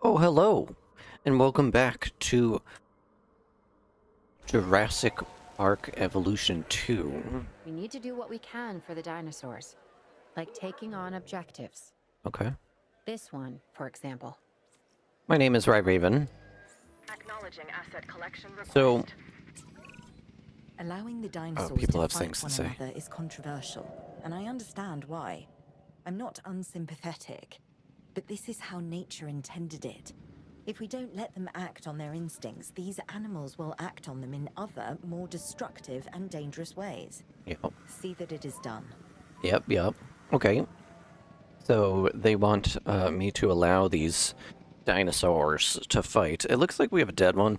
Oh, hello, and welcome back to Jurassic Park Evolution 2. We need to do what we can for the dinosaurs, like taking on objectives. Okay. This one, for example. My name is 𝙈𝙤𝙤𝙣. Acknowledging asset collection request. So, Allowing the dinosaurs people to have fight things to one say. another is controversial, and I understand why. I'm not unsympathetic, but this is how nature intended it. If we don't let them act on their instincts, these animals will act on them in other, more destructive and dangerous ways. Yep. See that it is done. Yep. Okay. So, they want me to allow these dinosaurs to fight. It looks like we have a dead one.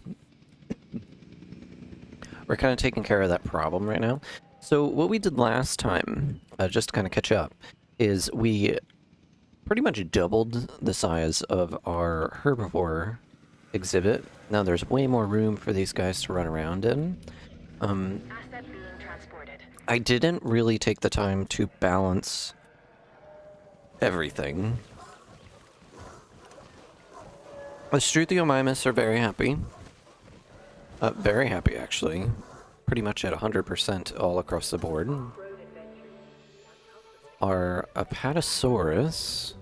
We're kind of taking care of that problem right now. So what we did last time, just to kind of catch up, is we pretty much doubled the size of our herbivore exhibit. Now there's way more room for these guys to run around in. Asset being transported. I didn't really take the time to balance everything. The 𝙈𝙤𝙢𝙗𝙚𝙧 are very happy. Very happy, actually. Pretty much at 100% all across the board. Our 𝙈𝙤𝙢𝙗𝙧,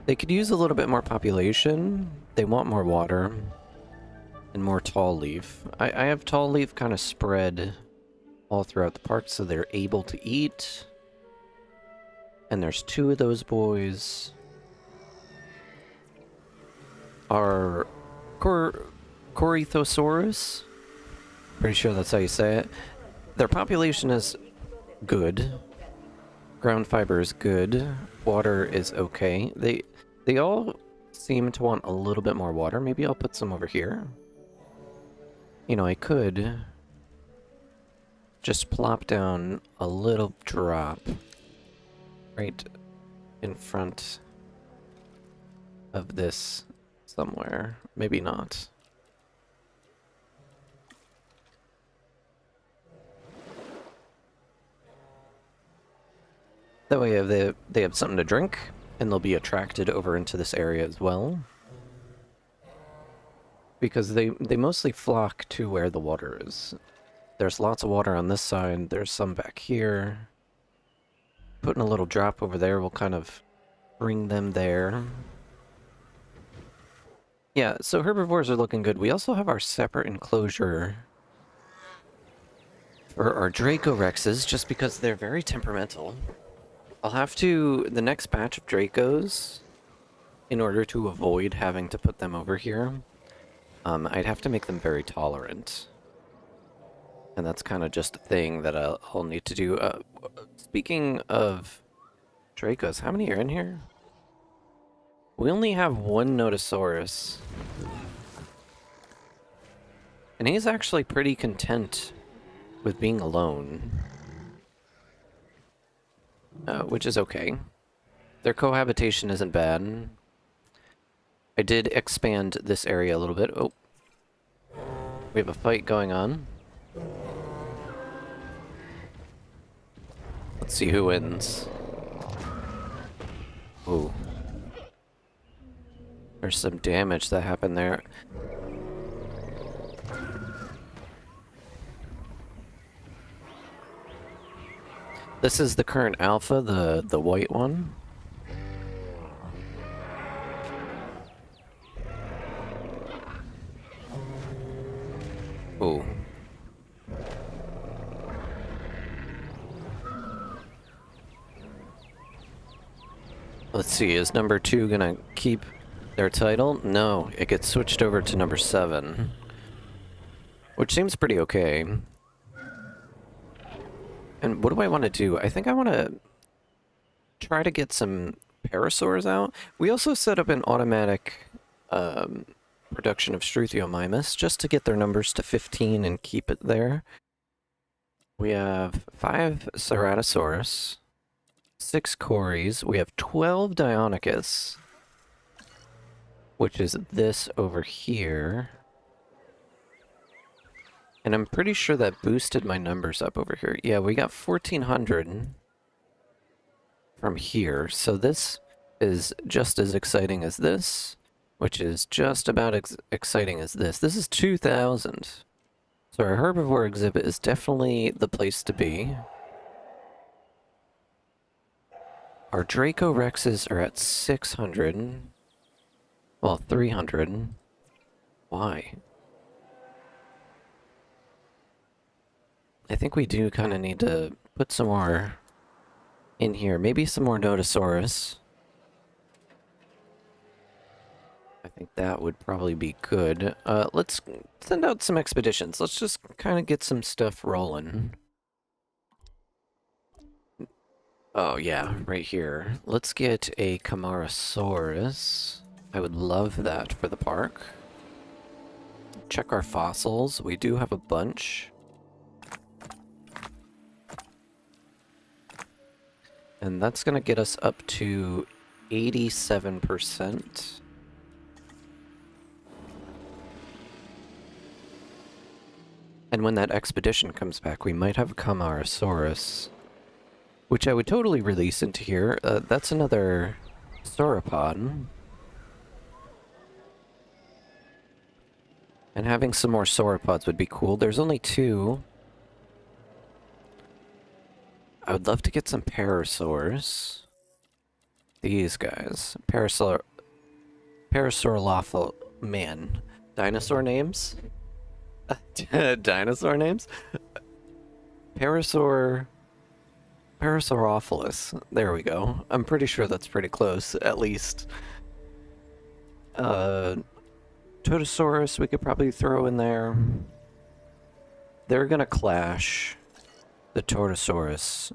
they could use a little bit more population. They want more water and more tall leaf. I have tall leaf kind of spread all throughout the park so they're able to eat. And there's two of those boys. Our 𝙈𝙤𝙢𝙖𝙣𝙣𝙚, pretty sure that's how you say it. Their population is good. Ground fiber is good. Water is okay. They all seem to want a little bit more water. Maybe I'll put some over here. You know, I could just plop down a little drop right in front of this somewhere. Maybe not. That way they have something to drink, and they'll be attracted over into this area as well. Because they mostly flock to where the water is. There's lots of water on this side, there's some back here. Putting a little drop over there will kind of bring them there. Yeah, so herbivores are looking good. We also have our separate enclosure for our Dracorexes, just because they're very temperamental. I'll have to, the next batch of Dracos, in order to avoid having to put them over here, I'd have to make them very tolerant. And that's kind of just a thing that I'll need to do. Speaking of Dracos, how many are in here? We only have one Nodosaurus. And he's actually pretty content with being alone. Which is okay. Their cohabitation isn't bad. I did expand this area a little bit. Oh. We have a fight going on. Let's see who wins. Ooh. There's some damage that happened there. This is the current alpha, the white one. Ooh. Let's see, is number 2 gonna keep their title? No, it gets switched over to number 7. Which seems pretty okay. And what do I want to do? I think I want to try to get some parasaurs out. We also set up an automatic production of 𝙈𝙤𝙢𝙗𝙚𝙧 just to get their numbers to 15 and keep it there. We have 5 Ceratosaurus, 6 Cories. We have 12 Deinonychus, which is this over here. And I'm pretty sure that boosted my numbers up over here. Yeah, we got 1,400 from here. So this is just as exciting as this. which is just about exciting as this. This is 2,000. So our herbivore exhibit is definitely the place to be. Our Draco Rexes are at 600. Well, 300. Why? I think we do kind of need to put some more in here. Maybe some more Nodosaurus. I think that would probably be good. Let's send out some expeditions. Let's just kind of get some stuff rolling. Oh yeah, right here. Let's get a Camarasaurus. I would love that for the park. Check our fossils. We do have a bunch. And that's going to get us up to 87%. And when that expedition comes back, we might have a Camarasaurus, which I would totally release into here. That's another sauropod. And having some more sauropods would be cool. There's only 2. I would love to get some parasaurs. These guys. Parasaurolophal... Man. Dinosaur names? Dinosaur names? Parasaurophilus. There we go. I'm pretty sure that's pretty close, at least. Totosaurus we could probably throw in there. They're gonna clash the Torosaurus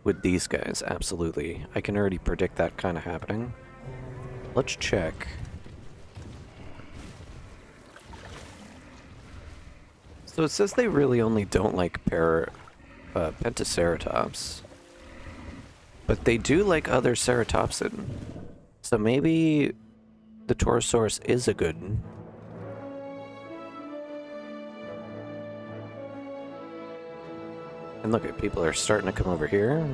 with these guys, absolutely. I can already predict that kind of happening. Let's check. So it says they really only don't like Pentaceratops. But they do like other ceratopsid. So maybe the Torosaurus is a good... And look at people are starting to come over here.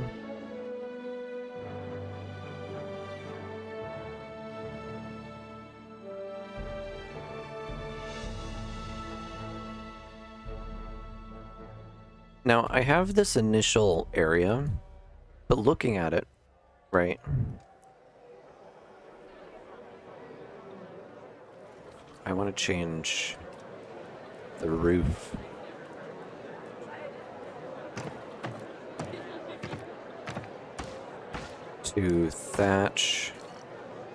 Now, I have this initial area, but looking at it, right? I want to change the roof. To thatch.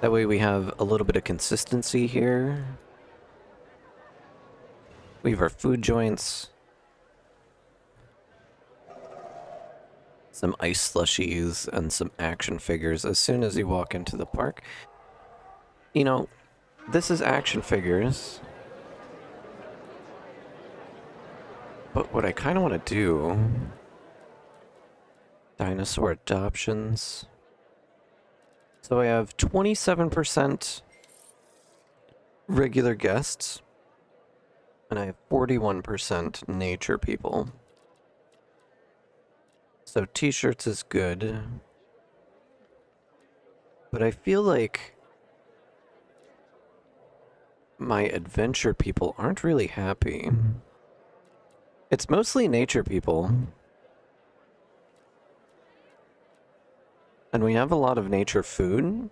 That way we have a little bit of consistency here. We have our food joints. Some ice slushies and some action figures as soon as you walk into the park. You know, this is action figures. But what I kind of want to do... Dinosaur adoptions. So I have 27% regular guests. And I have 41% nature people. So t-shirts is good. But I feel like my adventure people aren't really happy. It's mostly nature people. And we have a lot of nature food.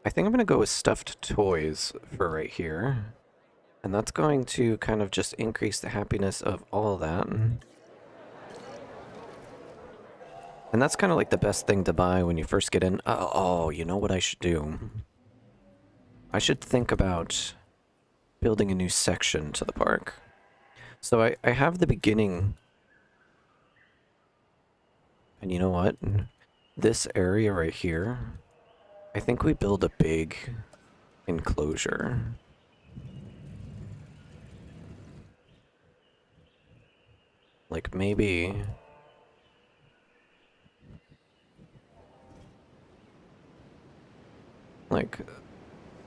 I think I'm going to go with stuffed toys for right here. And that's going to kind of just increase the happiness of all of that. And that's kind of like the best thing to buy when you first get in. Oh, you know what I should do? I should think about building a new section to the park. So I have the beginning. And you know what? This area right here, I think we build a big enclosure. Like maybe... like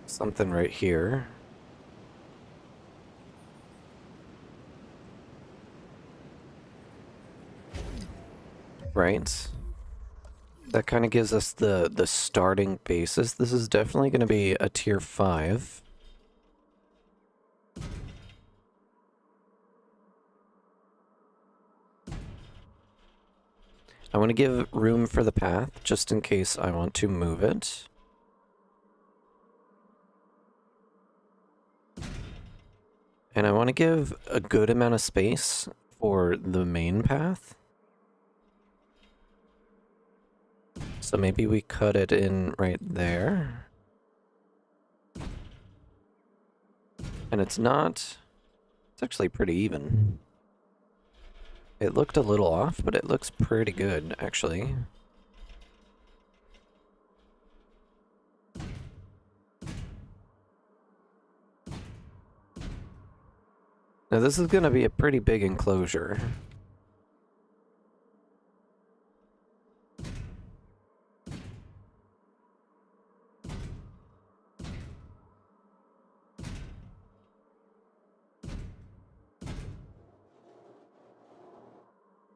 something right here. right? That kind of gives us the starting basis. This is definitely going to be a tier 5. I want to give room for the path, just in case I want to move it. And I want to give a good amount of space for the main path. So maybe we cut it in right there. And it's actually pretty even. It looked a little off, but it looks pretty good, actually. Now this is going to be a pretty big enclosure.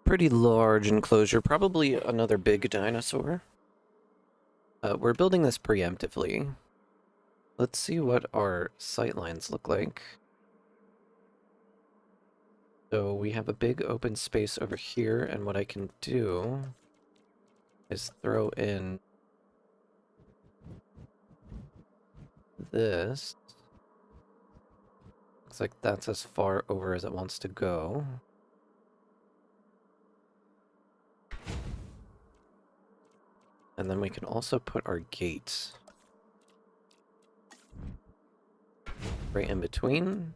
Pretty large enclosure, probably another big dinosaur. We're building this preemptively. Let's see what our sightlines look like. So we have a big open space over here, and what I can do is throw in this. Looks like that's as far over as it wants to go. And then we can also put our gates right in between.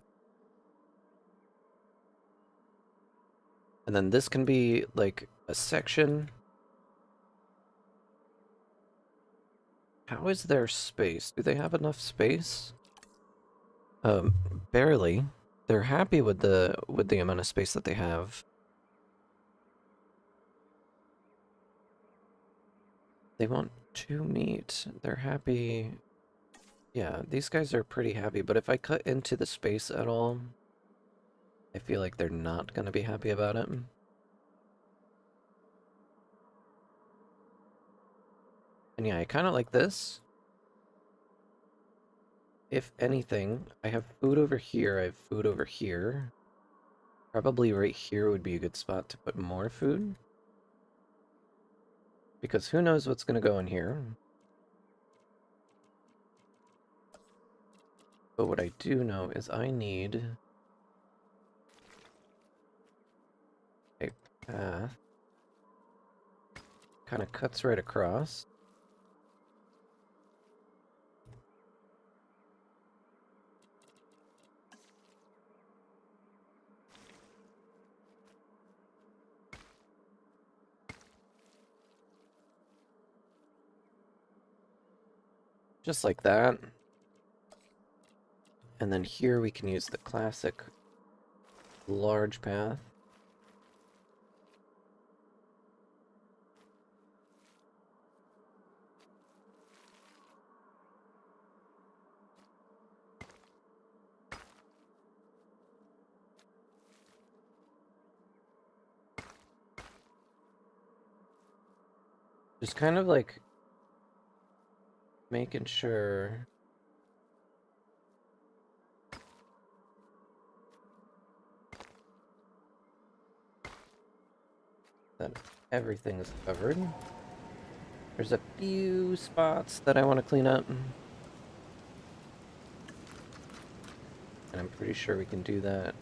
And then this can be like a section. How is their space? Do they have enough space? Barely. They're happy with the amount of space that they have. They want 2 meat. They're happy. Yeah, these guys are pretty happy, but if I cut into the space at all, I feel like they're not gonna be happy about it. And yeah, I kind of like this. If anything, I have food over here, I have food over here. Probably right here would be a good spot to put more food. Because who knows what's gonna go in here. But what I do know is I need a path. Kind of cuts right across. Just like that. And then here we can use the classic large path. Just kind of like making sure that everything is covered. There's a few spots that I want to clean up. And I'm pretty sure we can do that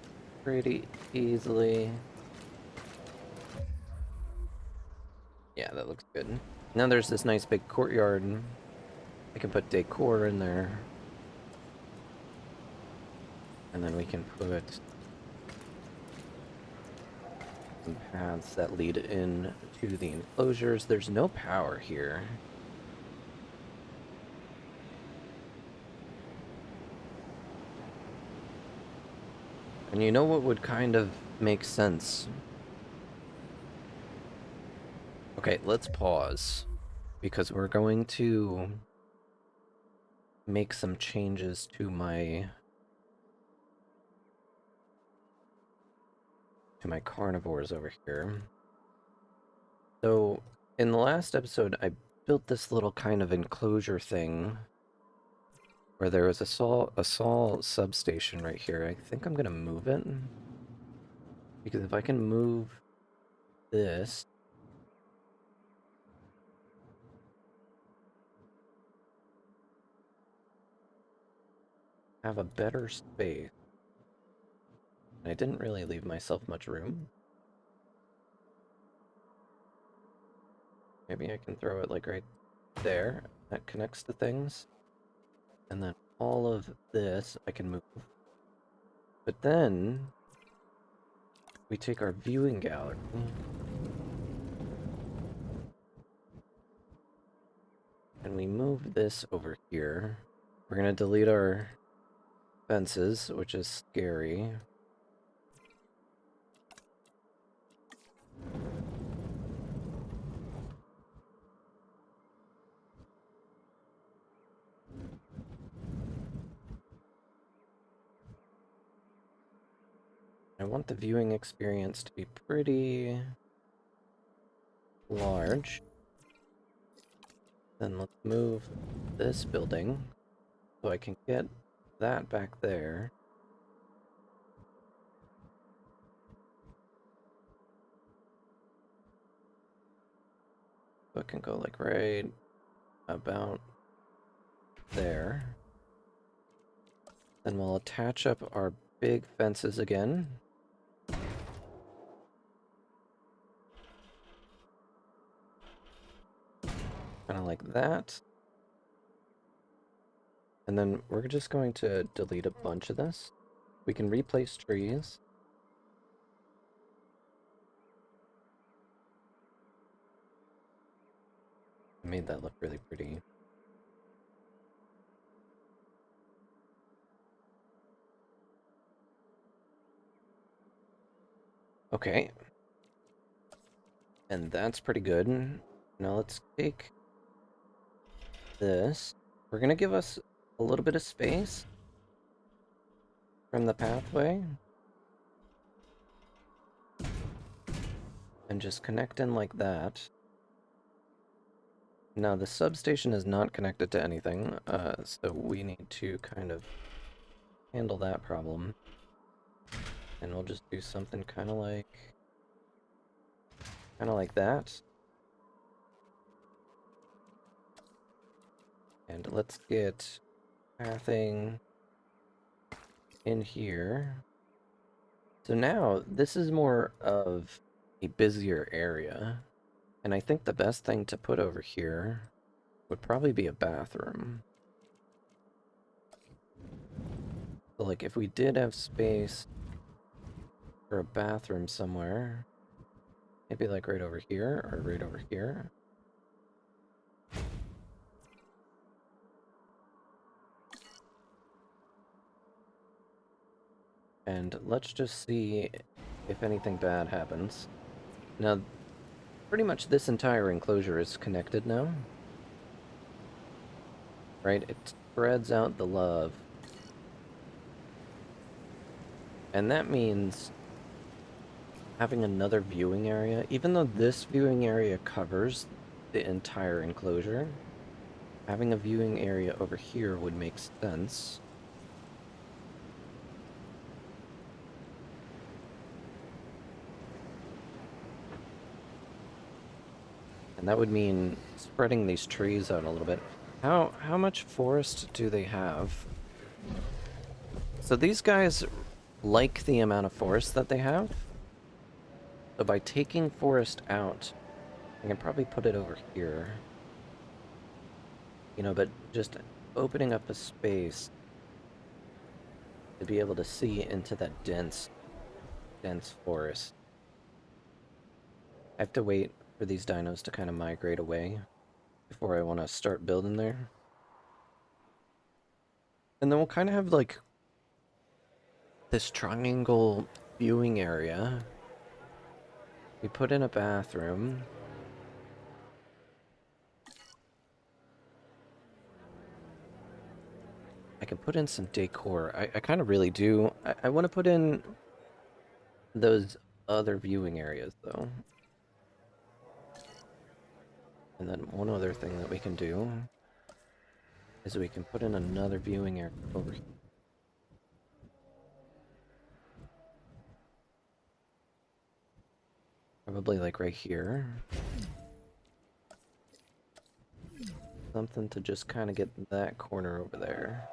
pretty easily. Yeah, that looks good. Now there's this nice big courtyard. I can put decor in there. And then we can put some paths that lead in to the enclosures. There's no power here. And you know what would kind of make sense? Okay, let's pause. Because we're going to make some changes to my carnivores over here. So, in the last episode, I built this little kind of enclosure thing where there was a Sol substation right here. I think I'm gonna move it. Because if I can move this... have a better space. And I didn't really leave myself much room. Maybe I can throw it like right there. That connects to things. And then all of this I can move. But then we take our viewing gallery and we move this over here. We're gonna delete our fences, which is scary. I want the viewing experience to be pretty large. Then let's move this building so I can get that back there. So it can go like right about there. Then we'll attach up our big fences again. Kind of like that. And then we're just going to delete a bunch of this. We can replace trees. I made that look really pretty. Okay. And that's pretty good. Now let's take this. We're gonna give us a little bit of space from the pathway. And just connect in like that. Now the substation is not connected to anything, so we need to kind of handle that problem. And we'll just do something kind of like that. And let's get pathing in here. So now this is more of a busier area. And I think the best thing to put over here would probably be a bathroom. So like if we did have space for a bathroom somewhere, maybe like right over here or right over here. And let's just see if anything bad happens. Now, pretty much this entire enclosure is connected now. Right? It spreads out the love. And that means having another viewing area, even though this viewing area covers the entire enclosure, having a viewing area over here would make sense. And that would mean spreading these trees out a little bit. How much forest do they have? So these guys like the amount of forest that they have. So by taking forest out, I can probably put it over here. You know, but just opening up a space to be able to see into that dense forest. I have to wait for these dinos to kind of migrate away before I want to start building there. And then we'll kind of have like this triangle viewing area. We put in a bathroom. I can put in some decor. I kind of really do. I want to put in those other viewing areas though. And then one other thing that we can do is we can put in another viewing area over here. Probably like right here. Something to just kind of get that corner over there.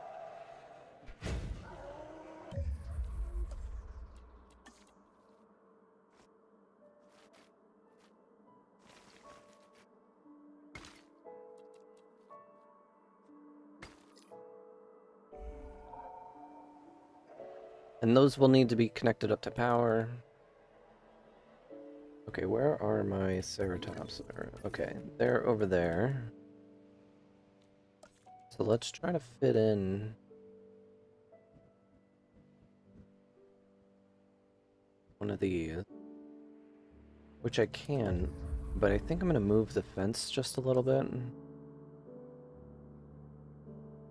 And those will need to be connected up to power. Okay, where are my ceratops? Okay, they're over there. So let's try to fit in one of these, which I can, but I think I'm gonna move the fence just a little bit.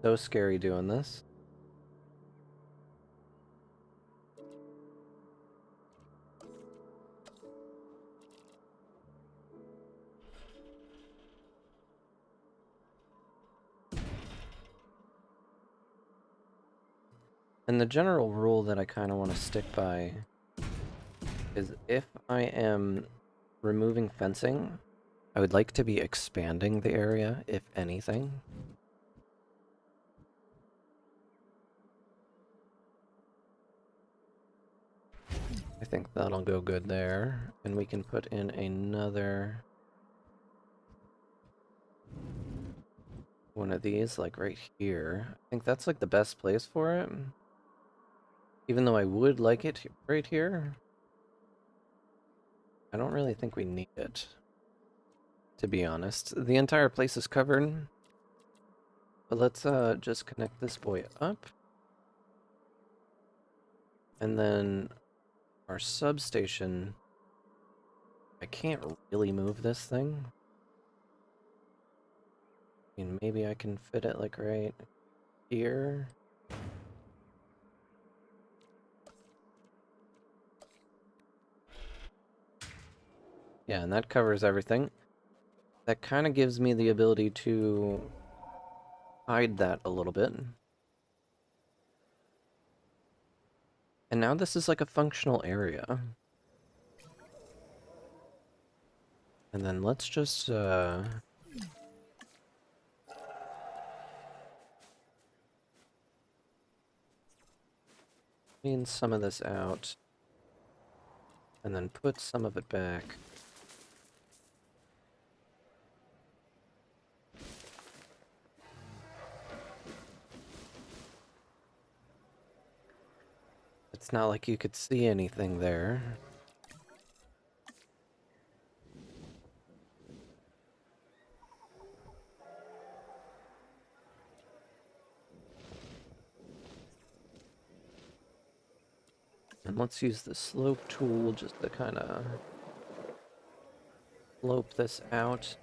So scary doing this. And the general rule that I kind of want to stick by is if I am removing fencing, I would like to be expanding the area, if anything. I think that'll go good there. And we can put in another one of these, like right here. I think that's like the best place for it. Even though I would like it right here, I don't really think we need it, to be honest. The entire place is covered. But let's just connect this boy up. And then our substation, I can't really move this thing. I mean, maybe I can fit it like right here. Yeah, and that covers everything. That kind of gives me the ability to hide that a little bit. And now this is like a functional area. And then let's just clean some of this out. And then put some of it back. It's not like you could see anything there. And let's use the slope tool just to kind of slope this out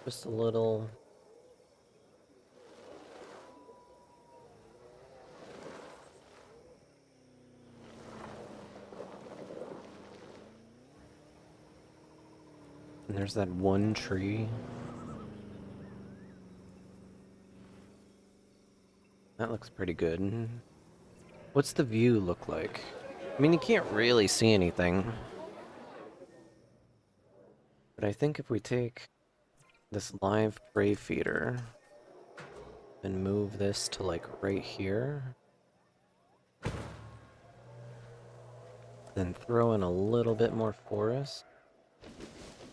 just a little. And there's that one tree. That looks pretty good. What's the view look like? I mean, you can't really see anything. But I think if we take this live prey feeder and move this to like right here, then throw in a little bit more forest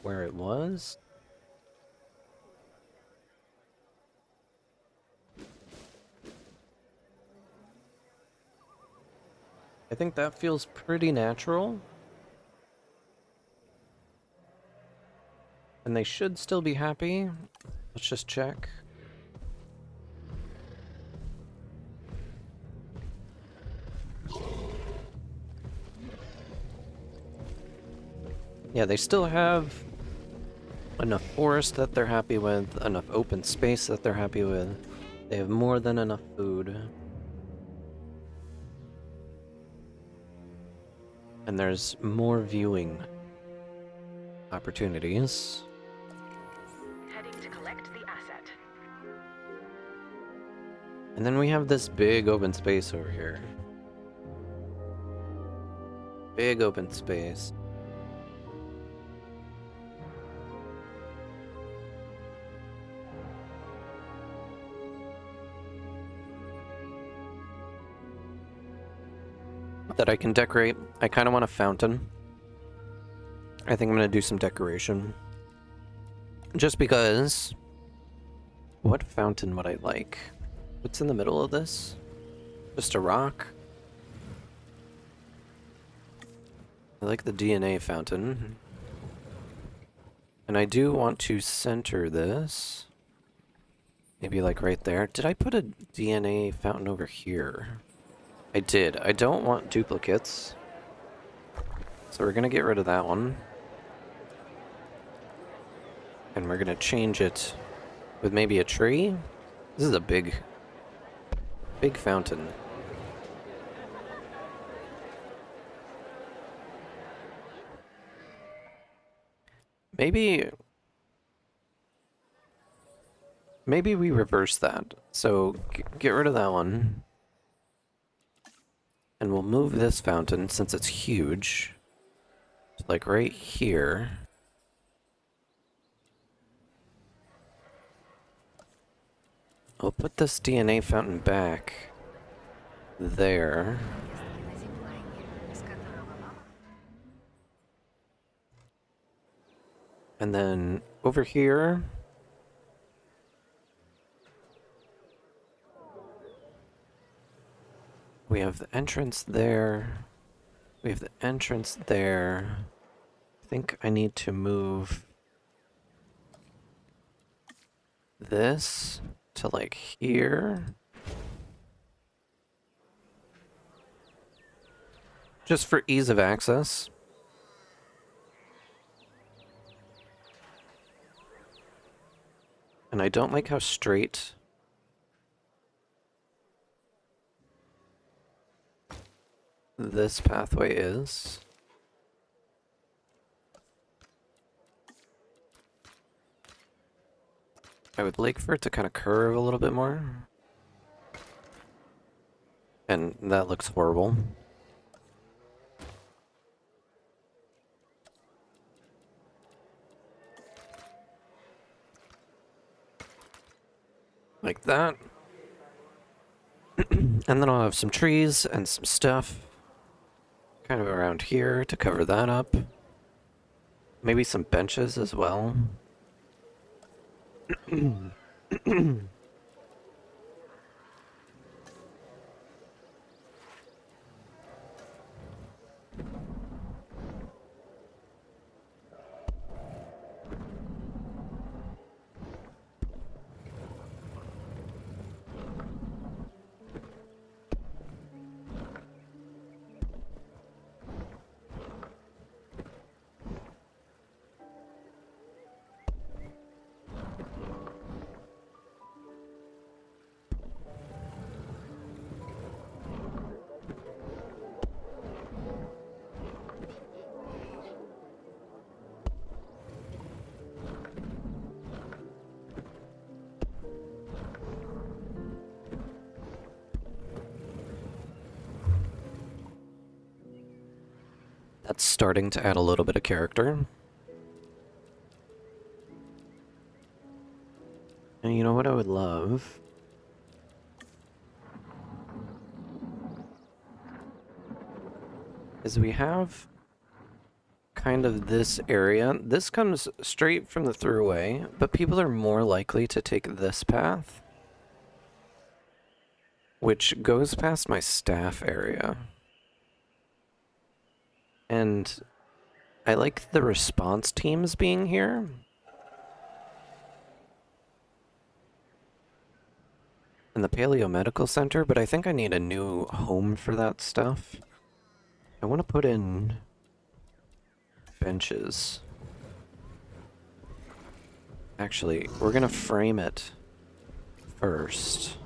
where it was. I think that feels pretty natural. And they should still be happy. Let's just check. Yeah, they still have enough forest that they're happy with, enough open space that they're happy with. They have more than enough food. And there's more viewing opportunities. And then we have this big open space over here. Big open space. That I can decorate. I kind of want a fountain. I think I'm going to do some decoration. Just because... What fountain would I like? What's in the middle of this? Just a rock? I like the DNA fountain. And I do want to center this. Maybe like right there. Did I put a DNA fountain over here? I did. I don't want duplicates. So we're gonna get rid of that one. And we're gonna change it with maybe a tree. This is a big fountain. Maybe we reverse that. So get rid of that one. And we'll move this fountain, since it's huge, to like right here. I'll put this DNA fountain back there. And then over here, we have the entrance there. We have the entrance there. I think I need to move this to like here. Just for ease of access. And I don't like how straight this pathway is. I would like for it to kind of curve a little bit more. And that looks horrible. Like that. And then I'll have some trees and some stuff kind of around here to cover that up. Maybe some benches as well. That's starting to add a little bit of character. And you know what I would love? Is we have kind of this area. This comes straight from the throughway, but people are more likely to take this path, which goes past my staff area. And I like the response teams being here. And the Paleomedical Center, but I think I need a new home for that stuff. I want to put in benches. Actually, we're gonna frame it first.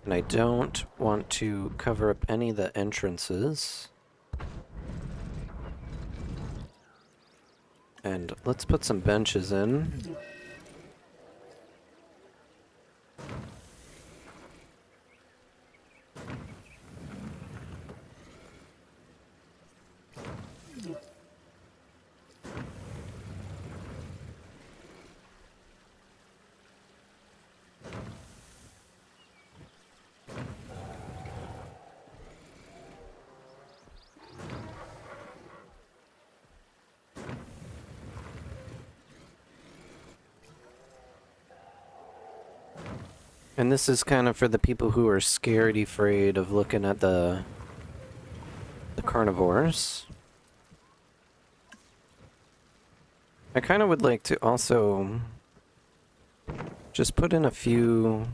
And I don't want to cover up any of the entrances. And let's put some benches in. And this is kind of for the people who are scaredy-frayed of looking at the carnivores. I kind of would like to also just put in a few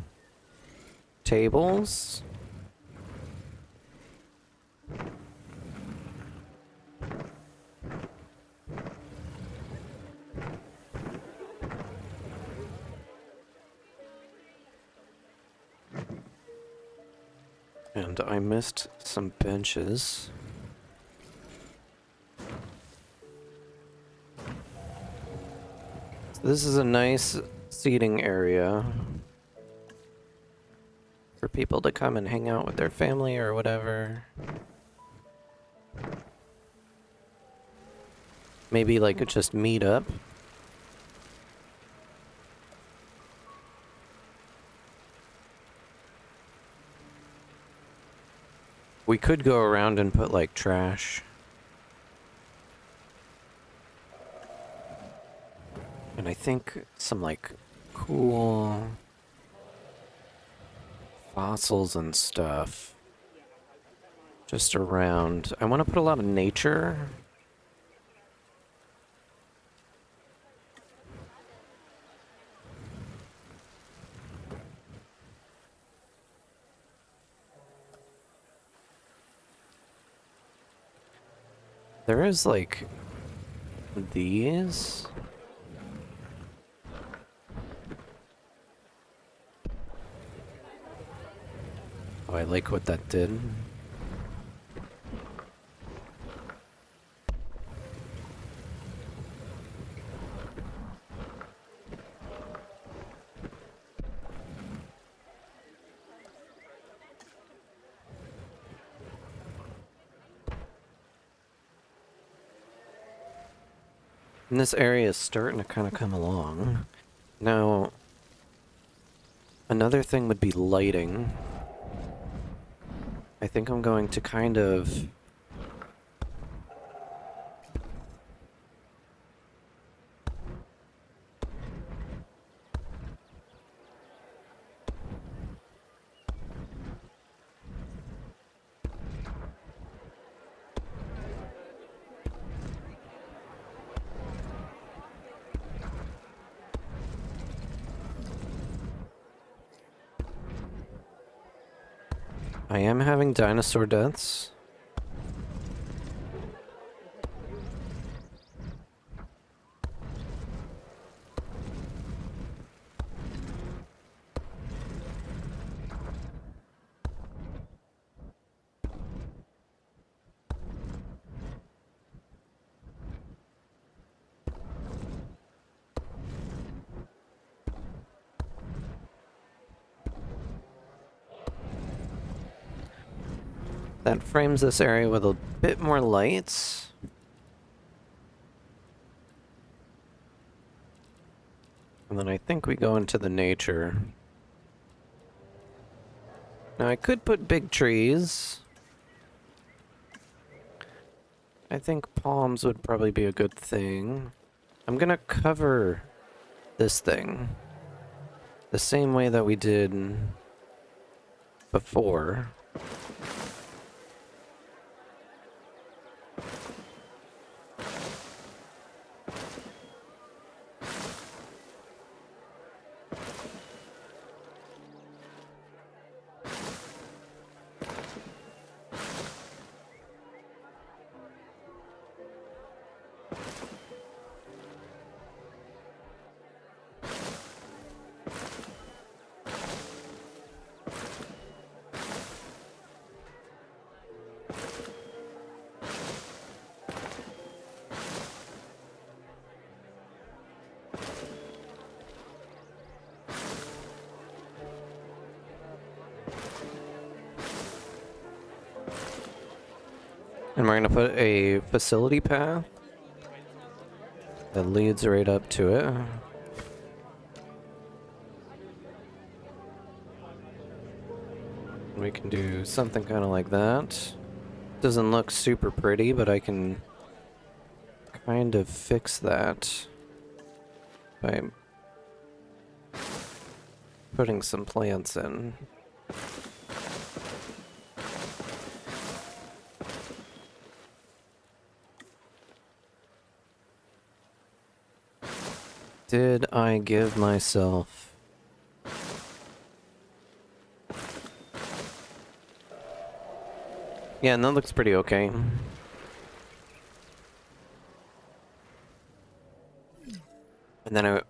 tables. And I missed some benches. So this is a nice seating area for people to come and hang out with their family or whatever. Maybe like just meet up. We could go around and put like trash. And I think some like cool fossils and stuff just around. I want to put a lot of nature. There is like these. Oh, I like what that did. And this area is starting to kind of come along. Now, another thing would be lighting. I think I'm going to kind of I am having dinosaur deaths. That frames this area with a bit more lights. And then I think we go into the nature. Now I could put big trees. I think palms would probably be a good thing. I'm gonna cover this thing the same way that we did before. And we're gonna put a facility path that leads right up to it. We can do something kind of like that. Doesn't look super pretty, but I can kind of fix that by putting some plants in. Did I give myself... Yeah, and that looks pretty okay. And then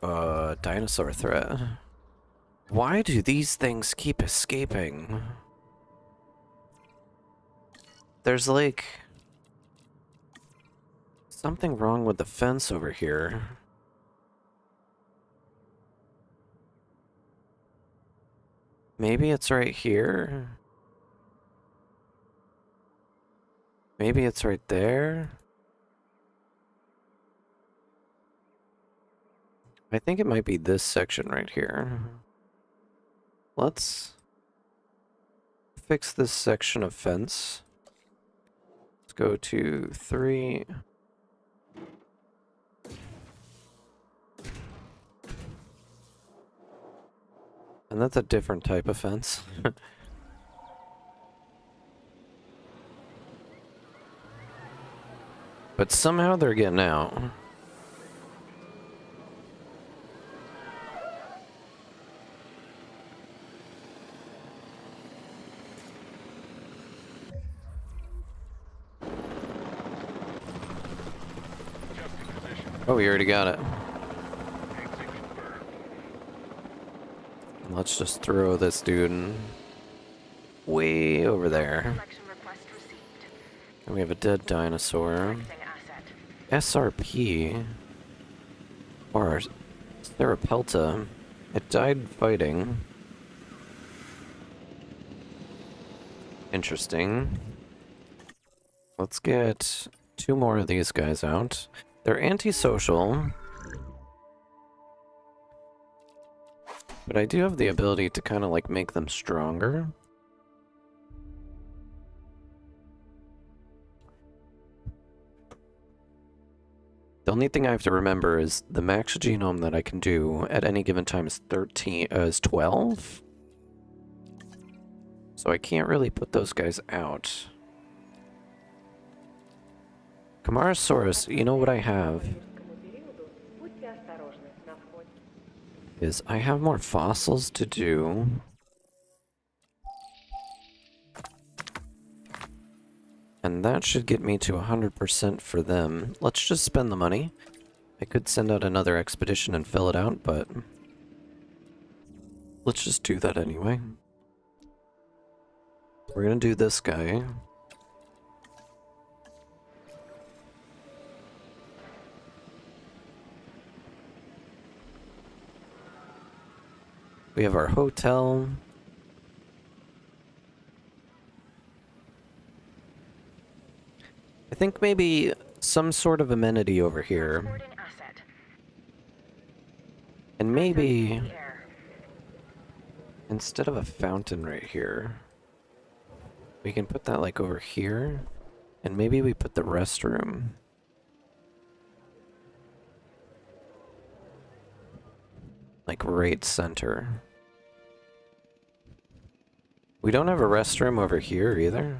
dinosaur threat. Why do these things keep escaping? There's like... something wrong with the fence over here. Maybe it's right here? Maybe it's right there? I think it might be this section right here. Let's fix this section of fence. Let's go to 3. And that's a different type of fence. But somehow they're getting out. Oh, we already got it. Let's just throw this dude way over there. Collection request received. And we have a dead dinosaur. Collecting asset. SRP. Or 𝙈𝙤𝙢𝙗𝙚𝙧. It died fighting. Interesting. Let's get 2 more of these guys out. They're antisocial. But I do have the ability to kind of like make them stronger. The only thing I have to remember is the max genome that I can do at any given time is 12. So I can't really put those guys out. 𝙾𝙝𝙖𝙣𝙣𝙚, you know what I have? Is I have more fossils to do. And that should get me to 100% for them. Let's just spend the money. I could send out another expedition and fill it out, but let's just do that anyway. We're gonna do this guy. We have our hotel. I think maybe some sort of amenity over here. Transporting asset. And maybe In the air. instead of a fountain right here, we can put that like over here. And maybe we put the restroom like right center. We don't have a restroom over here either.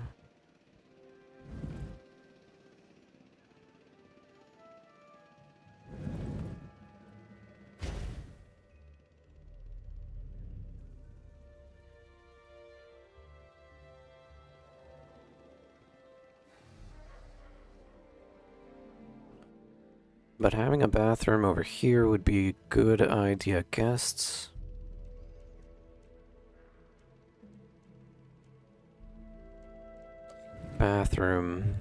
But having a bathroom over here would be a good idea, guests. Bathroom.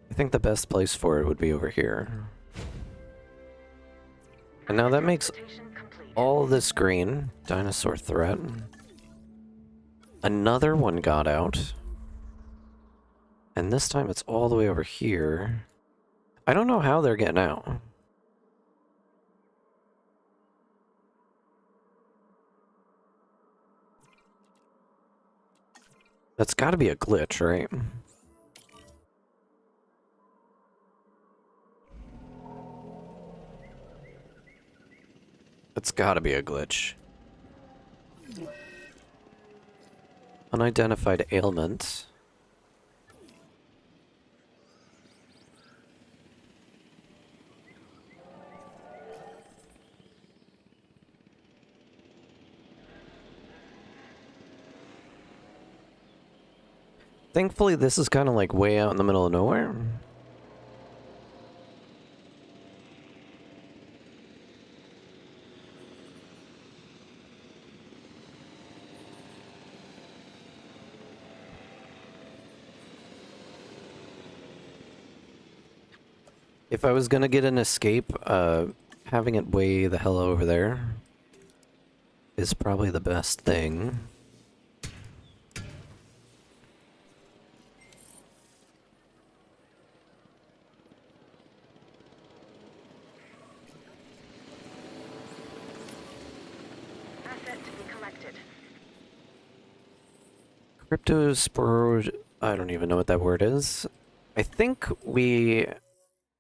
I think the best place for it would be over here. And now that makes Transportation complete. all this green. Dinosaur threat. Another one got out. And this time it's all the way over here. I don't know how they're getting out. That's gotta be a glitch, right? That's gotta be a glitch. Unidentified ailment. Thankfully, this is kind of like way out in the middle of nowhere. If I was gonna get an escape, having it way the hell over there is probably the best thing. Asset to be collected. Cryptosporo... I don't even know what that word is. I think we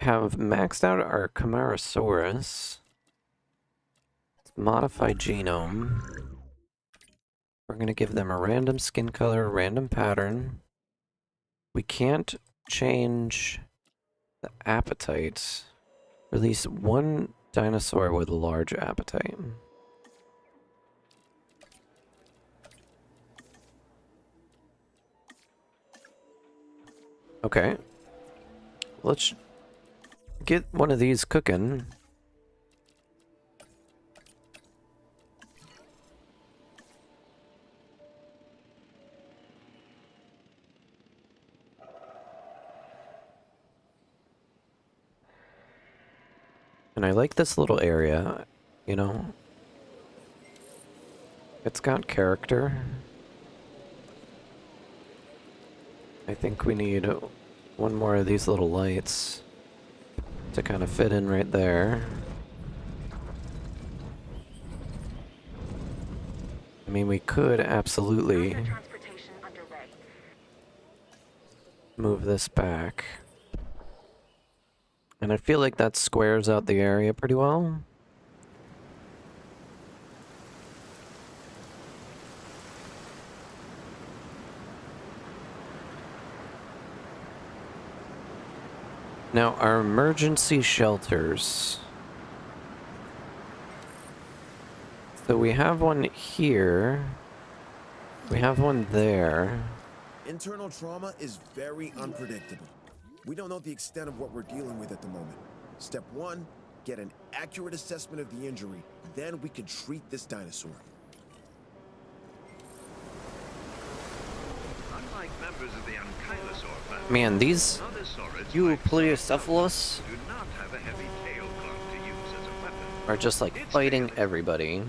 have maxed out our 𝘾𝙝𝙖𝙣𝙣𝙚. Modify genome. We're going to give them a random skin color, random pattern. We can't change the appetite. Release one dinosaur with a large appetite. Okay. Let's get one of these cooking. And I like this little area, you know? It's got character. I think we need one more of these little lights to kind of fit in right there. I mean, we could absolutely Asset transportation underway. move this back. And I feel like that squares out the area pretty well. Now, our emergency shelters. So we have one here. We have one there. Internal trauma is very unpredictable. We don't know the extent of what we're dealing with at the moment. Step one, get an accurate assessment of the injury. Then we can treat this dinosaur. Unlike members of the 𝙈𝙤𝙢𝙗𝙚𝙧 family, Man, these 𝘾𝙝𝙖𝙣𝙣𝙚 Epleiocephalus do not have a heavy tail clone to use as a weapon. are just like fighting everybody.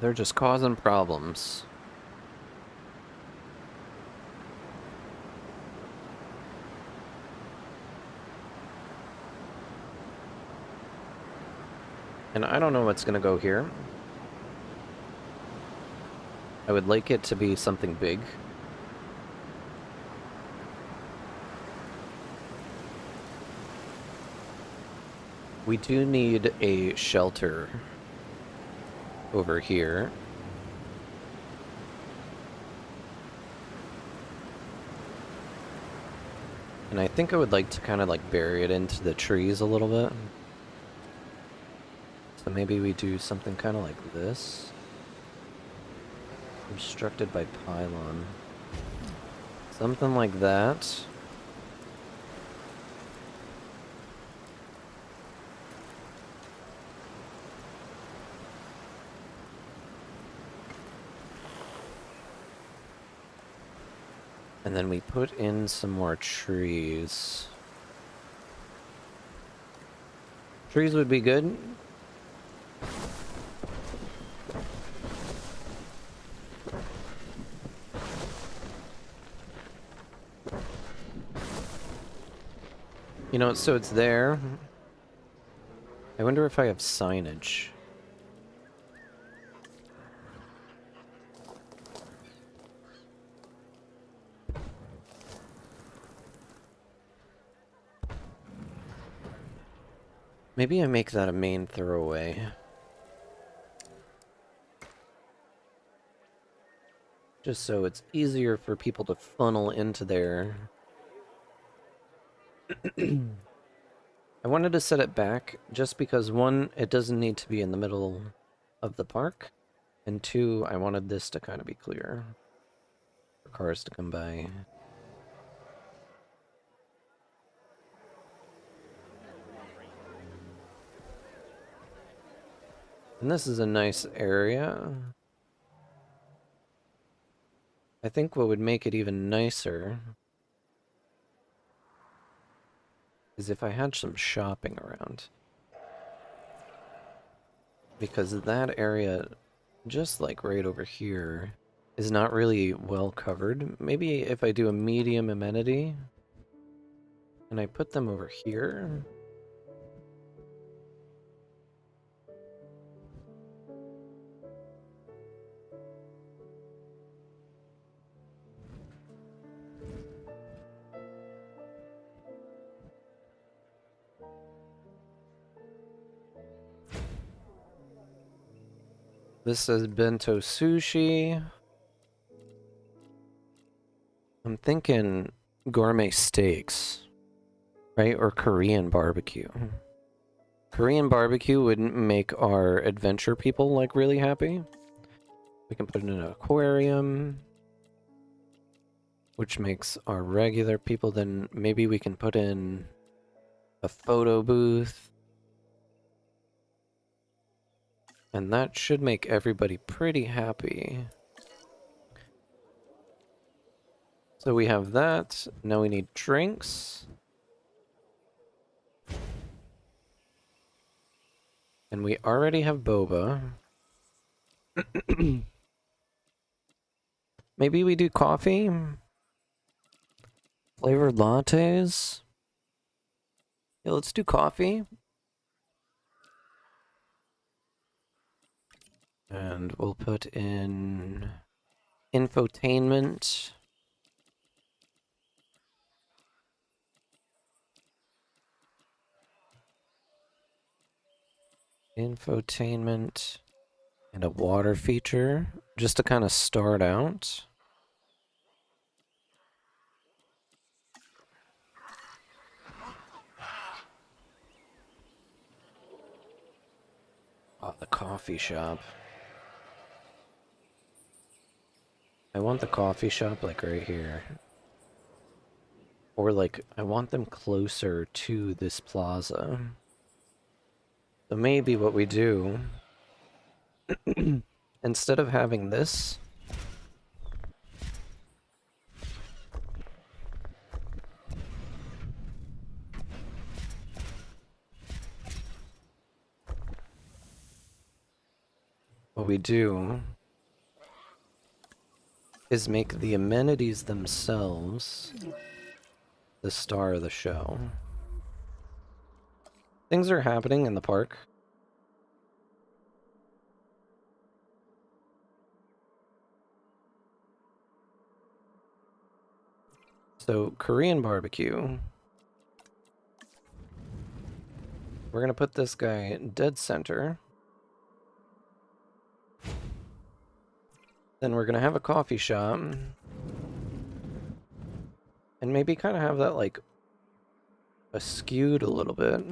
They're just causing problems. And I don't know what's gonna go here. I would like it to be something big. We do need a shelter over here. And I think I would like to kind of like bury it into the trees a little bit. So maybe we do something kind of like this. Obstructed by pylon. Something like that. And then we put in some more trees. Trees would be good. You know, so it's there. I wonder if I have signage. Maybe I make that a main throwaway. Just so it's easier for people to funnel into there. I wanted to set it back just because, one, it doesn't need to be in the middle of the park, and two, I wanted this to kind of be clear for cars to come by. And this is a nice area. I think what would make it even nicer is if I had some shopping around. Because that area, just like right over here, is not really well covered. Maybe if I do a medium amenity, and I put them over here. This says bento sushi. I'm thinking gourmet steaks, right? Or Korean barbecue. Korean barbecue wouldn't make our adventure people like really happy. We can put it in an aquarium, which makes our regular people, then maybe we can put in a photo booth. And that should make everybody pretty happy. So we have that. Now we need drinks. And we already have boba. Maybe we do coffee? Flavored lattes? Yeah, let's do coffee. And we'll put in infotainment. Infotainment and a water feature just to kind of start out. Oh, the coffee shop. I want the coffee shop like right here. Or like, I want them closer to this plaza. So maybe what we do, instead of having this, what we do is make the amenities themselves the star of the show. Things are happening in the park. So, Korean barbecue. We're gonna put this guy dead center. Then we're gonna have a coffee shop. And maybe kind of have that, like, askewed a little bit.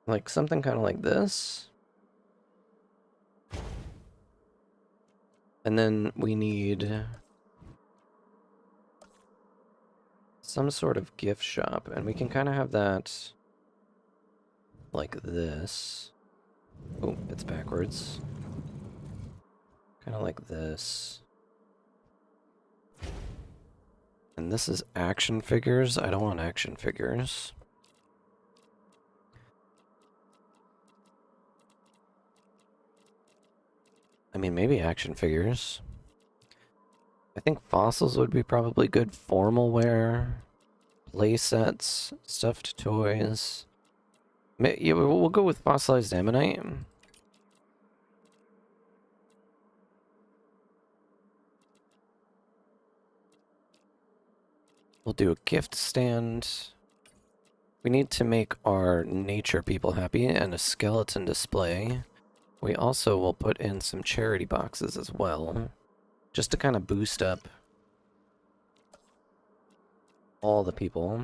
Like, something kind of like this. And then we need some sort of gift shop. And we can kind of have that like this. Oh, it's backwards. Kind of like this. And this is action figures. I don't want action figures. I mean, maybe action figures. I think fossils would be probably good. Formal wear, play sets, stuffed toys. Yeah, we'll go with fossilized ammonite. We'll do a gift stand. We need to make our nature people happy and a skeleton display. We also will put in some charity boxes as well, just to kind of boost up all the people.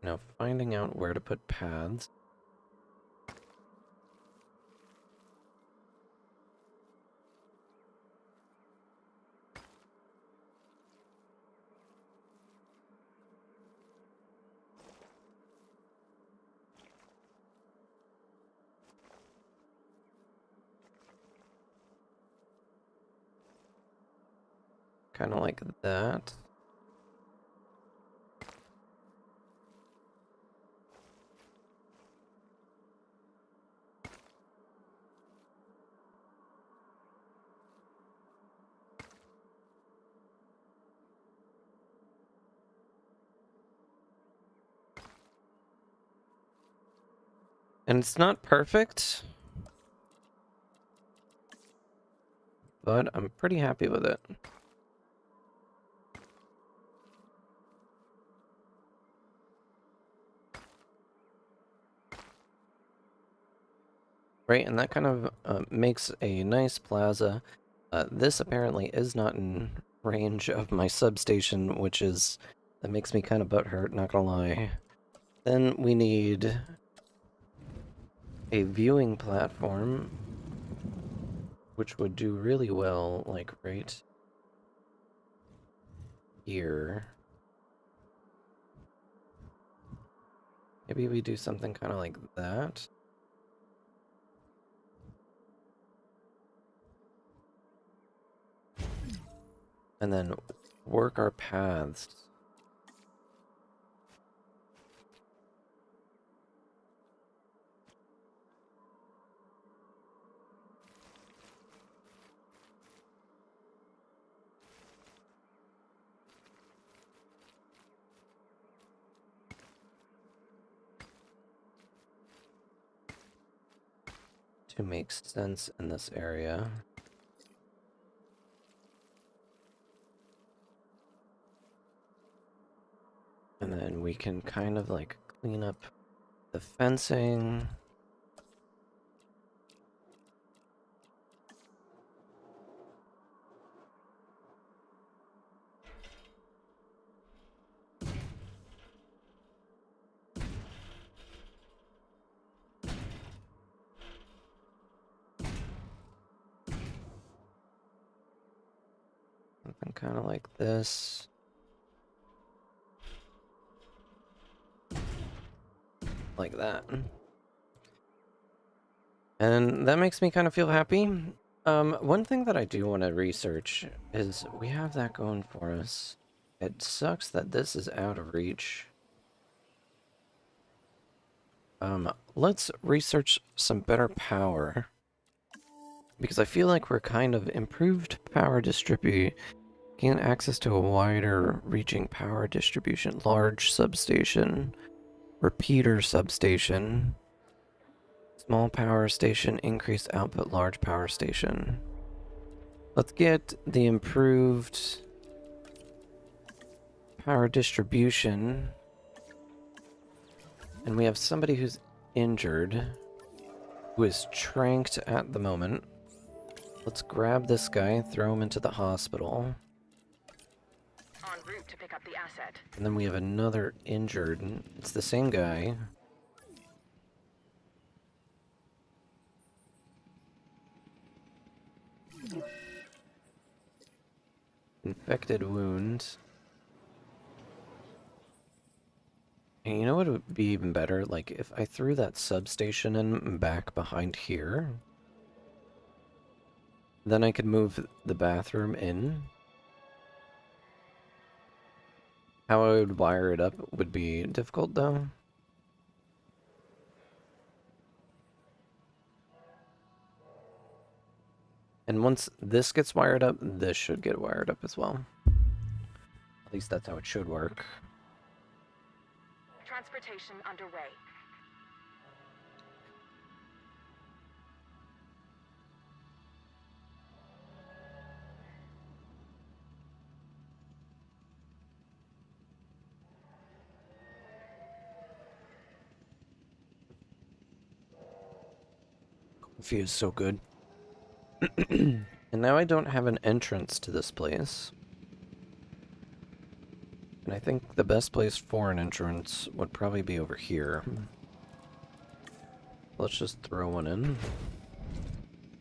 Now, finding out where to put paths. Kind of like that. And it's not perfect, but I'm pretty happy with it. Right, and that kind of makes a nice plaza. This apparently is not in range of my substation, which is... that makes me kind of butthurt, not gonna lie. Then we need a viewing platform, which would do really well, like, right here. Maybe we do something kind of like that. And then work our paths. To make sense in this area. And then we can kind of like clean up the fencing. Something kind of like this. Like that. And that makes me kind of feel happy. One thing that I do want to research is we have that going for us. It sucks that this is out of reach. Let's research some better power. Because I feel like we're kind of improved power distribute. Gain access to a wider reaching power distribution. Large substation. Repeater substation. Small power station. Increased output large power station. Let's get the improved power distribution. And we have somebody who's injured. Who is tranked at the moment. Let's grab this guy, throw him into the hospital. En route to pick up the asset. And then we have another injured. It's the same guy. Infected wound. And you know what would be even better? Like, if I threw that substation in back behind here. Then I could move the bathroom in. How I would wire it up would be difficult, though. And once this gets wired up, this should get wired up as well. At least that's how it should work. Transportation underway. Feels so good. And now I don't have an entrance to this place. And I think the best place for an entrance would probably be over here. Let's just throw one in.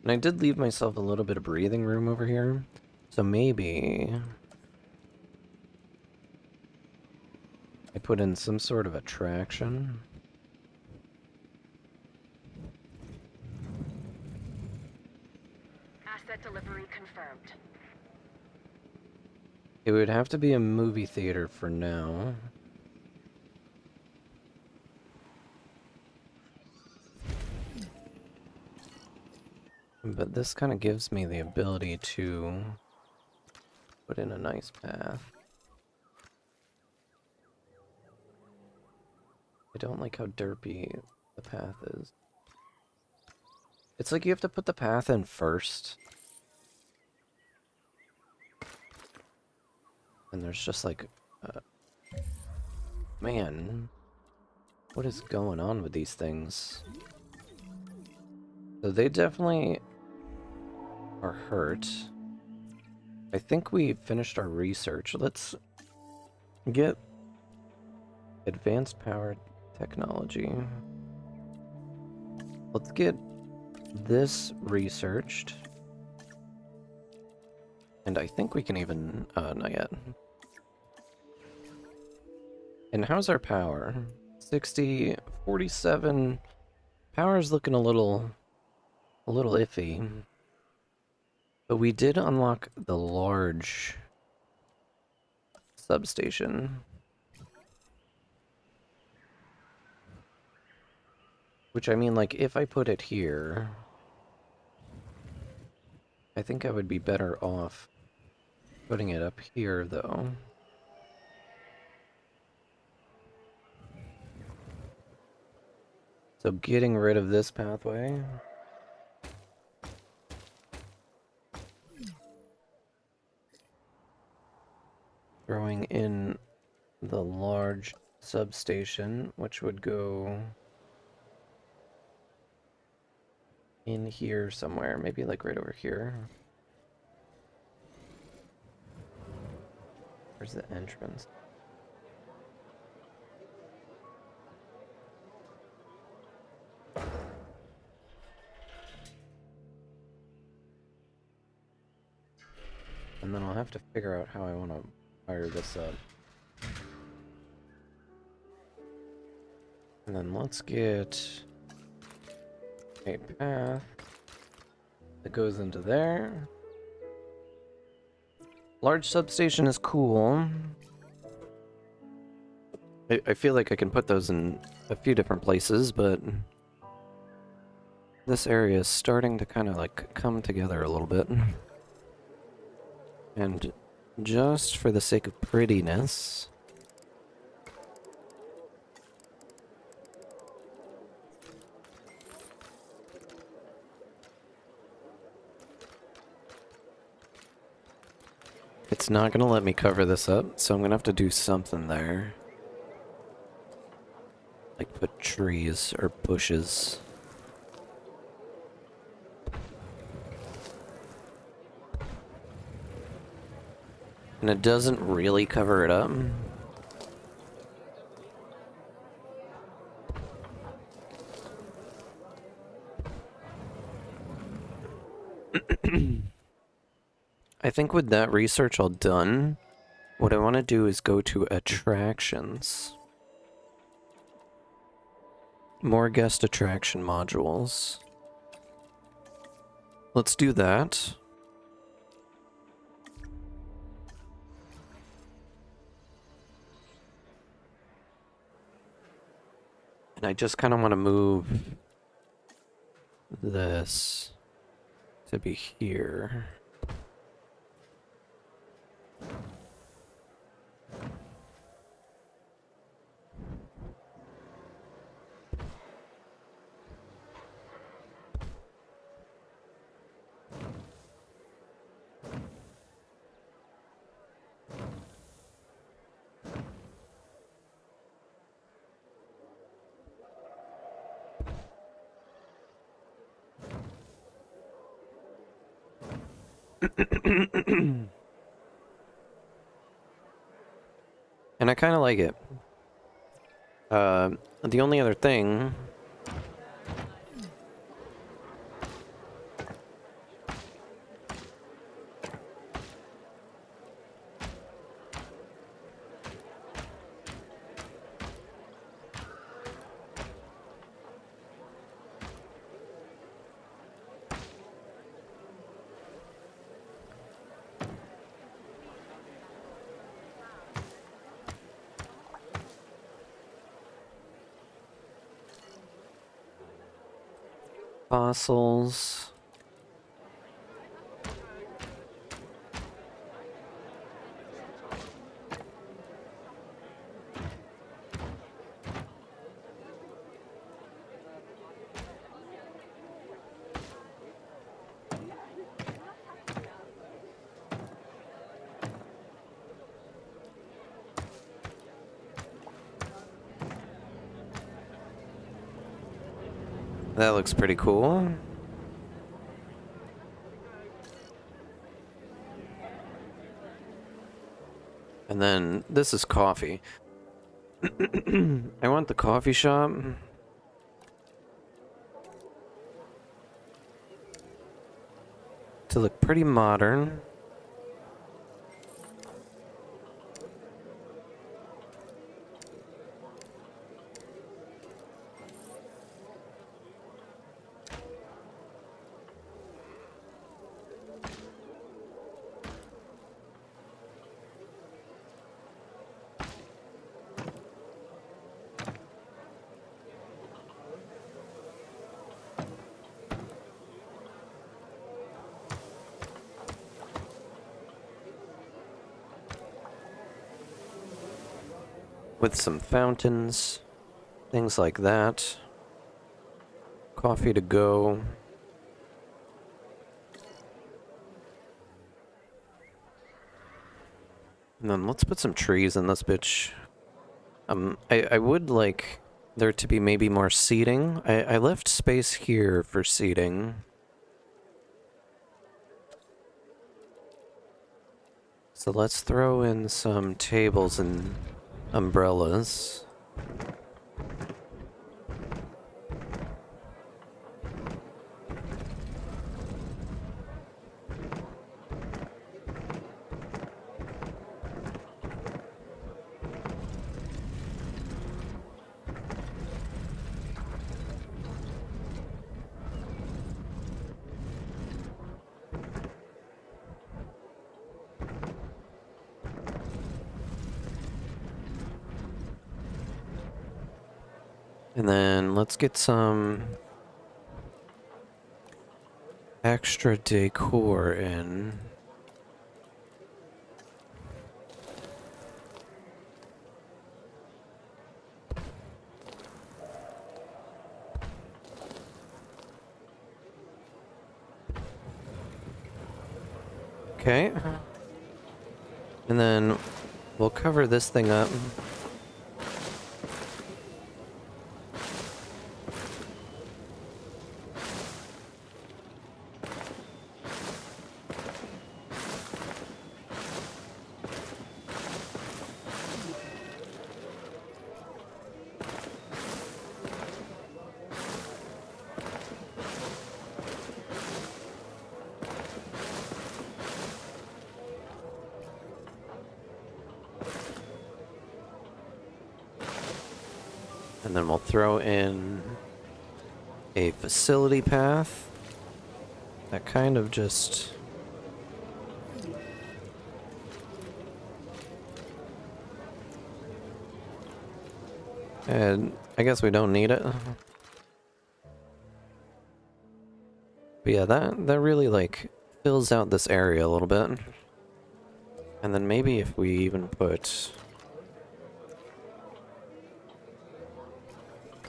And I did leave myself a little bit of breathing room over here. So maybe I put in some sort of attraction. Asset delivery confirmed. It would have to be a movie theater for now. But this kind of gives me the ability to put in a nice path. I don't like how derpy the path is. It's like you have to put the path in first. And there's just like, man, what is going on with these things? So they definitely are hurt. I think we finished our research. Let's get advanced power technology. Let's get this researched. And I think we can even, not yet. And how's our power? 60, 47. Power's looking a little iffy. But we did unlock the large substation. Which, I mean, like, if I put it here, I think I would be better off putting it up here, though. So getting rid of this pathway. Throwing in the large substation, which would go in here somewhere, maybe like right over here. Where's the entrance? And then I'll have to figure out how I want to fire this up. And then let's get a path that goes into there. Large substation is cool. I feel like I can put those in a few different places, but this area is starting to kind of like come together a little bit. And just for the sake of prettiness, it's not gonna let me cover this up, so I'm gonna have to do something there. Like put trees or bushes. And it doesn't really cover it up. I think with that research all done, what I want to do is go to attractions. More guest attraction modules. Let's do that. And I just kind of want to move this to be here. And I kind of like it. The only other thing... fossils. That looks pretty cool. And then this is coffee. I want the coffee shop to look pretty modern. With some fountains, things like that. Coffee to go. And then let's put some trees in this bitch. I would like there to be maybe more seating. I left space here for seating. So let's throw in some tables and umbrellas. And then let's get some extra decor in. Okay. And then we'll cover this thing up. And then we'll throw in a facility path that kind of just And I guess we don't need it. But yeah, that really, like, fills out this area a little bit. And then maybe if we even put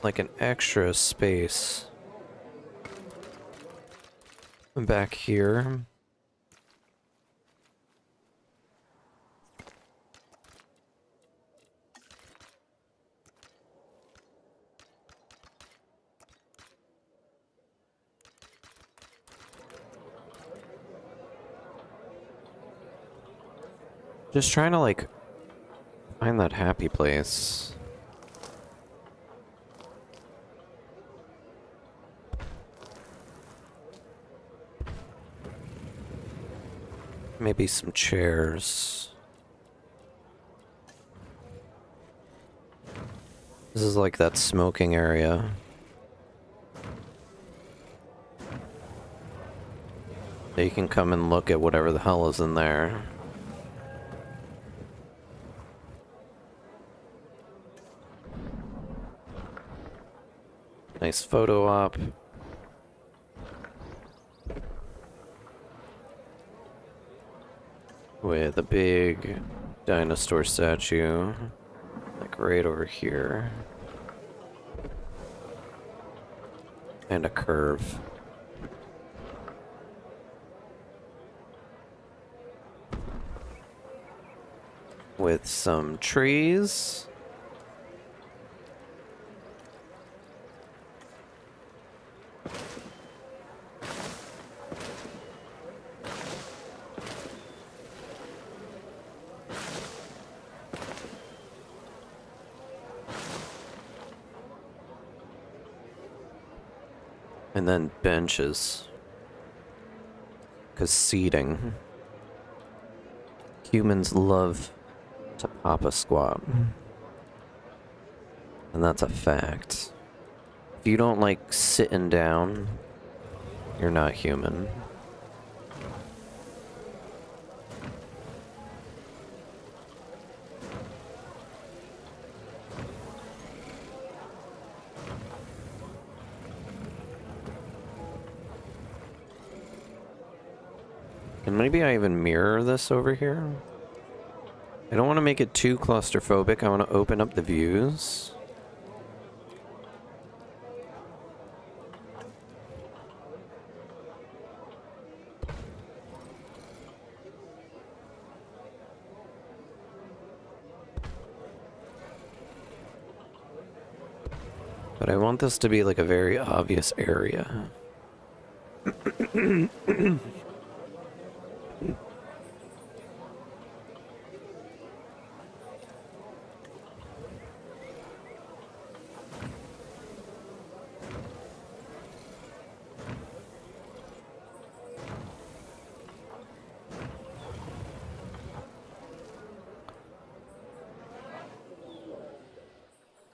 like an extra space back here. Just trying to, like, find that happy place. Maybe some chairs. This is like that smoking area. You can come and look at whatever the hell is in there. Nice photo op. With a big dinosaur statue, like right over here. And a curve. With some trees. And then benches. 'Cause seating. Humans love to pop a squat. And that's a fact. If you don't like sitting down, you're not human. And maybe I even mirror this over here. I don't want to make it too claustrophobic. I want to open up the views. But I want this to be like a very obvious area.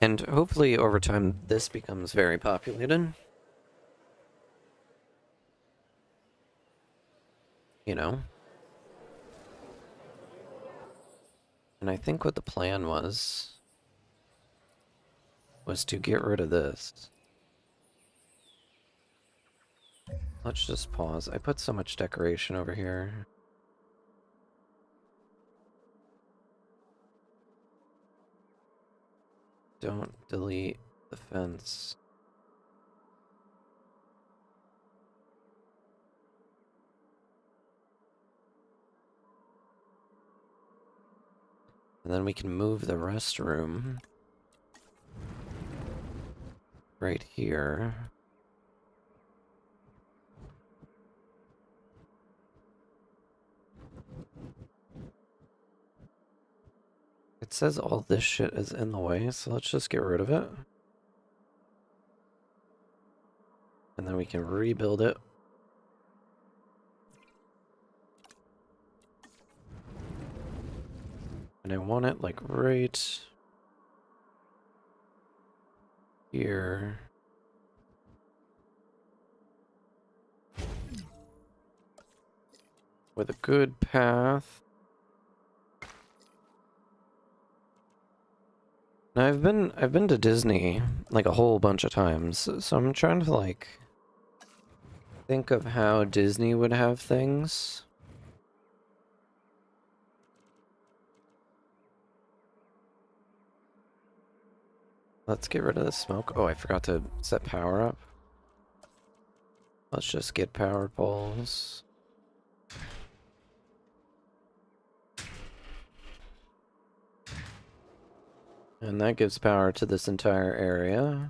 And hopefully over time this becomes very populated. You know? And I think what the plan was to get rid of this. Let's just pause. I put so much decoration over here. Don't delete the fence. And then we can move the restroom right here. It says all this shit is in the way, so let's just get rid of it. And then we can rebuild it. And I want it like right here. With a good path. Now I've been to Disney like a whole bunch of times, so I'm trying to like think of how Disney would have things. Let's get rid of the smoke. Oh, I forgot to set power up. Let's just get powered poles. And that gives power to this entire area.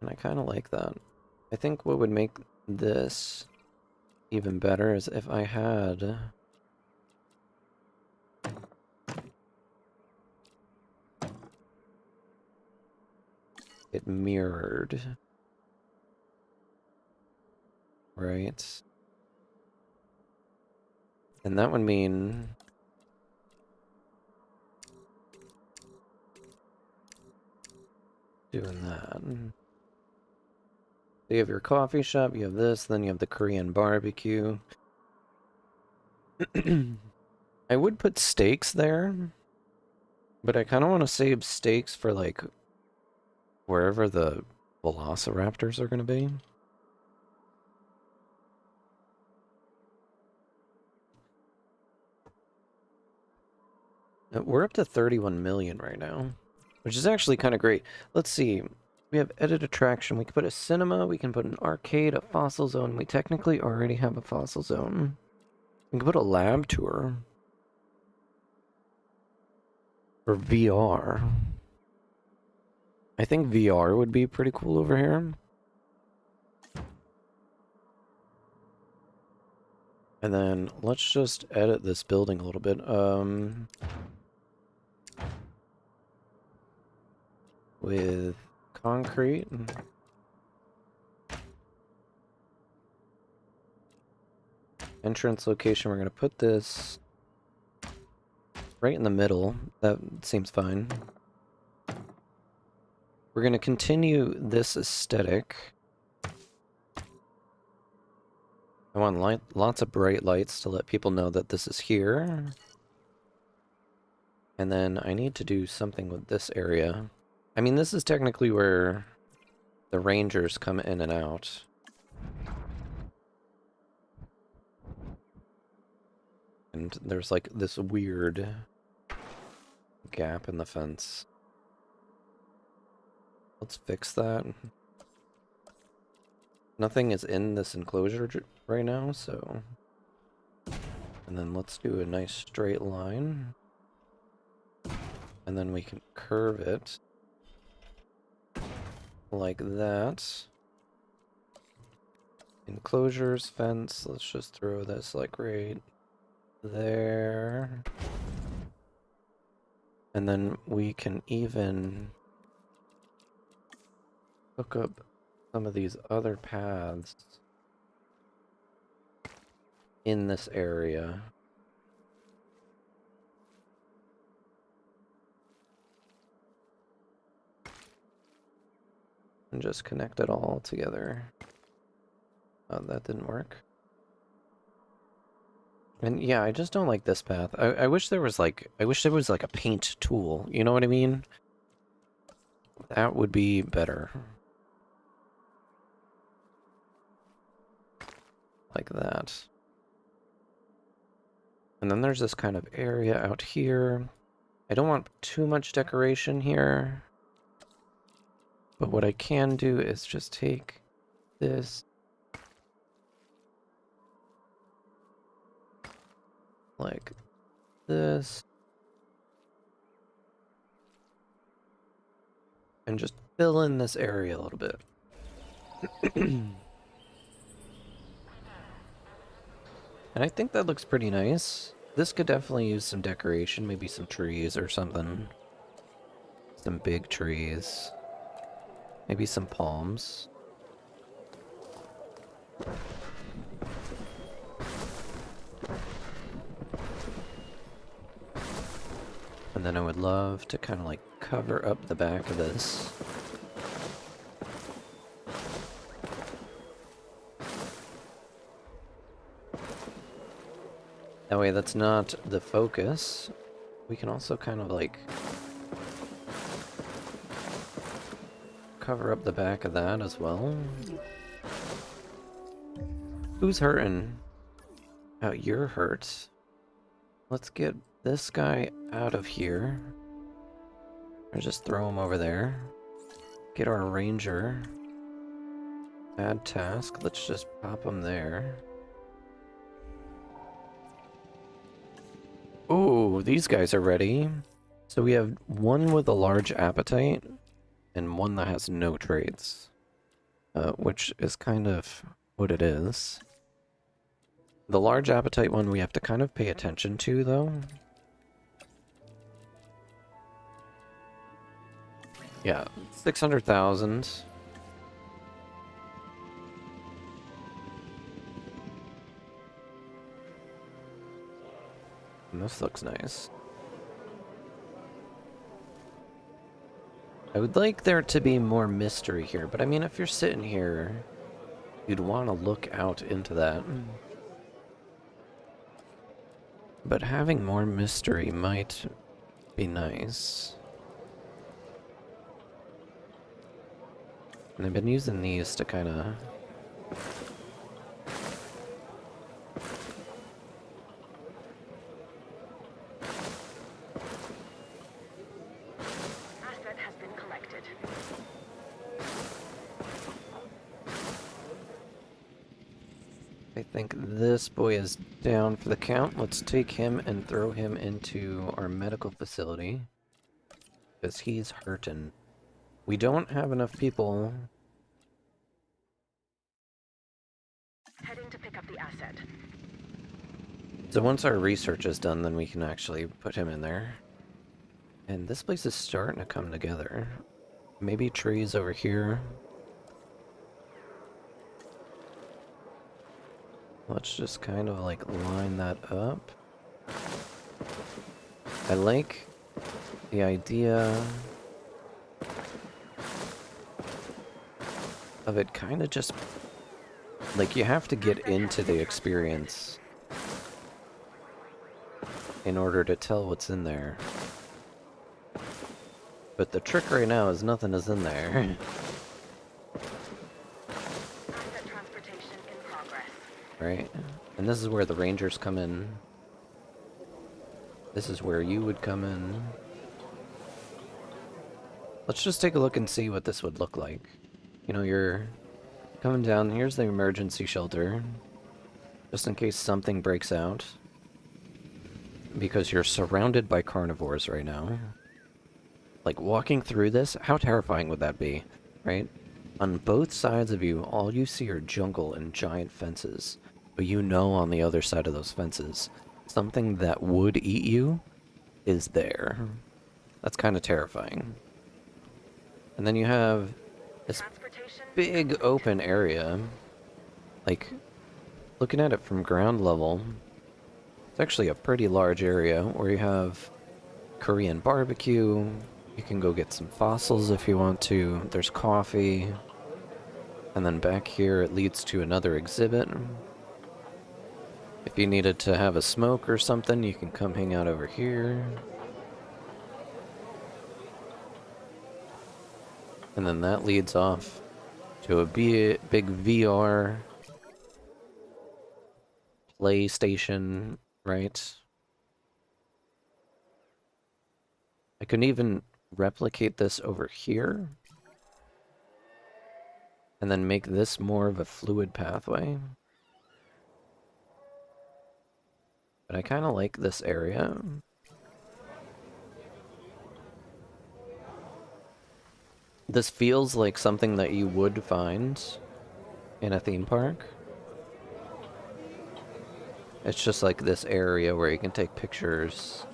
And I kind of like that. I think what would make this even better is if I had it mirrored. Right? And that would mean doing that. So you have your coffee shop, you have this, then you have the Korean barbecue. I would put steaks there, but I kind of want to save steaks for like wherever the velociraptors are going to be. We're up to 31 million right now, which is actually kind of great. Let's see. We have edit attraction. We can put a cinema. We can put an arcade, a fossil zone. We technically already have a fossil zone. We can put a lab tour. For VR. I think VR would be pretty cool over here. And then let's just edit this building a little bit. With concrete. Entrance location, we're going to put this right in the middle. That seems fine. We're going to continue this aesthetic. I want lots of bright lights to let people know that this is here. And then I need to do something with this area. I mean, this is technically where the rangers come in and out. And there's like this weird gap in the fence. Let's fix that. Nothing is in this enclosure right now, so... And then let's do a nice straight line. And then we can curve it. Like that. Enclosures, fence, let's just throw this like right there. And then we can even hook up some of these other paths in this area. And just connect it all together. Oh, that didn't work. And yeah, I just don't like this path. I wish there was like a paint tool, you know what I mean? That would be better. Like that. And then there's this kind of area out here. I don't want too much decoration here. But what I can do is just take this. Like this. And just fill in this area a little bit. And I think that looks pretty nice. This could definitely use some decoration, maybe some trees or something. Some big trees. Maybe some palms. And then I would love to kind of like cover up the back of this. That way that's not the focus, We can also kind of like cover up the back of that as well. Who's hurting? Oh, you're hurt. Let's get this guy out of here. Or just throw him over there. Get our ranger. Add task. Let's just pop him there. Ooh, these guys are ready. So we have one with a large appetite and one that has no traits. Which is kind of what it is. The large appetite one we have to kind of pay attention to, though. Yeah, 600,000. And this looks nice. I would like there to be more mystery here, but I mean, if you're sitting here, you'd want to look out into that. But having more mystery might be nice. And I've been using these to kind of... Asset has been collected. I think this boy is down for the count. Let's take him and throw him into our medical facility. Because he's hurting. We don't have enough people. Heading to pick up the asset. So once our research is done, then we can actually put him in there. And this place is starting to come together. Maybe trees over here. Let's just kind of like line that up. I like the idea of it kind of just like you have to get into the experience in order to tell what's in there. But the trick right now is nothing is in there. Asset transportation in progress. Right? And this is where the rangers come in. This is where you would come in. Let's just take a look and see what this would look like. You know, you're coming down. Here's the emergency shelter. Just in case something breaks out. Because you're surrounded by carnivores right now. Like, walking through this, how terrifying would that be? Right? On both sides of you, all you see are jungle and giant fences. But you know on the other side of those fences, something that would eat you is there. That's kind of terrifying. And then you have this Transportation. big open area. Like, looking at it from ground level, it's actually a pretty large area where you have Korean barbecue. You can go get some fossils if you want to. There's coffee. And then back here it leads to another exhibit. If you needed to have a smoke or something, you can come hang out over here. And then that leads off to a big VR PlayStation, right? I can even replicate this over here. And then make this more of a fluid pathway. But I kind of like this area. This feels like something that you would find in a theme park. It's just like this area where you can take pictures.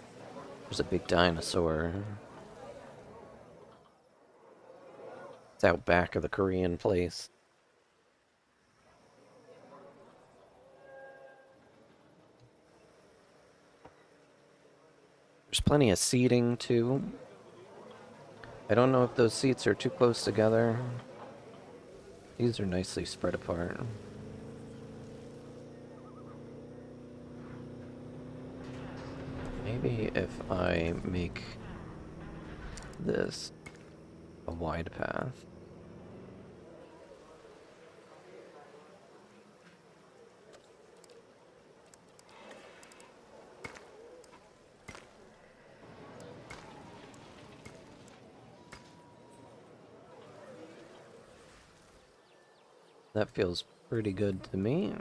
There's a big dinosaur. It's out back of the Korean place. There's plenty of seating too. I don't know if those seats are too close together. These are nicely spread apart. Maybe if I make this a wide path. That feels pretty good to me.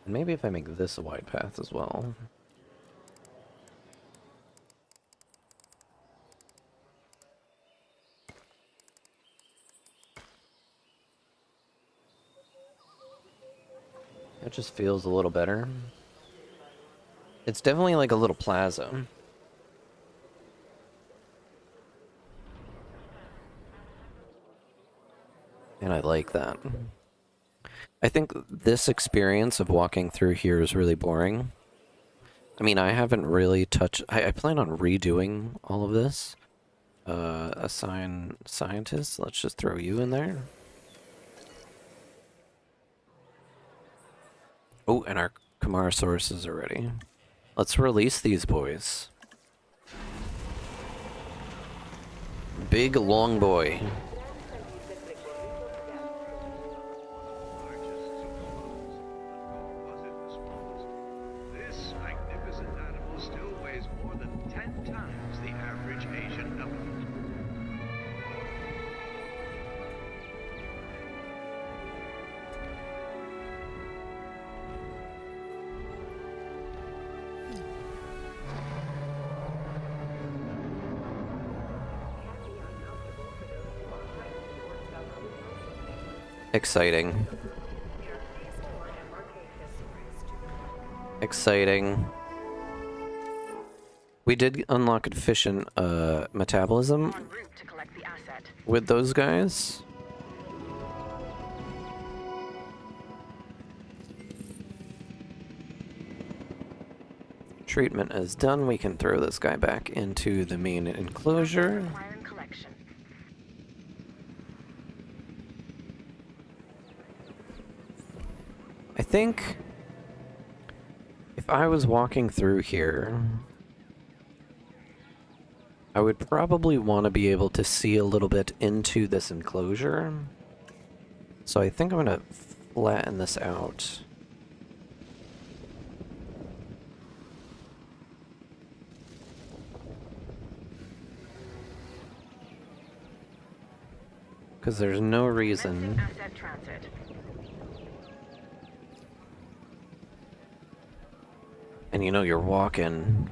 And maybe if I make this a wide path as well. That just feels a little better. It's definitely like a little plaza. And I like that. I think this experience of walking through here is really boring. I mean, I haven't really touched... I plan on redoing all of this. Assign scientists. Let's just throw you in there. Oh, and our 𝙾𝙗𝙖𝙣𝙣𝙧 are ready. Let's release these boys. Big long boy. This magnificent animal still weighs more than 10 times the average Asian elephant. Exciting. Exciting. We did unlock efficient metabolism En route to collect the asset. with those guys. Treatment is done. We can throw this guy back into the main enclosure. Requiring collection. I think if I was walking through here, I would probably want to be able to see a little bit into this enclosure. So I think I'm going to flatten this out. Because there's no reason... Commencing asset transit. And you know, you're walking,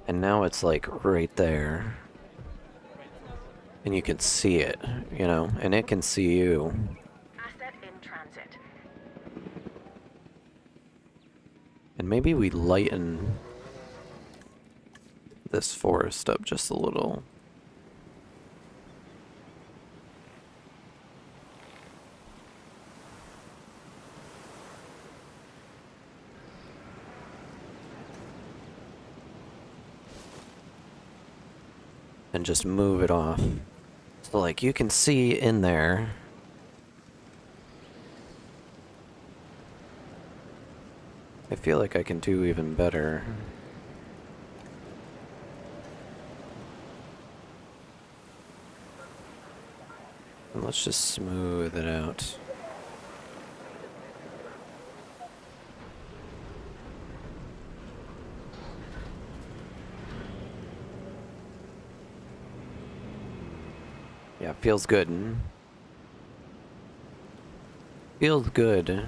and now it's like right there. And you can see it, you know, and it can see you. Asset in transit. And maybe we lighten this forest up just a little. And just move it off. So like you can see in there. I feel like I can do even better. And let's just smooth it out. Yeah, feels good. Feels good.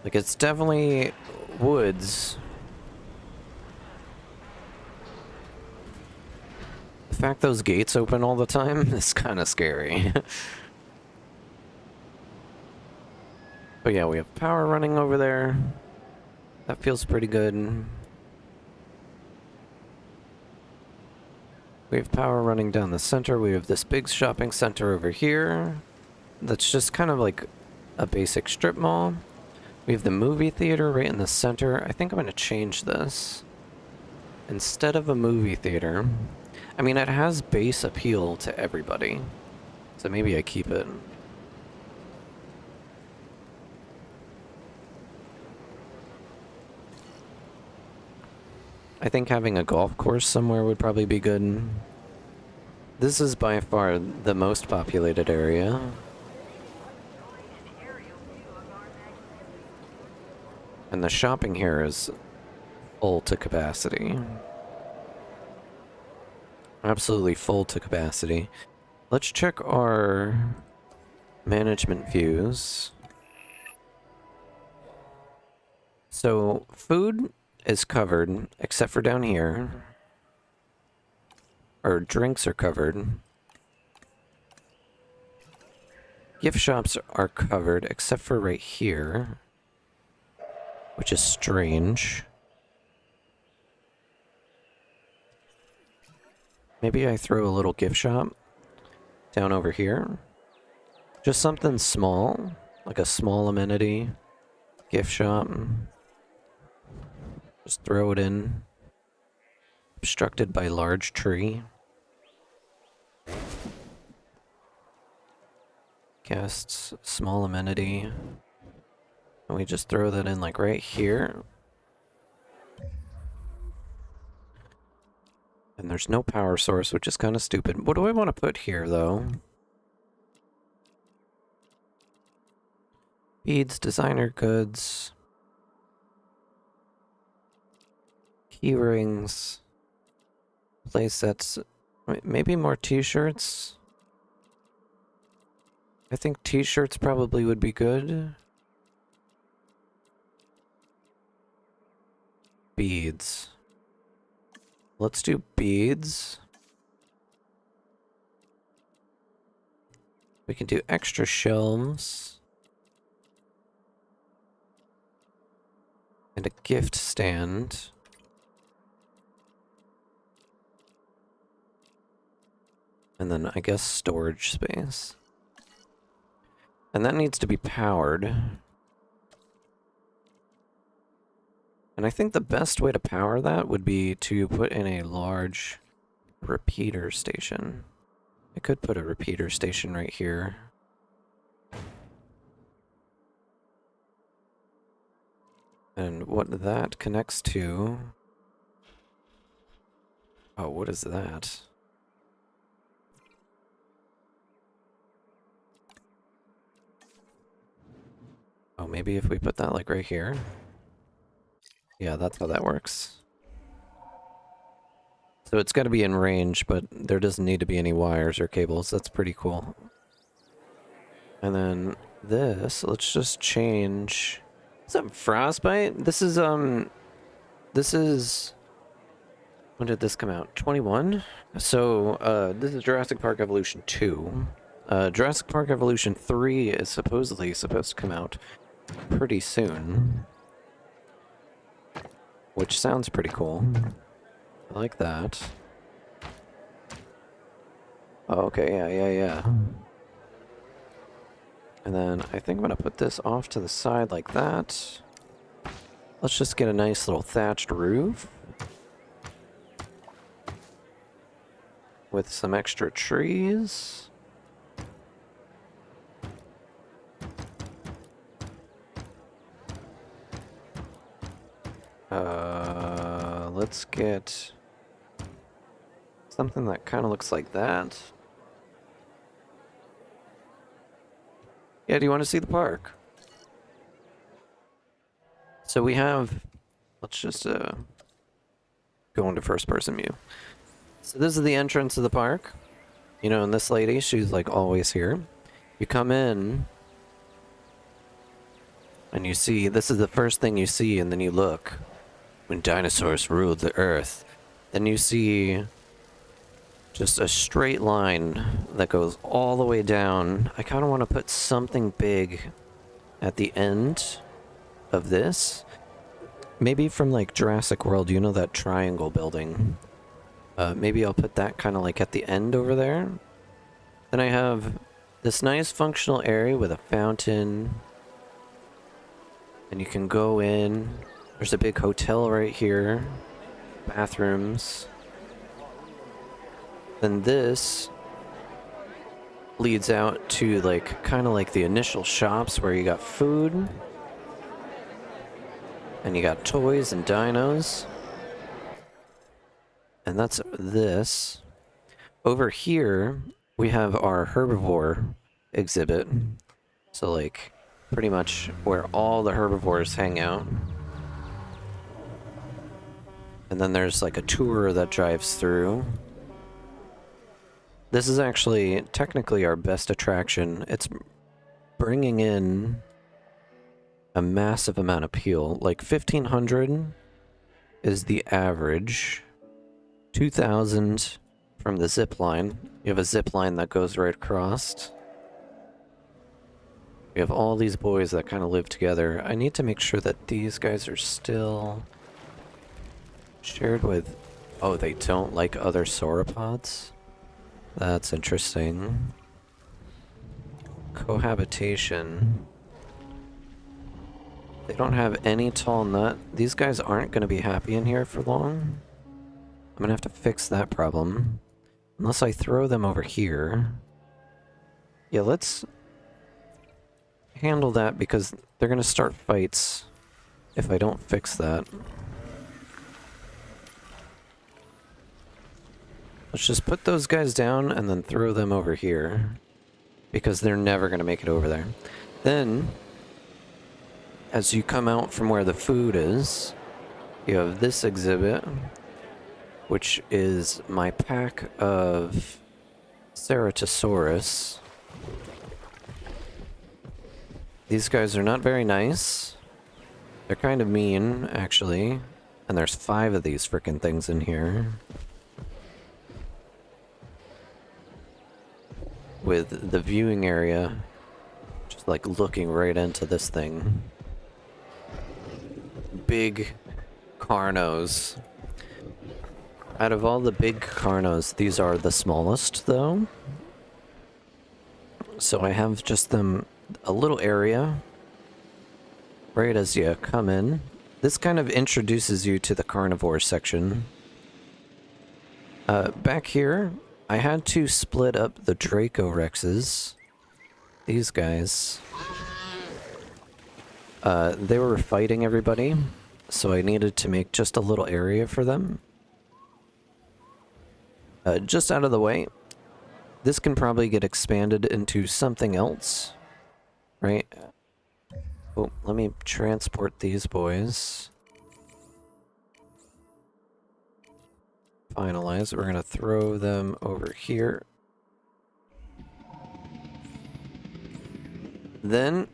Like, it's definitely woods. The fact those gates open all the time is kind of scary. But yeah, we have power running over there. That feels pretty good. We have power running down the center. We have this big shopping center over here. That's just kind of like a basic strip mall. We have the movie theater right in the center. I think I'm going to change this. Instead of a movie theater, I mean, it has base appeal to everybody. So maybe I keep it. I think having a golf course somewhere would probably be good. This is by far the most populated area. And the shopping here is full to capacity. Absolutely full to capacity. Let's check our management views. So, food is covered, except for down here. Or drinks are covered. Gift shops are covered, except for right here. Which is strange. Maybe I throw a little gift shop down over here. Just something small, like a small amenity gift shop. Just throw it in. Obstructed by large tree. Guests, small amenity. And we just throw that in like right here. And there's no power source, which is kind of stupid. What do I want to put here, though? Beads, designer goods. Key rings. Play sets. Maybe more t-shirts? I think t-shirts probably would be good. Beads. Let's do beads. We can do extra shelves. And a gift stand. And then I guess storage space. And that needs to be powered. And I think the best way to power that would be to put in a large repeater station. I could put a repeater station right here. And what that connects to... Oh, what is that? Oh, maybe if we put that like right here? Yeah, that's how that works. So it's got to be in range, but there doesn't need to be any wires or cables. That's pretty cool. And then this, let's just change... What's up, Frostbite? This is, when did this come out? 21? So, this is Jurassic Park Evolution 2. Jurassic Park Evolution 3 is supposedly supposed to come out pretty soon. Which sounds pretty cool. I like that. Oh, okay, yeah. And then I think I'm gonna put this off to the side like that. Let's just get a nice little thatched roof. With some extra trees. Let's get something that kind of looks like that. Yeah, do you want to see the park? So we have, let's just go into first person view. So this is the entrance of the park. You know, and this lady, she's like always here. You come in and you see, this is the first thing you see, and then you look. When dinosaurs ruled the earth, then you see just a straight line that goes all the way down. I kind of want to put something big at the end of this. Maybe from like Jurassic World, you know that triangle building? Maybe I'll put that kind of like at the end over there. Then I have this nice functional area with a fountain. And you can go in. There's a big hotel right here. Bathrooms. Then this leads out to like kind of like the initial shops where you got food and you got toys and dinos. And that's this. Over here, we have our herbivore exhibit. So like pretty much where all the herbivores hang out. And then there's like a tour that drives through. This is actually technically our best attraction. It's bringing in a massive amount of appeal. Like 1,500 is the average. 2,000 from the zip line. You have a zip line that goes right across. We have all these boys that kind of live together. I need to make sure that these guys are still shared with... Oh, they don't like other sauropods? That's interesting. Cohabitation. They don't have any tall nut. These guys aren't going to be happy in here for long. I'm going to have to fix that problem. Unless I throw them over here. Yeah, let's handle that because they're going to start fights if I don't fix that. Let's just put those guys down and then throw them over here. Because they're never going to make it over there. Then, as you come out from where the food is, you have this exhibit, which is my pack of Ceratosaurus. These guys are not very nice. They're kind of mean, actually. And there's 5 of these frickin' things in here. With the viewing area just like looking right into this thing. Big Carnos. Out of all the big Carnos, these are the smallest though. So I have just them a little area right as you come in. This kind of introduces you to the carnivore section. Back here, I had to split up the Dracorexes. These guys. They were fighting everybody, so I needed to make just a little area for them. Just out of the way. This can probably get expanded into something else, right? Oh, let me transport these boys. Finalize. We're gonna throw them over here. Then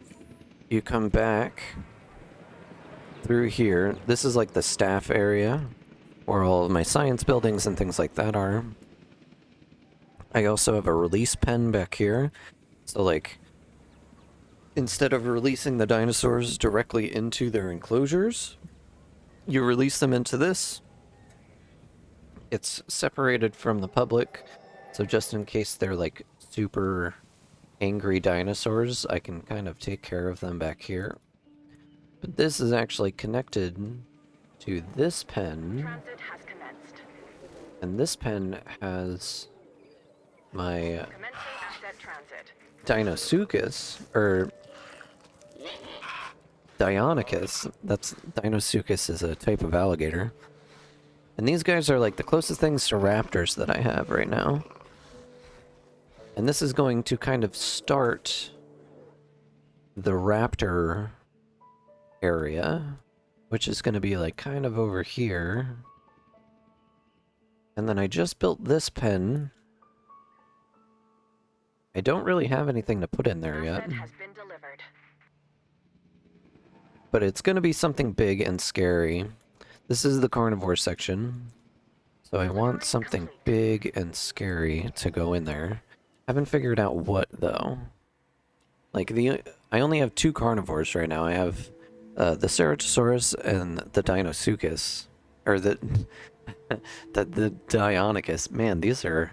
you come back through here. This is like the staff area where all of my science buildings and things like that are. I also have a release pen back here. So like, instead of releasing the dinosaurs directly into their enclosures, you release them into this. It's separated from the public, so just in case they're like super angry dinosaurs, I can kind of take care of them back here. But this is actually connected to this pen. Transit has commenced. And this pen has my Commencing asset transit. Dinosuchus, or Deinonychus. That's Dinosuchus is a type of alligator. And these guys are like the closest things to raptors that I have right now. And this is going to kind of start the raptor area, which is going to be like kind of over here. And then I just built this pen. I don't really have anything to put in there yet. Asset has been delivered. But it's going to be something big and scary. This is the carnivore section. So I want something big and scary to go in there. Haven't figured out what though. Like I only have 2 carnivores right now. I have the Ceratosaurus and the Dinosuchus. Or the Deinonychus. Man, these are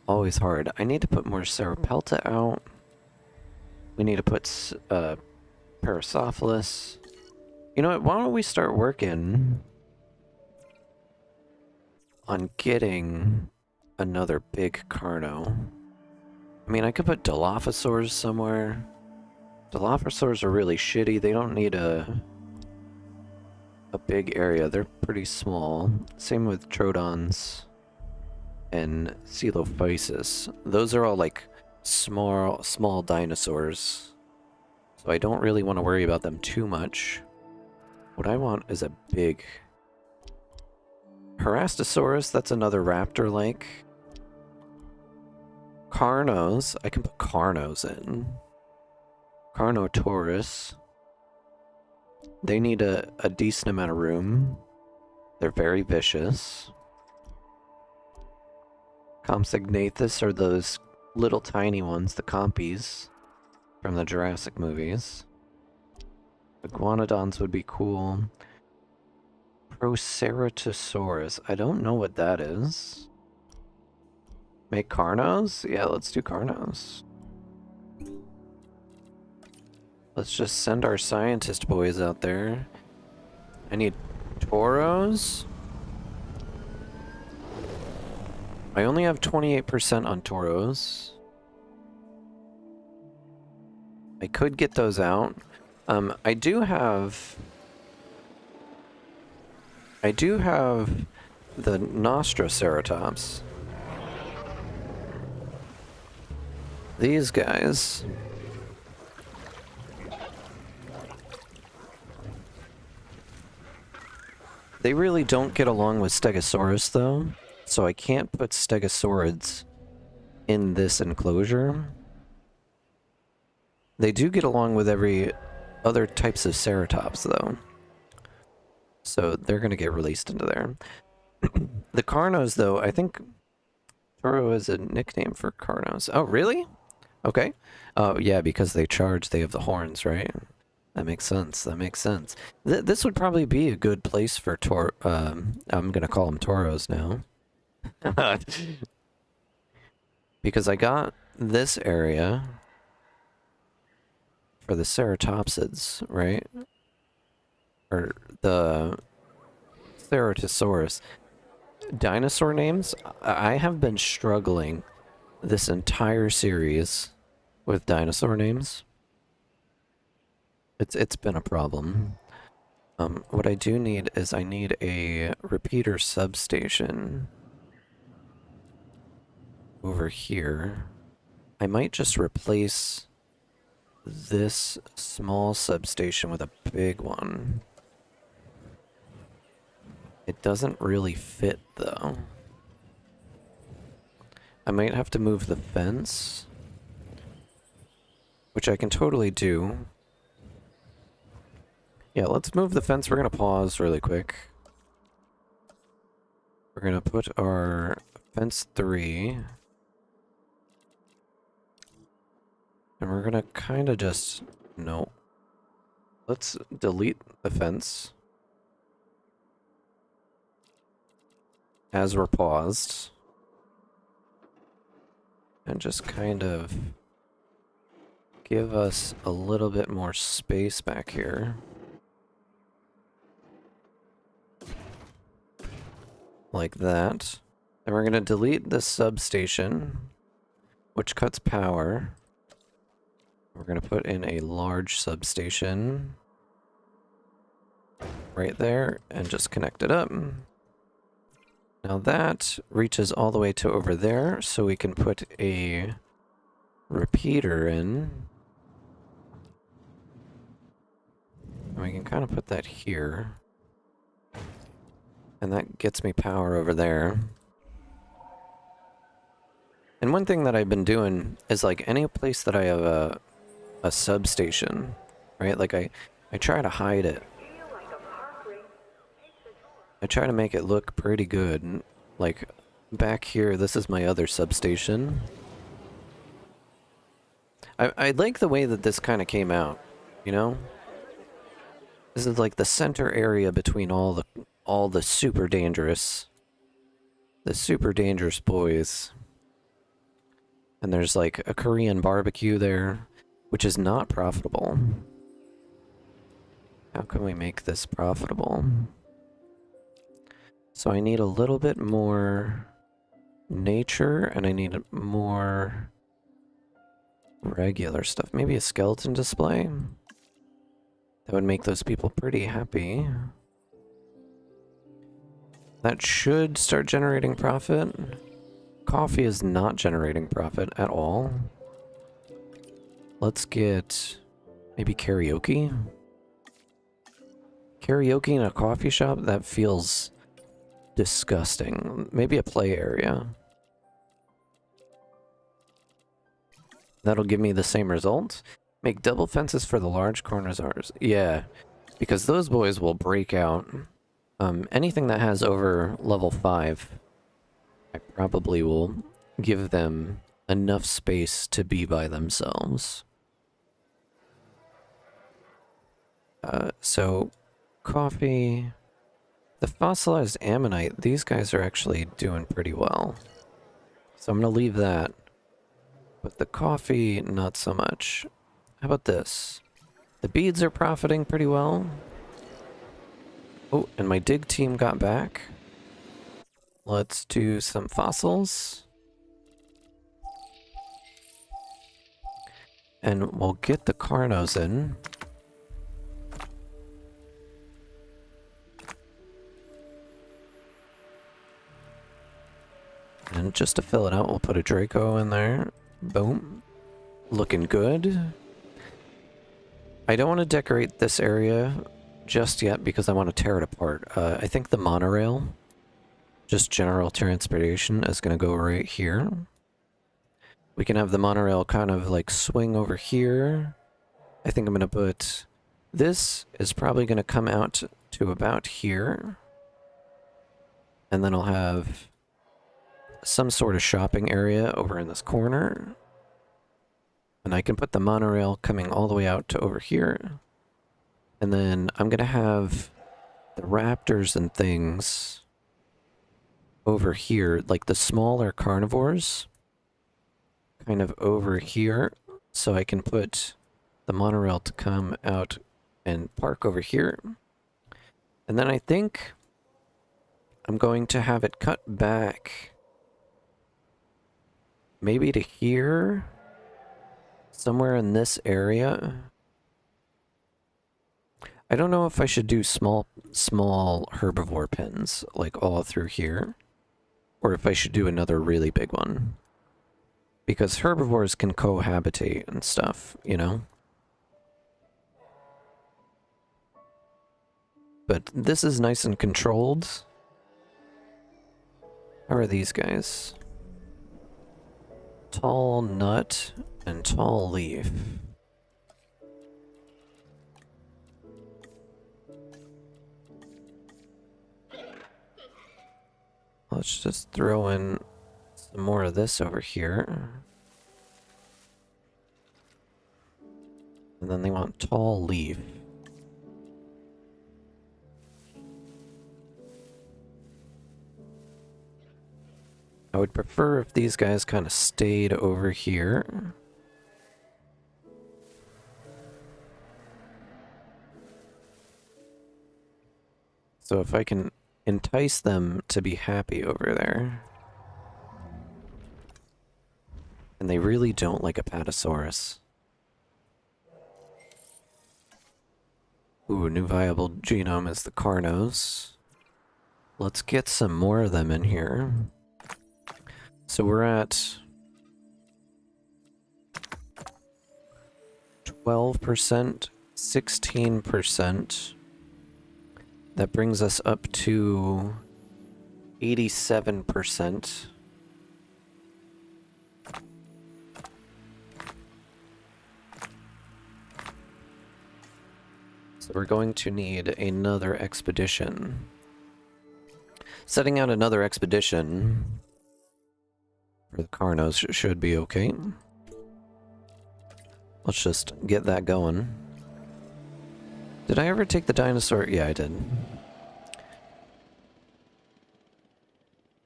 always hard. I need to put more Ceropelta out. We need to put Paracephalus. You know what? Why don't we start working on getting another big Carno? I mean, I could put Dilophosaurs somewhere. Dilophosaurs are really shitty. They don't need a big area. They're pretty small. Same with Troodons and Coelophysis. Those are all like small dinosaurs. So I don't really want to worry about them too much. What I want is a big Harastosaurus. That's another raptor-like. Carnos. I can put Carnos in. Carnotaurus. They need a decent amount of room. They're very vicious. Compsognathus are those little tiny ones, the compies from the Jurassic movies. Iguanodons would be cool. Proceratosaurus. I don't know what that is. Make Carnos? Yeah, let's do Carnos. Let's just send our scientist boys out there. I need Tauros. I only have 28% on Tauros. I could get those out. I do have the Nostraceratops. These guys. They really don't get along with Stegosaurus, though, so I can't put Stegosaurids in this enclosure. They do get along with every other types of Ceratops, though, so they're going to get released into there. The Carnos, though, I think Toro is a nickname for Carnos. Oh, really? Okay. Oh, yeah, because they charge, they have the horns, right? That makes sense. That makes sense. This would probably be a good place for I'm gonna call them Tauros now. Because I got this area for the Ceratopsids, right? Or the Ceratosaurus. Dinosaur names? I have been struggling this entire series with dinosaur names. It's been a problem. What I do need is I need a repeater substation over here. I might just replace this small substation with a big one. It doesn't really fit, though. I might have to move the fence, which I can totally do. Yeah, let's move the fence. We're going to pause really quick. We're going to put our fence 3. And we're going to kind of just... No. Let's delete the fence. As we're paused. And just kind of give us a little bit more space back here. Like that. And we're going to delete this substation, which cuts power. We're going to put in a large substation right there and just connect it up. Now that reaches all the way to over there, so we can put a repeater in. And we can kind of put that here. And that gets me power over there. And one thing that I've been doing is, like, any place that I have a substation, right? Like, I try to hide it. I try to make it look pretty good. Like, back here, this is my other substation. I like the way that this kind of came out, you know? This is like the center area between all the super dangerous boys. And there's like a Korean barbecue there, which is not profitable. How can we make this profitable? So I need a little bit more nature, and I need more regular stuff. Maybe a skeleton display? That would make those people pretty happy. That should start generating profit. Coffee is not generating profit at all. Let's get maybe karaoke. Karaoke in a coffee shop? That feels disgusting. Maybe a play area. That'll give me the same result. Make double fences for the large dinosaurs. Yeah, because those boys will break out. Anything that has over level 5, I probably will give them enough space to be by themselves. So, coffee. The fossilized ammonite, these guys are actually doing pretty well. So I'm going to leave that. But the coffee, not so much. How about this? The beads are profiting pretty well. Oh, and my dig team got back. Let's do some fossils. And we'll get the Carnos in. And just to fill it out, we'll put a Draco in there. Boom. Looking good. I don't want to decorate this area just yet because I want to tear it apart. I think the monorail, just general transportation, is going to go right here. We can have the monorail kind of like swing over here. I think I'm going to put... This is probably going to come out to about here. And then I'll have some sort of shopping area over in this corner. And I can put the monorail coming all the way out to over here. And then I'm going to have the raptors and things over here, like the smaller carnivores, kind of over here. So I can put the monorail to come out and park over here. And then I think I'm going to have it cut back maybe to here, somewhere in this area. I don't know if I should do small herbivore pens, like all through here, or if I should do another really big one. Because herbivores can cohabitate and stuff, you know? But this is nice and controlled. How are these guys? Tall nut and tall leaf. Let's just throw in some more of this over here. And then they want tall leaf. I would prefer if these guys kind of stayed over here. So if I can entice them to be happy over there. And they really don't like Apatosaurus. Ooh, new viable genome is the Carnos. Let's get some more of them in here. So we're at 12%, 16%. That brings us up to 87%. So we're going to need another expedition. Setting out another expedition for the Carnos should be okay. Let's just get that going. Did I ever take the dinosaur? Yeah, I did.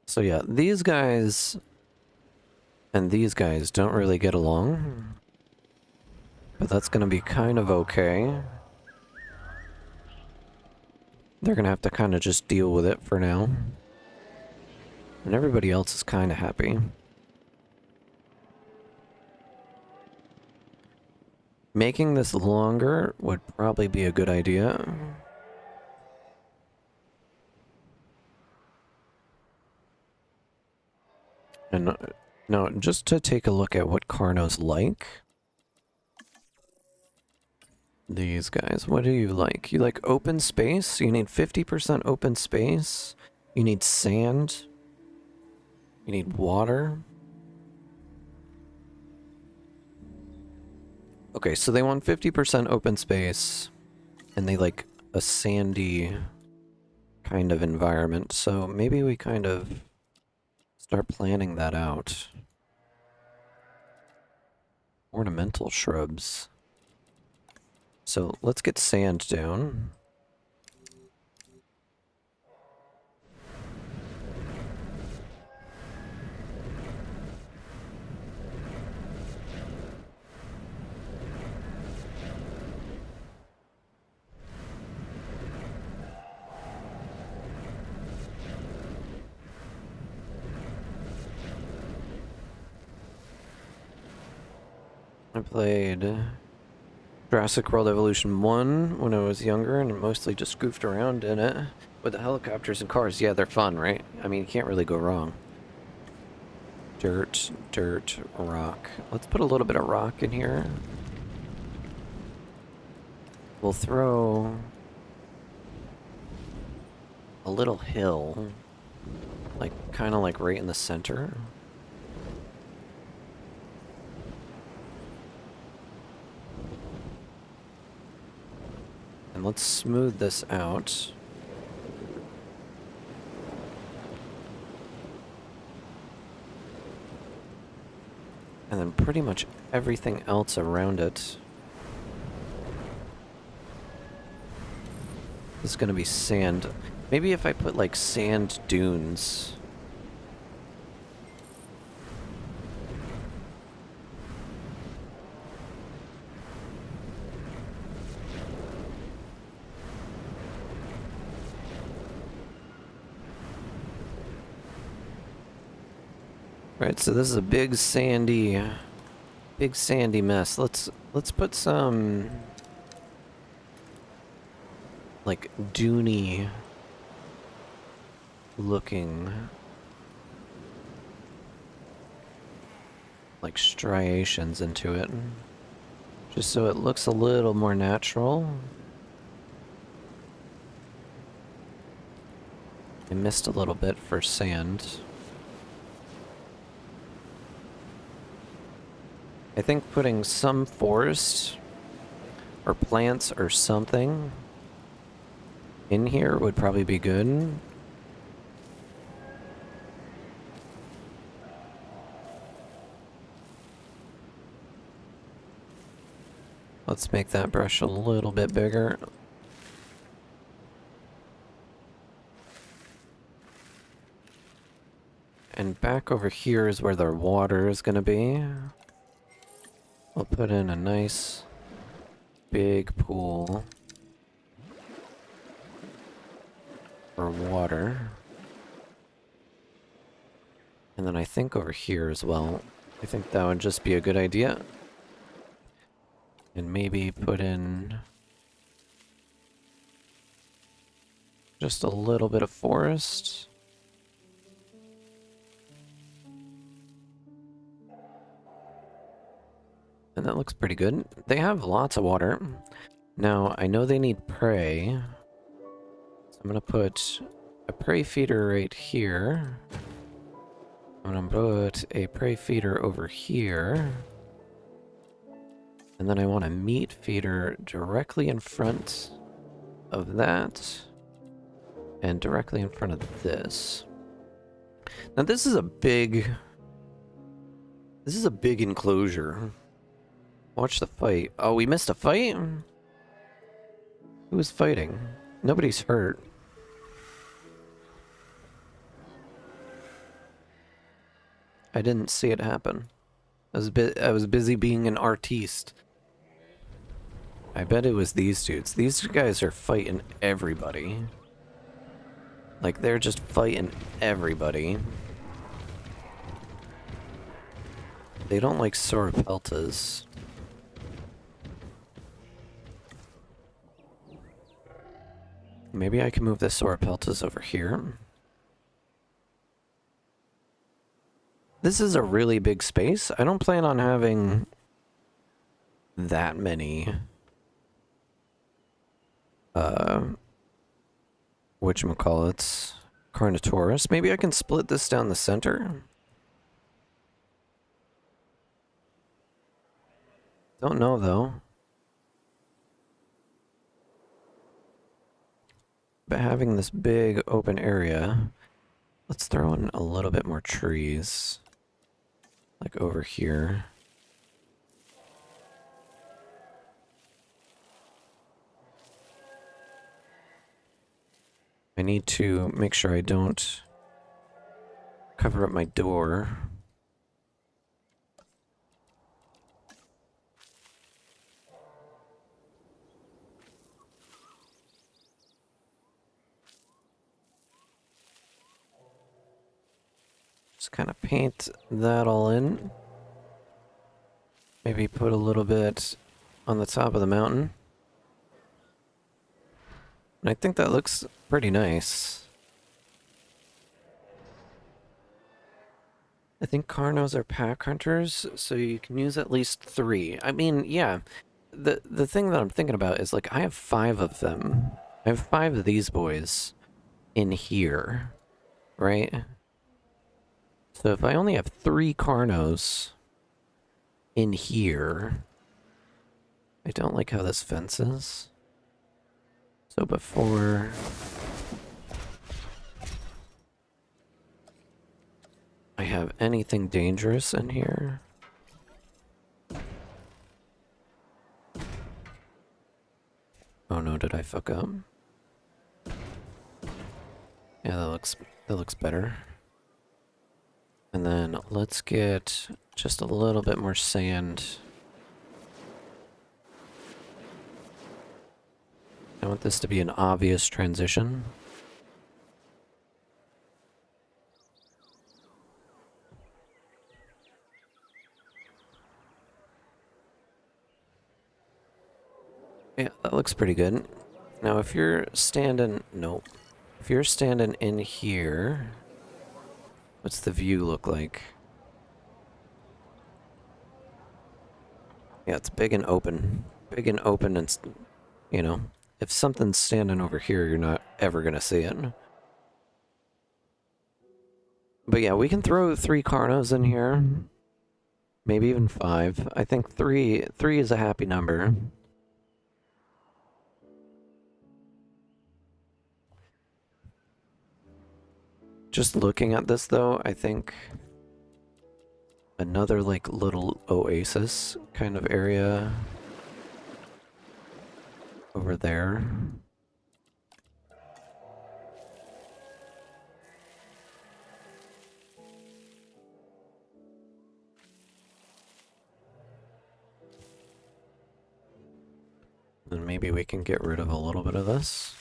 So yeah, these guys and these guys don't really get along. But that's gonna be kind of okay. They're gonna have to kind of just deal with it for now. And everybody else is kind of happy. Making this longer would probably be a good idea. And now, just to take a look at what Carno's like. These guys, what do you like? You like open space? You need 50% open space. You need sand. You need water. Okay, so they want 50% open space, and they like a sandy kind of environment, so maybe we kind of start planning that out. Ornamental shrubs. So let's get sand down. I played Jurassic World Evolution 1 when I was younger and mostly just goofed around in it with the helicopters and cars. Yeah, they're fun, right? I mean, you can't really go wrong. Dirt, dirt, rock. Let's put a little bit of rock in here. We'll throw a little hill, like kind of like right in the center. And let's smooth this out. And then pretty much everything else around it is gonna be sand. Maybe if I put like sand dunes. Right, so this is a big sandy mess. Let's put some like duney looking like striations into it, just so it looks a little more natural. I missed a little bit for sand. I think putting some forest or plants or something in here would probably be good. Let's make that brush a little bit bigger. And back over here is where the water is going to be. We'll put in a nice big pool for water. And then I think over here as well. I think that would just be a good idea. And maybe put in just a little bit of forest. And that looks pretty good. They have lots of water. Now, I know they need prey. So I'm gonna put a prey feeder right here. I'm gonna put a prey feeder over here. And then I want a meat feeder directly in front of that. And directly in front of this. Now this is a big enclosure. Watch the fight. Oh, we missed a fight? Who was fighting? Nobody's hurt. I didn't see it happen. I was busy being an artiste. I bet it was these dudes. These guys are fighting everybody. Like, they're just fighting everybody. They don't like sauropeltas. Maybe I can move this 𝙤𝙤𝙢𝙗𝙚 over here. This is a really big space. I don't plan on having that many whatchamacallits, Carnotaurus. Maybe I can split this down the center. Don't know though. But having this big open area, let's throw in a little bit more trees. Like over here. I need to make sure I don't cover up my door. Just kind of paint that all in. Maybe put a little bit on the top of the mountain. And I think that looks pretty nice. I think Carnos are pack hunters, so you can use at least 3. I mean, yeah. The thing that I'm thinking about is, like, I have 5 of them. I have 5 of these boys in here, right? So if I only have 3 Carnos in here, I don't like how this fence is. So before I have anything dangerous in here, oh no, did I fuck up? Yeah, that looks better. And then let's get just a little bit more sand. I want this to be an obvious transition. Yeah, that looks pretty good. Now if you're standing, nope. If you're standing in here, what's the view look like? Yeah, it's big and open. Big and open and, you know, if something's standing over here, you're not ever gonna see it. But yeah, we can throw 3 Carnos in here. Maybe even 5. I think 3 is a happy number. Just looking at this though, I think another like little oasis kind of area over there. And maybe we can get rid of a little bit of this.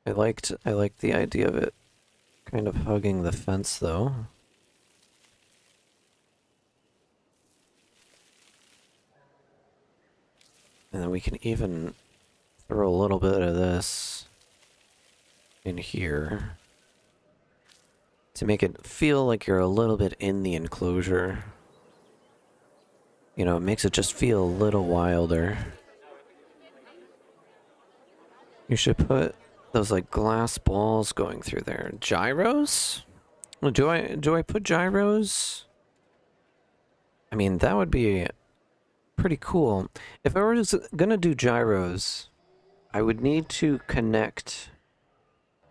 I liked the idea of it kind of hugging the fence though. And then we can even throw a little bit of this in here to make it feel like you're a little bit in the enclosure. You know, it makes it just feel a little wilder. You should put those like glass balls going through there. Gyros? Well, do I put gyros? I mean, that would be pretty cool. If I was gonna do gyros, I would need to connect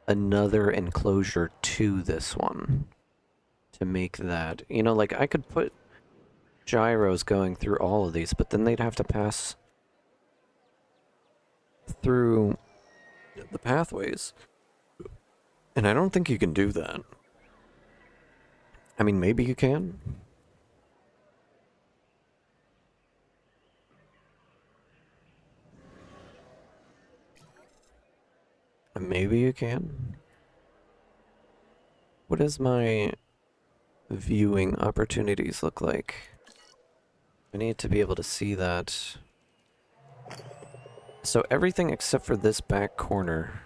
another enclosure to this one to make that, you know, like I could put gyros going through all of these, but then they'd have to pass through the pathways. And I don't think you can do that. I mean, maybe you can. Maybe you can. What is my viewing opportunities look like? I need to be able to see that. So everything except for this back corner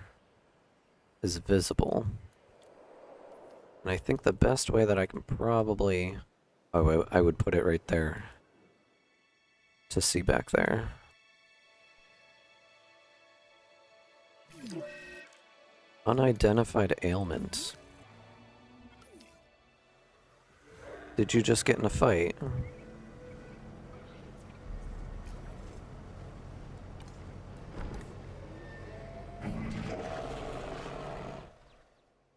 is visible. And I think the best way that I can probably... Oh, I would put it right there. To see back there. Unidentified ailment. Did you just get in a fight?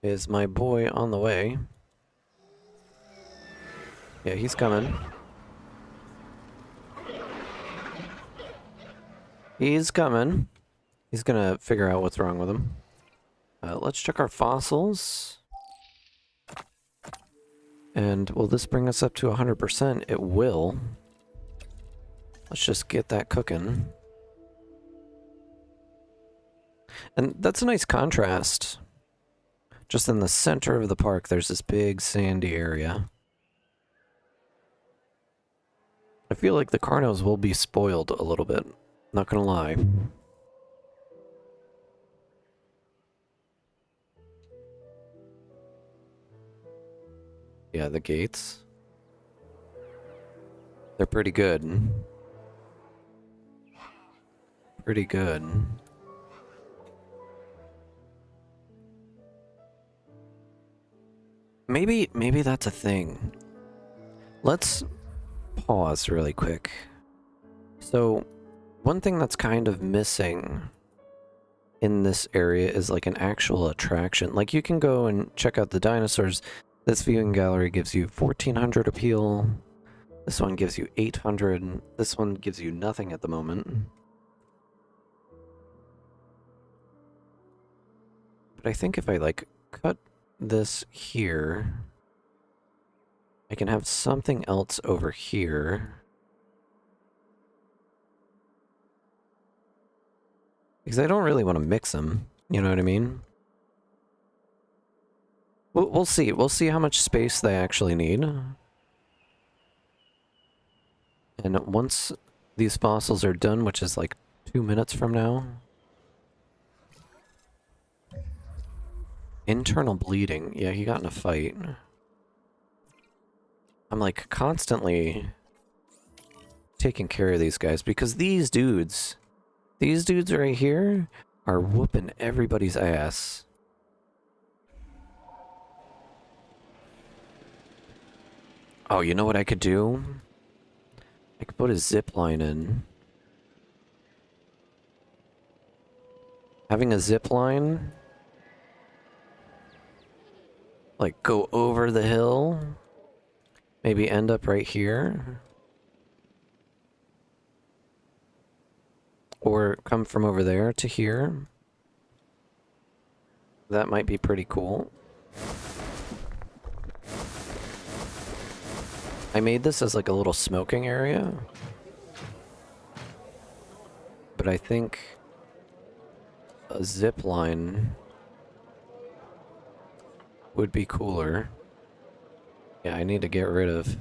Is my boy on the way? Yeah, he's coming. He's coming. He's gonna figure out what's wrong with him. Let's check our fossils. And will this bring us up to 100%? It will. Let's just get that cooking. And that's a nice contrast. Just in the center of the park, there's this big sandy area. I feel like the Carnos will be spoiled a little bit. Not gonna lie. Yeah, the gates. They're pretty good. Pretty good. Maybe that's a thing. Let's pause really quick. So, one thing that's kind of missing in this area is like an actual attraction. Like you can go and check out the dinosaurs. This viewing gallery gives you 1400 appeal. This one gives you 800. This one gives you nothing at the moment. But I think if I like cut this here, I can have something else over here. Because I don't really want to mix them, you know what I mean? We'll see. We'll see how much space they actually need. And once these fossils are done, which is like 2 minutes from now. Internal bleeding. Yeah, he got in a fight. I'm like constantly taking care of these guys because these dudes right here are whooping everybody's ass. Oh, you know what I could do? I could put a zip line in. Having a zip line, like go over the hill, maybe end up right here. Or come from over there to here. That might be pretty cool. I made this as like a little smoking area. But I think a zip line would be cooler. Yeah, I need to get rid of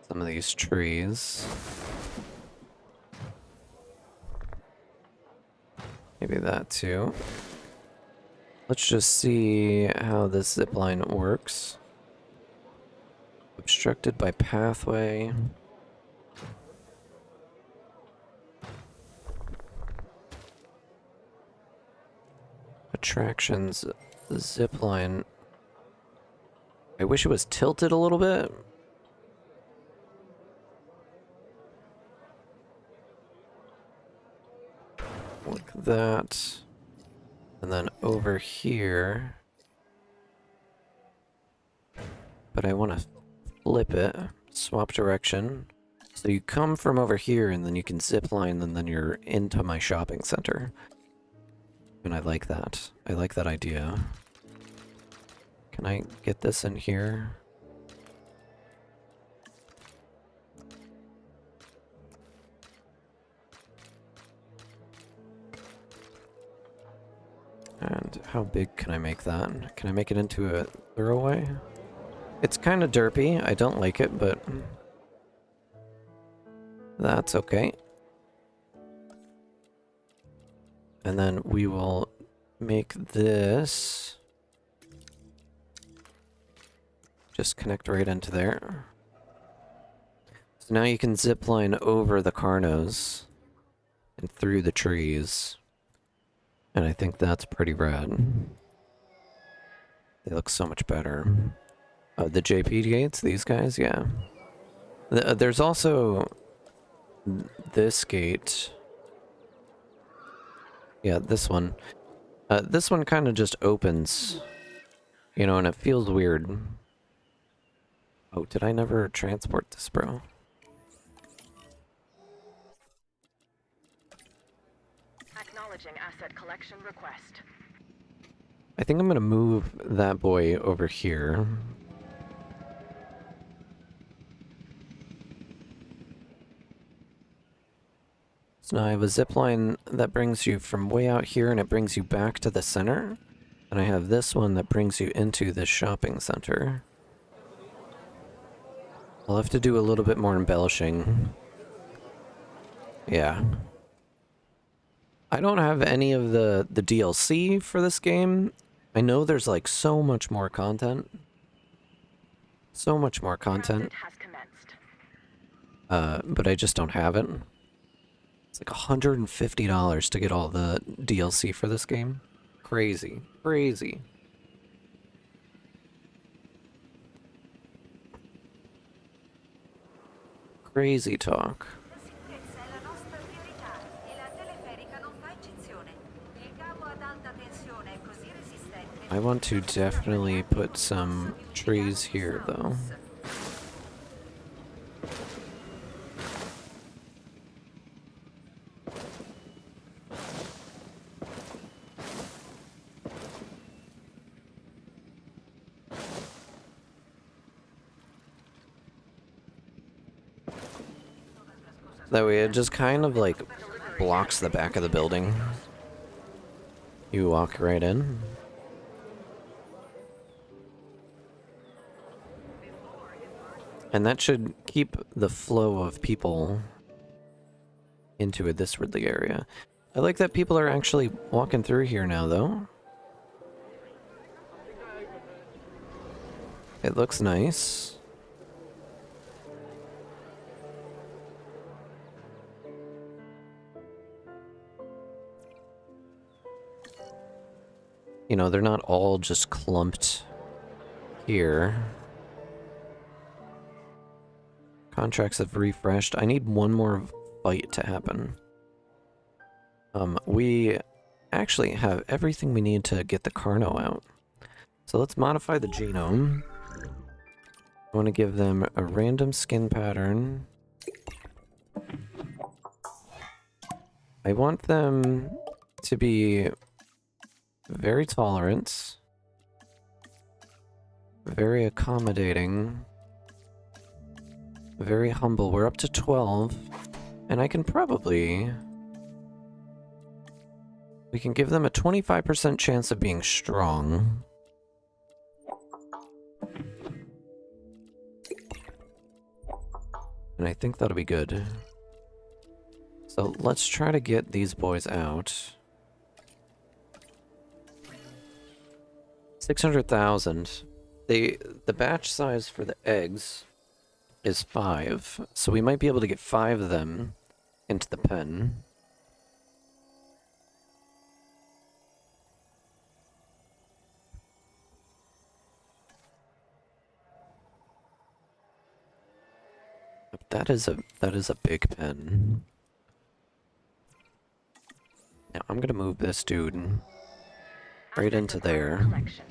some of these trees. Maybe that too. Let's just see how this zipline works. Obstructed by pathway. Attractions, zipline. I wish it was tilted a little bit. Like that. And then over here. But I want to flip it, swap direction. So you come from over here and then you can zip line and then you're into my shopping center. And I like that. I like that idea. Can I get this in here? And how big can I make that? Can I make it into a throwaway? It's kind of derpy. I don't like it, but that's okay. And then we will make this just connect right into there. So now you can zip line over the Carnos and through the trees. And I think that's pretty rad. They look so much better. The JP gates, these guys, yeah. There's also this gate. Yeah, this one. This one kind of just opens, you know, and it feels weird. Oh, did I never transport this, bro? Acknowledging asset collection request. I think I'm gonna move that boy over here. So now I have a zip line that brings you from way out here and it brings you back to the center. And I have this one that brings you into this shopping center. I'll have to do a little bit more embellishing. Yeah. I don't have any of the DLC for this game. I know there's like so much more content. So much more content. Transit has commenced. But I just don't have it. It's like $150 to get all the DLC for this game. Crazy. Crazy. Crazy talk. La sicurezza è la nostra priorità e la teleferica non fa eccezione. Il cavo ad alta tensione è così resistente. I want to definitely put some trees here, though. That way it just kind of like blocks the back of the building. You walk right in. And that should keep the flow of people into this Ridley area. I like that people are actually walking through here now, though. It looks nice. You know, they're not all just clumped here. Contracts have refreshed. I need one more fight to happen. We actually have everything we need to get the Carno out. So let's modify the genome. I want to give them a random skin pattern. I want them to be very tolerant, very accommodating, very humble. We're up to 12, and I can probably... We can give them a 25% chance of being strong. And I think that'll be good. So let's try to get these boys out. 600,000. The batch size for the eggs is 5, so we might be able to get 5 of them into the pen. That is a big pen. Now I'm gonna move this dude right into there. Collection.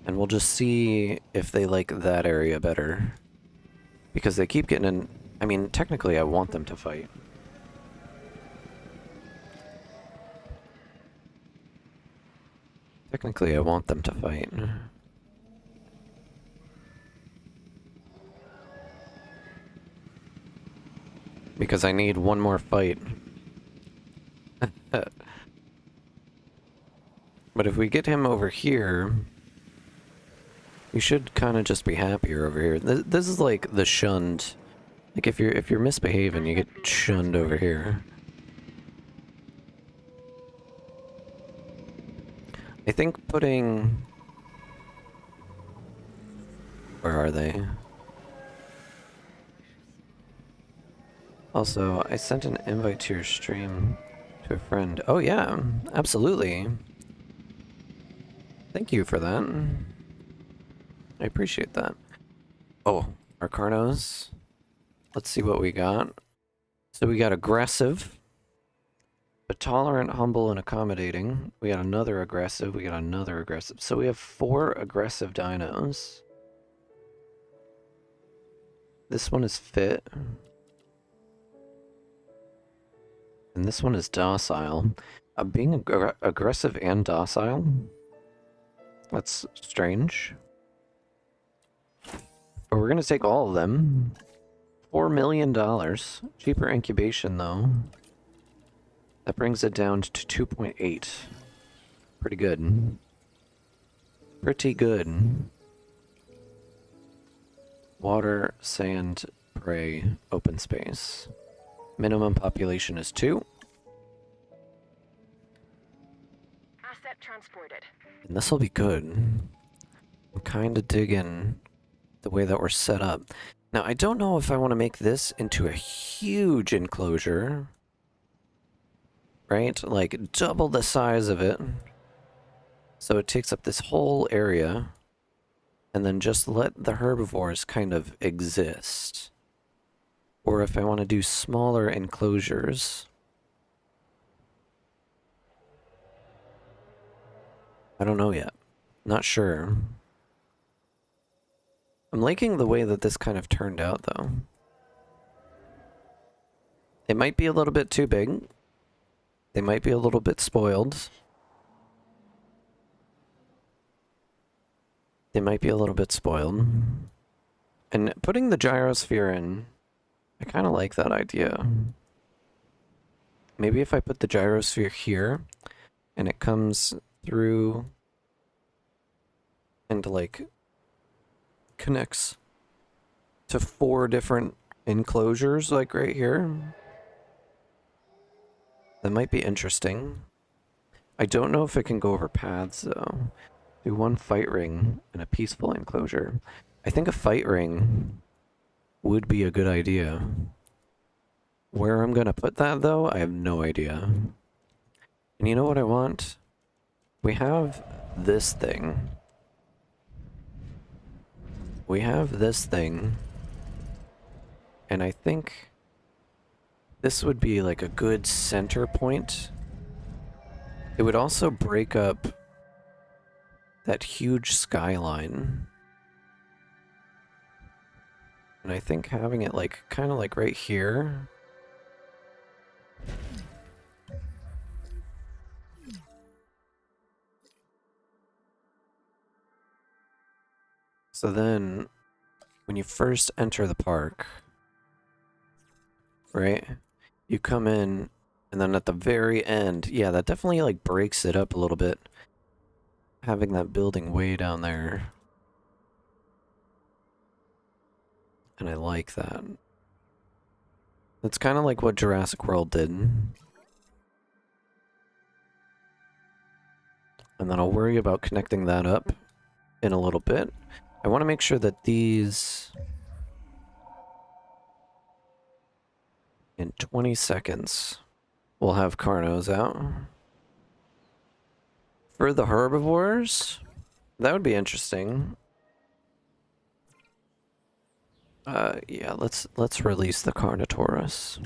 And we'll just see if they like that area better. Because they keep getting in... I mean, technically I want them to fight. Technically I want them to fight. Because I need one more fight. But if we get him over here... We should kind of just be happier over here. This is like the shunned. Like if you're misbehaving, you get shunned over here. I think putting... Where are they? Also, I sent an invite to your stream to a friend. Oh yeah, absolutely. Thank you for that. I appreciate that. Oh, our Carnos. Let's see what we got. So we got aggressive, but tolerant, humble, and accommodating. We got another aggressive. We got another aggressive. So we have 4 aggressive dinos. This one is fit. And this one is docile. Being aggressive and docile? That's strange. But we're gonna take all of them. $4 million. Cheaper incubation, though. That brings it down to 2.8. Pretty good. Pretty good. Water, sand, prey, open space. Minimum population is 2. Asset transported. And this will be good. I'm kind of digging the way that we're set up. Now, I don't know if I want to make this into a huge enclosure. Right? Like, double the size of it. So it takes up this whole area. And then just let the herbivores kind of exist. Or if I want to do smaller enclosures. I don't know yet. Not sure. I'm liking the way that this kind of turned out, though. It might be a little bit too big. They might be a little bit spoiled. They might be a little bit spoiled. And putting the gyrosphere in, I kind of like that idea. Maybe if I put the gyrosphere here, and it comes through and like connects to 4 different enclosures, like right here. That might be interesting. I don't know if it can go over paths, though. Do 1 fight ring and a peaceful enclosure. I think a fight ring would be a good idea. Where I'm gonna put that, though, I have no idea. And you know what I want? We have this thing. We have this thing. And I think this would be like a good center point. It would also break up that huge skyline. And I think having it like kind of like right here. So then, when you first enter the park, right, you come in, and then at the very end, yeah, that definitely like breaks it up a little bit. Having that building way down there. And I like that. It's kind of like what Jurassic World did. And then I'll worry about connecting that up in a little bit. I want to make sure that these... in 20 seconds, we'll have Carnos out. For the herbivores, that would be interesting. Yeah, let's release the Carnotaurus.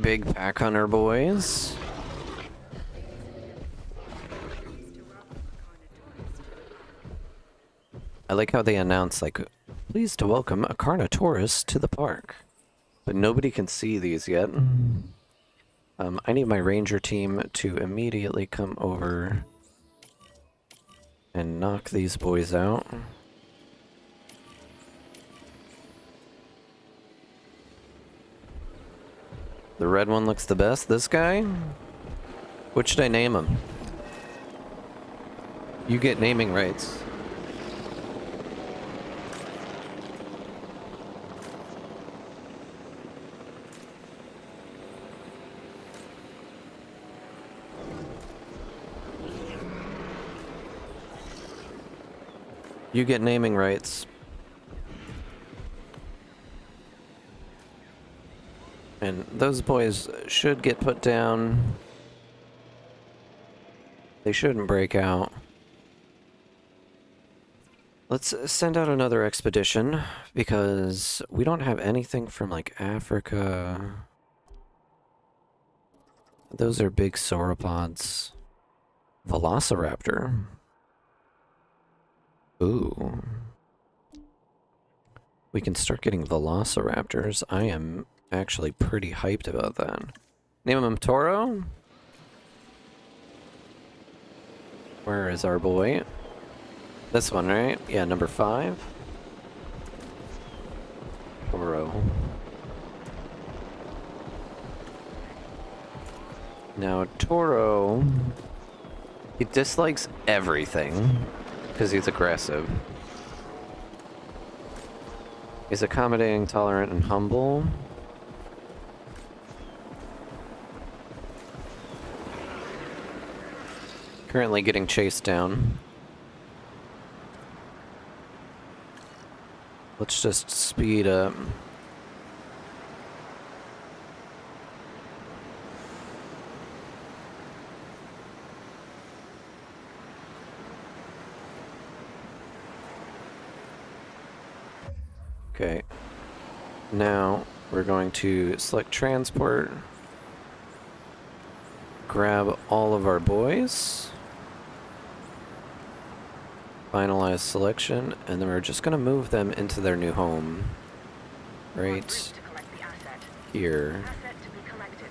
Big pack hunter boys. I like how they announce, like, pleased to welcome a Carnotaurus to the park. But nobody can see these yet. I need my ranger team to immediately come over and knock these boys out. The red one looks the best. This guy? What should I name him? You get naming rights. You get naming rights. And those boys should get put down. They shouldn't break out. Let's send out another expedition, because we don't have anything from, like, Africa. Those are big sauropods. Velociraptor. Ooh. We can start getting velociraptors. I am actually pretty hyped about that. Name him Toro? Where is our boy? This one, right? Yeah, number 5. Toro. Now, Toro... he dislikes everything, because he's aggressive. He's accommodating, tolerant, and humble. Currently getting chased down. Let's just speed up. Okay. Now we're going to select transport. Grab all of our boys. Finalize selection, and then we're just going to move them into their new home. Right To collect the asset. here. Asset to be collected.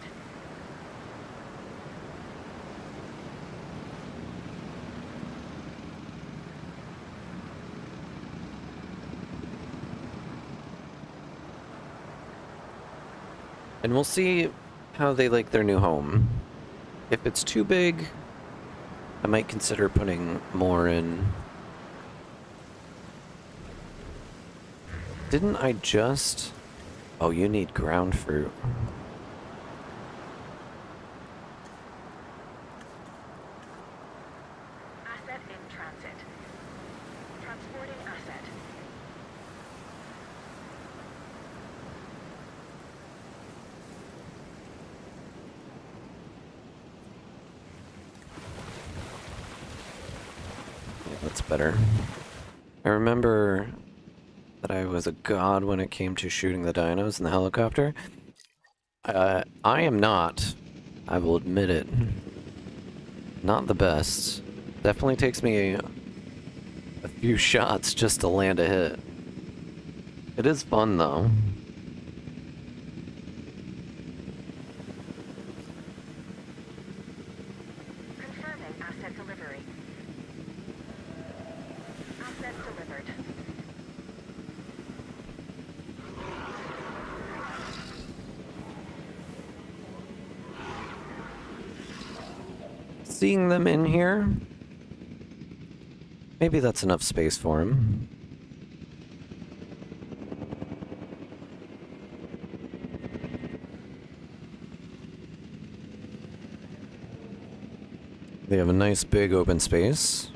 And we'll see how they like their new home. If it's too big, I might consider putting more in. Didn't I just... oh, you need ground fruit. Asset in transit. Transporting asset. Yeah, that's better. I remember that I was a god when it came to shooting the dinos in the helicopter. I am not. I will admit it. Not the best. Definitely takes me a few shots just to land a hit. It is fun though. Confirming asset delivery. Asset delivered. Seeing them in here, maybe that's enough space for him. They have a nice big open space.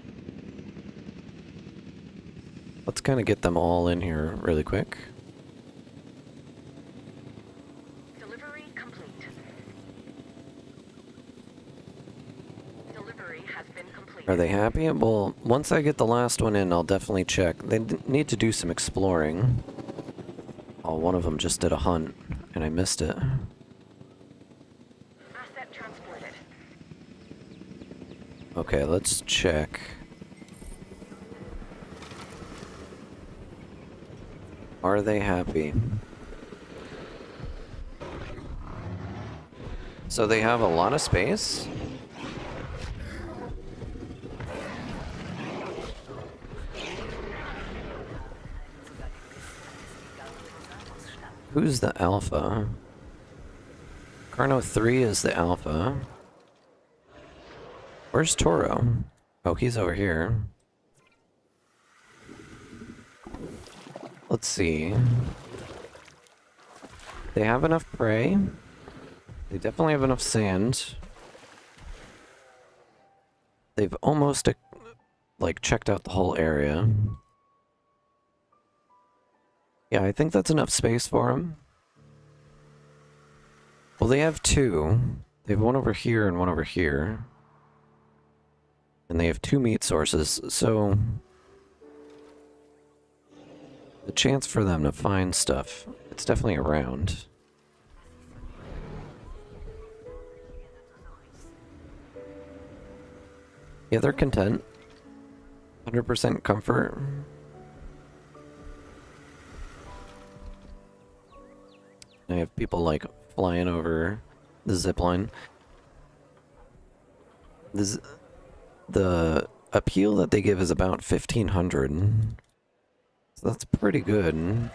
Let's kind of get them all in here really quick. Delivery complete. Delivery has been completed. Are they happy? Well, once I get the last one in, I'll definitely check. They need to do some exploring. Oh, one of them just did a hunt, and I missed it. Asset transported. Okay, let's check. Are they happy? So they have a lot of space? Who's the alpha? Carno 3 is the alpha. Where's Toro? Oh, he's over here. Let's see. They have enough prey. They definitely have enough sand. They've almost, like, checked out the whole area. Yeah, I think that's enough space for them. Well, they have two. They have one over here and one over here. And they have 2 meat sources, so the chance for them to find stuff, it's definitely around. Yeah, they're content. 100% comfort. I have people like flying over the zipline. The appeal that they give is about 1,500. So that's pretty good.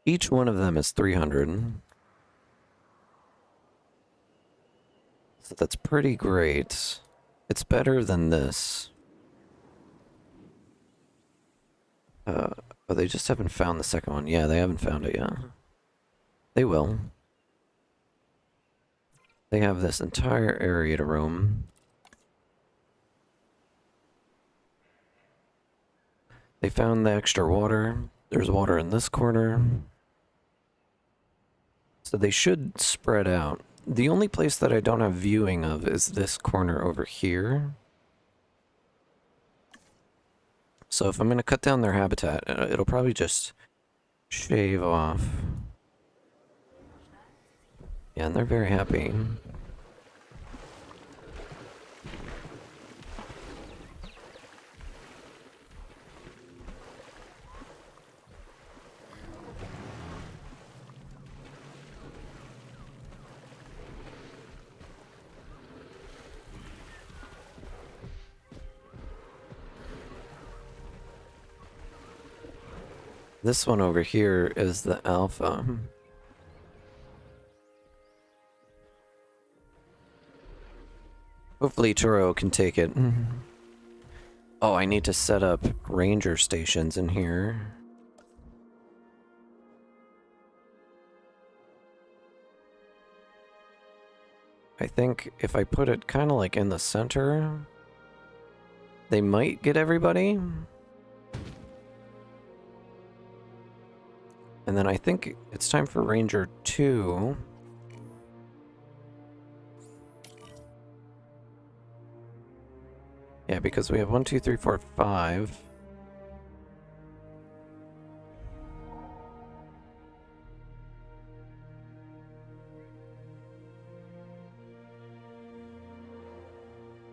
Each one of them is 300. So that's pretty great. It's better than this. Oh, they just haven't found the second one. Yeah, they haven't found it yet. They will. They have this entire area to roam. They found the extra water. There's water in this corner. So they should spread out. The only place that I don't have viewing of is this corner over here. So if I'm going to cut down their habitat, it'll probably just shave off. Yeah, and they're very happy. This one over here is the alpha. Hopefully Toro can take it. Oh, I need to set up ranger stations in here. I think if I put it kind of like in the center, they might get everybody. And then I think it's time for Ranger 2. Yeah, because we have 1, 2, 3, 4, 5.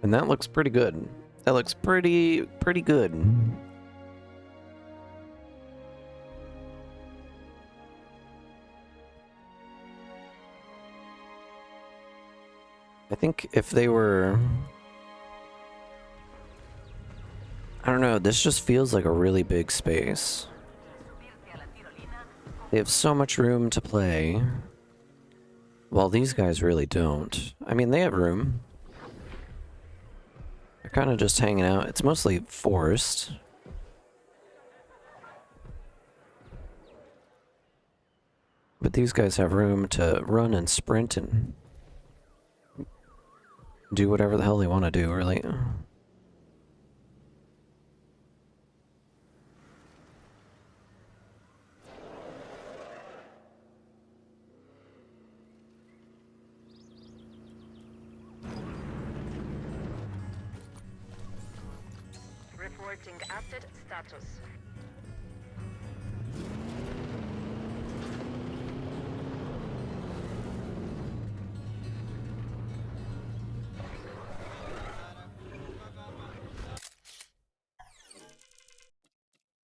And that looks pretty good. That looks pretty good. I think if they were... I don't know, this just feels like a really big space. They have so much room to play, while these guys really don't. I mean, they have room. They're kind of just hanging out. It's mostly forest. But these guys have room to run and sprint and do whatever the hell they want to do, really. Reporting asset status.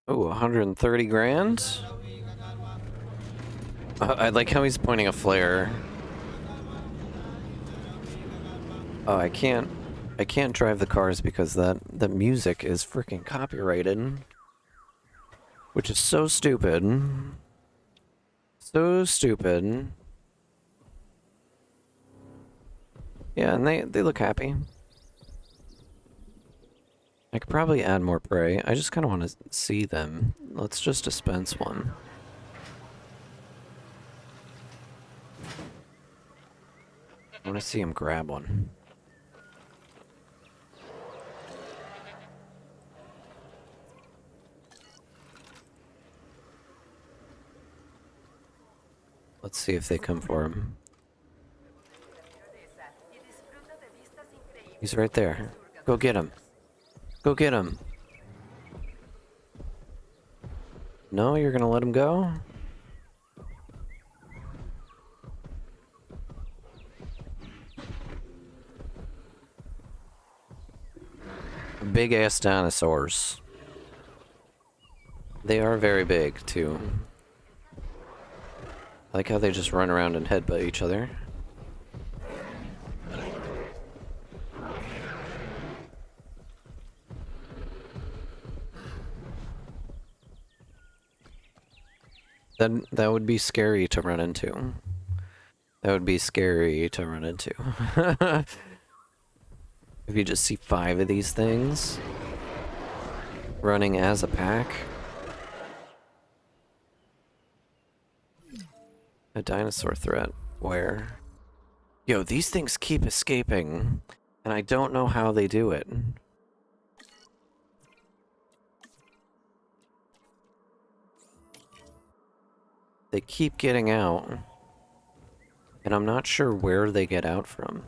Oh, 130 grand? I like how he's pointing a flare. Oh, I can't drive the cars because the music is freaking copyrighted. Which is so stupid. So stupid. Yeah, and they look happy. I could probably add more prey. I just kind of want to see them. Let's just dispense one. I want to see him grab one. Let's see if they come for him. He's right there. Go get him. Go get him. No, you're gonna let him go? Big ass dinosaurs. They are very big, too. I like how they just run around and headbutt each other. That would be scary to run into. That would be scary to run into. If you just see 5 of these things running as a pack. A dinosaur threat. Where? Yo, these things keep escaping, and I don't know how they do it. They keep getting out, and I'm not sure where they get out from.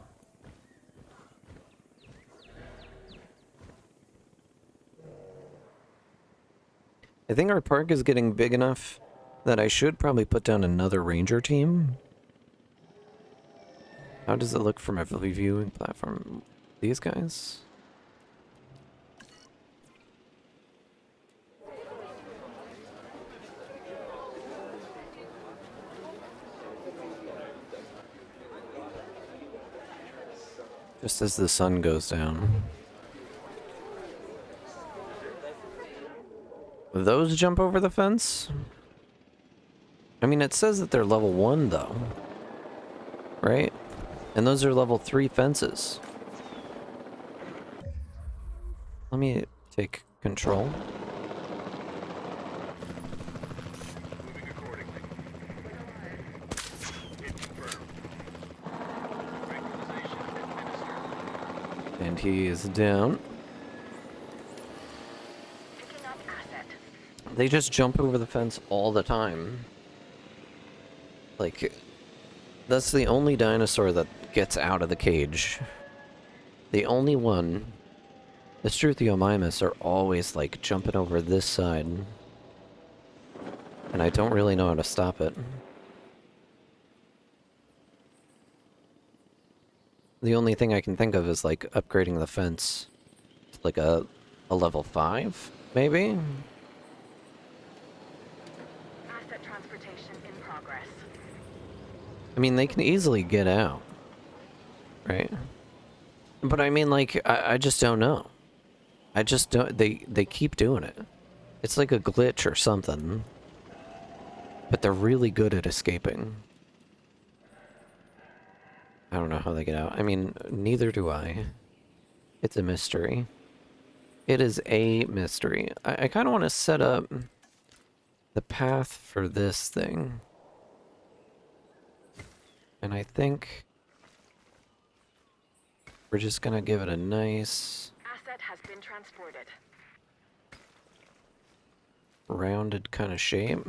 I think our park is getting big enough that I should probably put down another ranger team. How does it look from a viewing platform? These guys? Just as the sun goes down. Will those jump over the fence? I mean, it says that they're level 1, though. Right? And those are level 3 fences. Let me take control. Moving accordingly. Confirmed. Tranquilization administered. And he is down. Picking up asset. They just jump over the fence all the time. Like, that's the only dinosaur that gets out of the cage. The only one. The 𝙈𝙤𝙢𝙗𝙚𝙧 are always, like, jumping over this side. And I don't really know how to stop it. The only thing I can think of is, like, upgrading the fence to, like, a level 5, maybe? Asset transportation in progress. I mean, they can easily get out. Right? But I mean, like, I just don't know. I just don't... They keep doing it. It's like a glitch or something. But they're really good at escaping. I don't know how they get out. I mean, neither do I. It's a mystery. It is a mystery. I kind of want to set up the path for this thing. And I think we're just gonna give it a nice Asset has been transported. rounded kind of shape.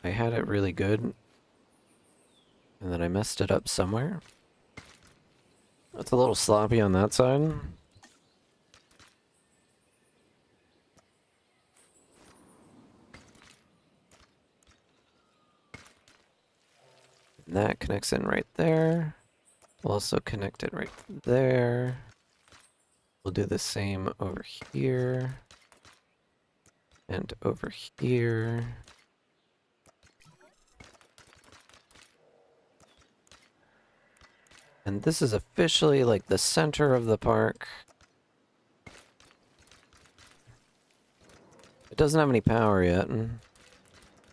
I had it really good, and then I messed it up somewhere. It's a little sloppy on that side. And that connects in right there. We'll also connect it right there. We'll do the same over here. And over here. And this is officially like the center of the park. It doesn't have any power yet.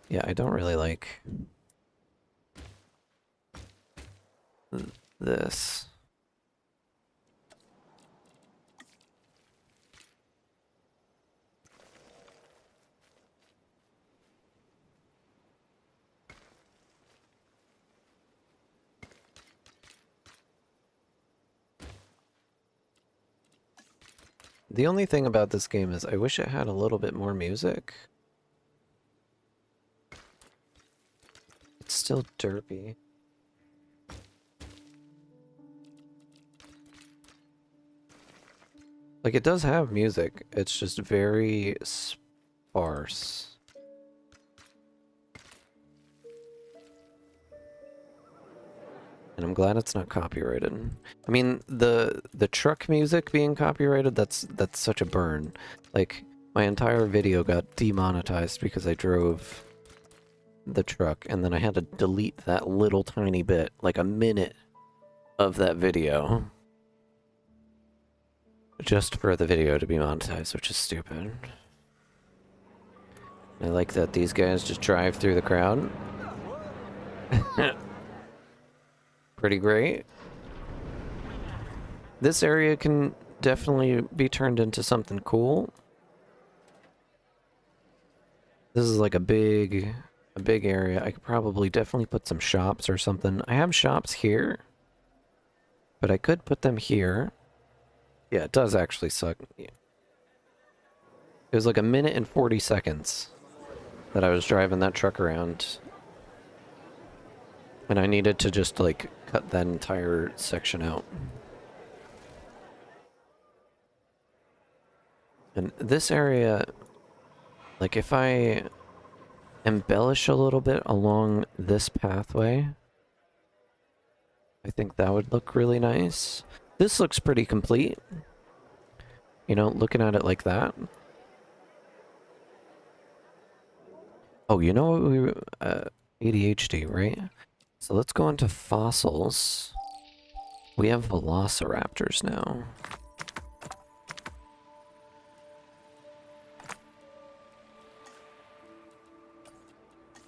Yeah, I don't really like this. The only thing about this game is I wish it had a little bit more music. It's still derpy. Like, it does have music, it's just very sparse. And I'm glad it's not copyrighted. I mean, the truck music being copyrighted, that's such a burn. Like, my entire video got demonetized because I drove the truck, and then I had to delete that little tiny bit, like a minute of that video, just for the video to be monetized, which is stupid. I like that these guys just drive through the crowd. Pretty great. This area can definitely be turned into something cool. This is like a big area. I could probably definitely put some shops or something. I have shops here, but I could put them here. Yeah, it does actually suck. It was like a minute and 40 seconds that I was driving that truck around. And I needed to just, like, cut that entire section out. And this area, like, if I embellish a little bit along this pathway, I think that would look really nice. This looks pretty complete. You know, looking at it like that. Oh, you know what we... ADHD, right? So let's go into fossils. We have velociraptors now.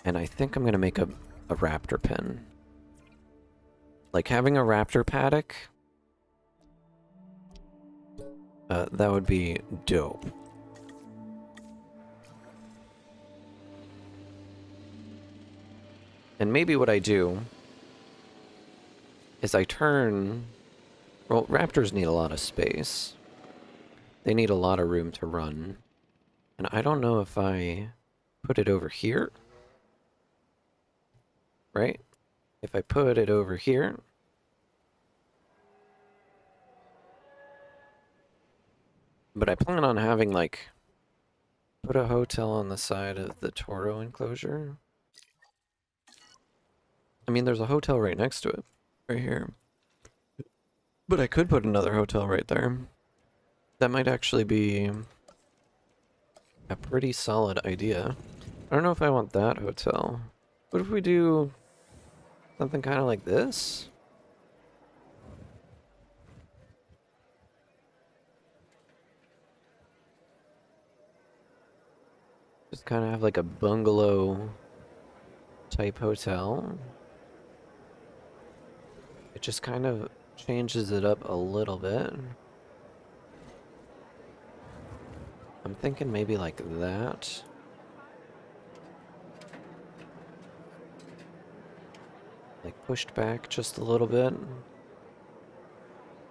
And I think I'm gonna make a raptor pen. Like having a raptor paddock, that would be dope. And maybe what I do is I turn... Well, raptors need a lot of space. They need a lot of room to run. And I don't know if I put it over here. Right? If I put it over here... But I plan on having, like... Put a hotel on the side of the Toro enclosure. I mean, there's a hotel right next to it, right here. But I could put another hotel right there. That might actually be a pretty solid idea. I don't know if I want that hotel. What if we do something kind of like this? Just kind of have like a bungalow type hotel. It just kind of changes it up a little bit. I'm thinking maybe like that. Like pushed back just a little bit.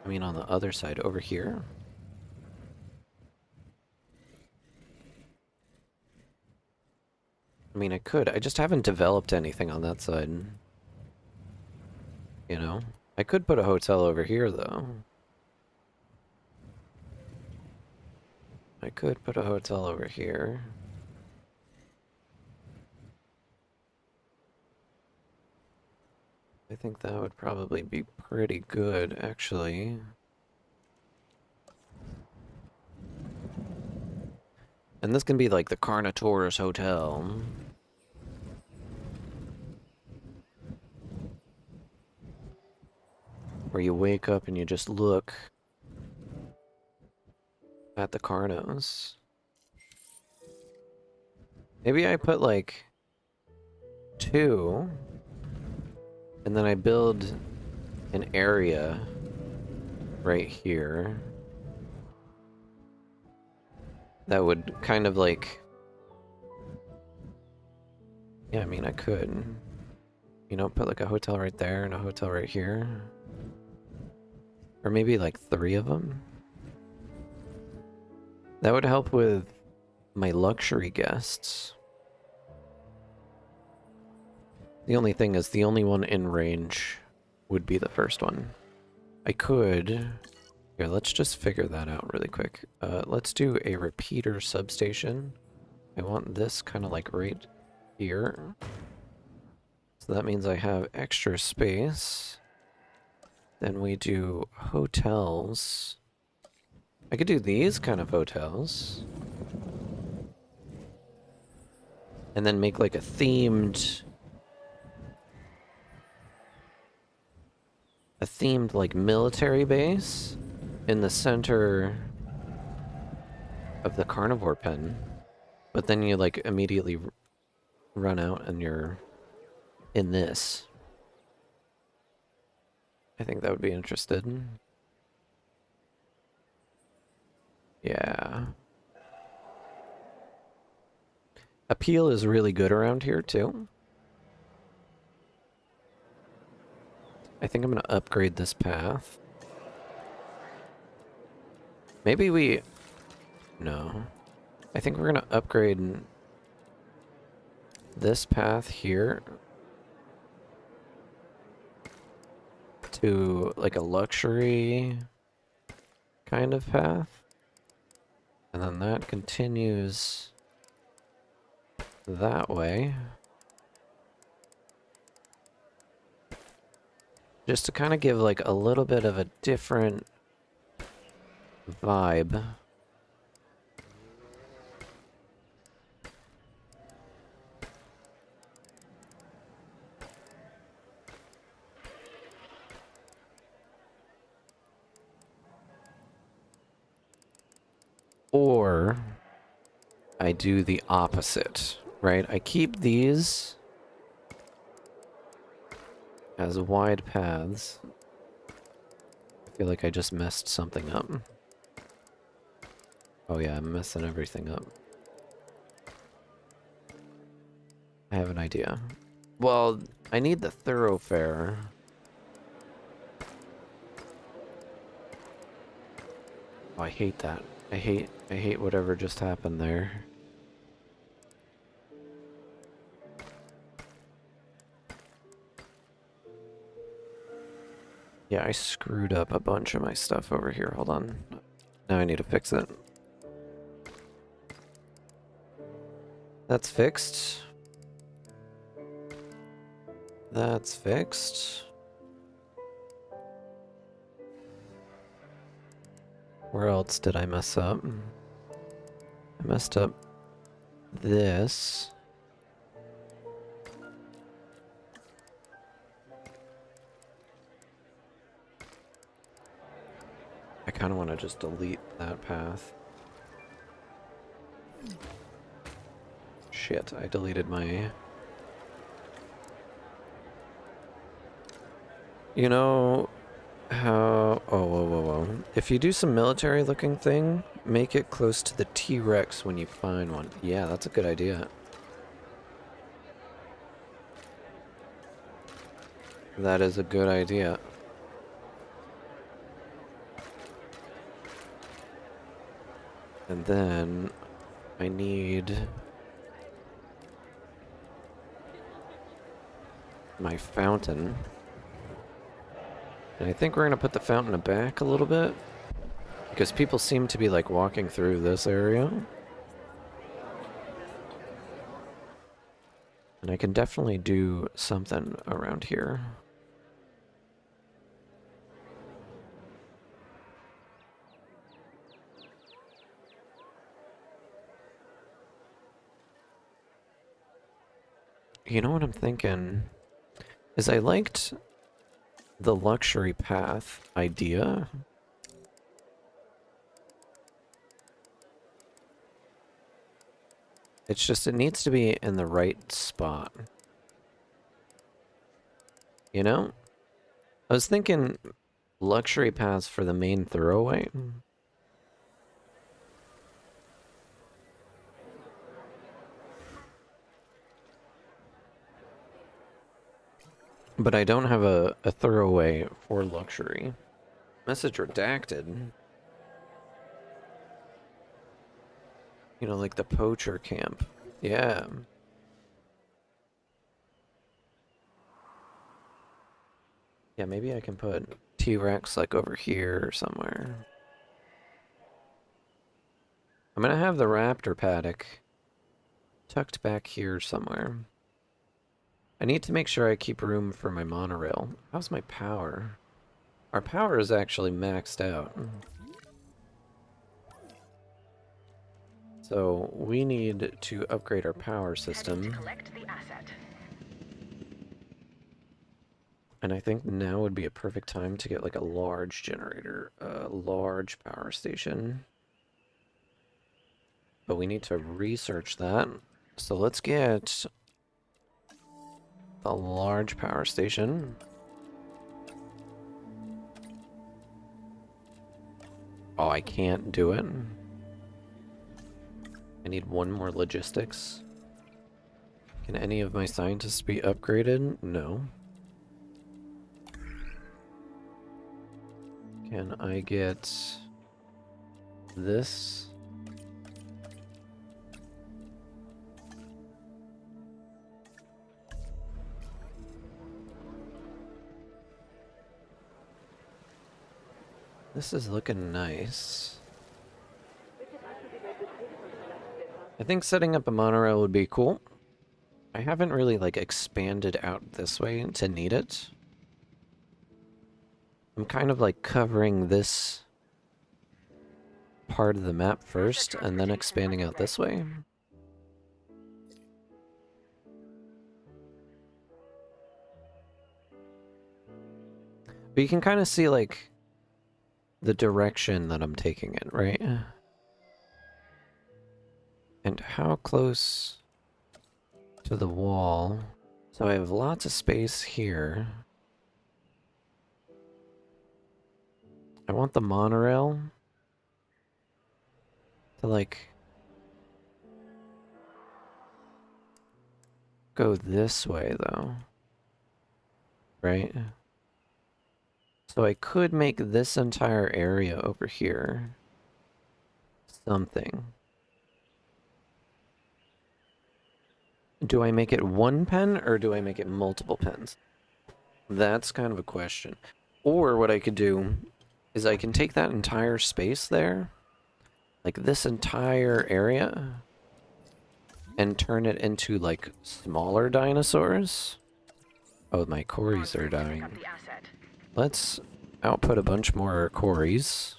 I mean on the other side over here. I mean I could. I just haven't developed anything on that side. You know? I could put a hotel over here, though. I could put a hotel over here. I think that would probably be pretty good, actually. And this can be like the Carnotaurus Hotel. where you wake up and you just look at the Carnos. Maybe I put like 2, and then I build an area right here that would kind of like, yeah, I mean, I could, you know, put like a hotel right there and a hotel right here, or maybe like 3 of them. That would help with my luxury guests. The only thing is, the only one in range would be the first one. I could... Here, let's just figure that out really quick. Let's do a repeater substation. I want this kind of like right here. So that means I have extra space. Then we do hotels. I could do these kind of hotels. And then make like a themed like military base in the center of the carnivore pen. But then you like immediately run out and you're in this. I think that would be interested. Yeah. Appeal is really good around here too. I think I'm gonna upgrade this path. Maybe we... No. I think we're gonna upgrade this path here to like a luxury kind of path. And then that continues that way. Just to kind of give like a little bit of a different vibe. Or I do the opposite, right? I keep these as wide paths. I feel like I just messed something up. Oh yeah, I'm messing everything up. I have an idea. Well, I need the thoroughfare. Oh, I hate that. I hate whatever just happened there. Yeah, I screwed up a bunch of my stuff over here. Hold on. Now I need to fix it. That's fixed. That's fixed. Where else did I mess up? I messed up this. I kind of want to just delete that path. Shit, I deleted my... You know how... Oh, whoa, whoa, whoa. If you do some military-looking thing, make it close to the T-Rex when you find one. Yeah, that's a good idea. That is a good idea. And then I need my fountain. And I think we're going to put the fountain back a little bit, because people seem to be like walking through this area. And I can definitely do something around here. You know what I'm thinking? Is I liked the luxury path idea. It's just, it needs to be in the right spot. You know? I was thinking luxury paths for the main throwaway. But I don't have a throwaway for luxury. Message redacted. You know, like the poacher camp. Yeah. Yeah, maybe I can put T-Rex like over here or somewhere. I'm gonna have the raptor paddock tucked back here somewhere. I need to make sure I keep room for my monorail. How's my power? Our power is actually maxed out. So we need to upgrade our power system. Collect the asset. And I think now would be a perfect time to get like a large generator, a large power station. But we need to research that. So let's get a large power station. Oh, I can't do it. I need one more logistics. Can any of my scientists be upgraded? No. Can I get this? This is looking nice. I think setting up a monorail would be cool. I haven't really like expanded out this way to need it. I'm kind of like covering this part of the map first and then expanding out this way. But you can kind of see like the direction that I'm taking it, right? And how close to the wall. So I have lots of space here. I want the monorail to like go this way though, right? So I could make this entire area over here something. Do I make it one pen or do I make it multiple pens? That's kind of a question. Or what I could do is I can take that entire space there, like this entire area, and turn it into like smaller dinosaurs. Oh, my Cories are dying. Let's output a bunch more Cories,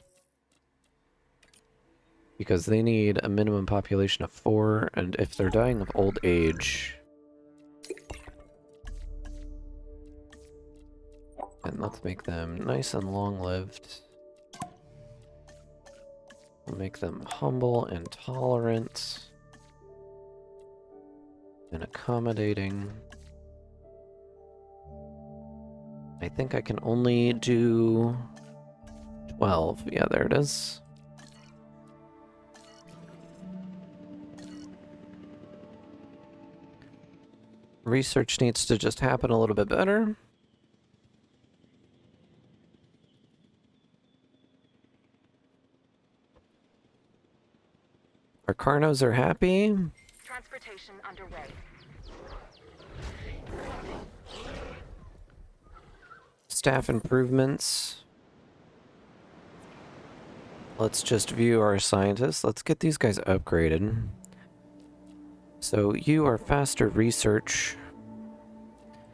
because they need a minimum population of 4, and if they're dying of old age... And let's make them nice and long-lived. We'll make them humble and tolerant. And accommodating. I think I can only do 12. Yeah, there it is. Research needs to just happen a little bit better. Our Carnos are happy. Transportation underway. Staff improvements. Let's just view our scientists. Let's get these guys upgraded. So you are faster research.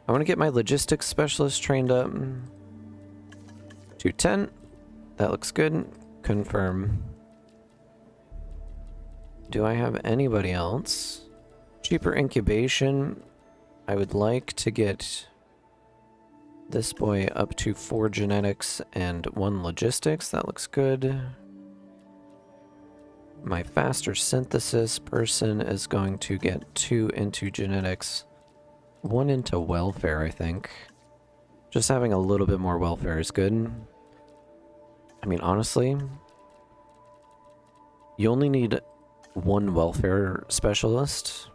I want to get my logistics specialist trained up to 10. That looks good. Confirm. Do I have anybody else? Cheaper incubation. I would like to get this boy up to 4 genetics and 1 logistics. That looks good. My faster synthesis person is going to get 2 into genetics, 1 into welfare, I think. Just having a little bit more welfare is good. I mean, honestly, you only need 1 welfare specialist,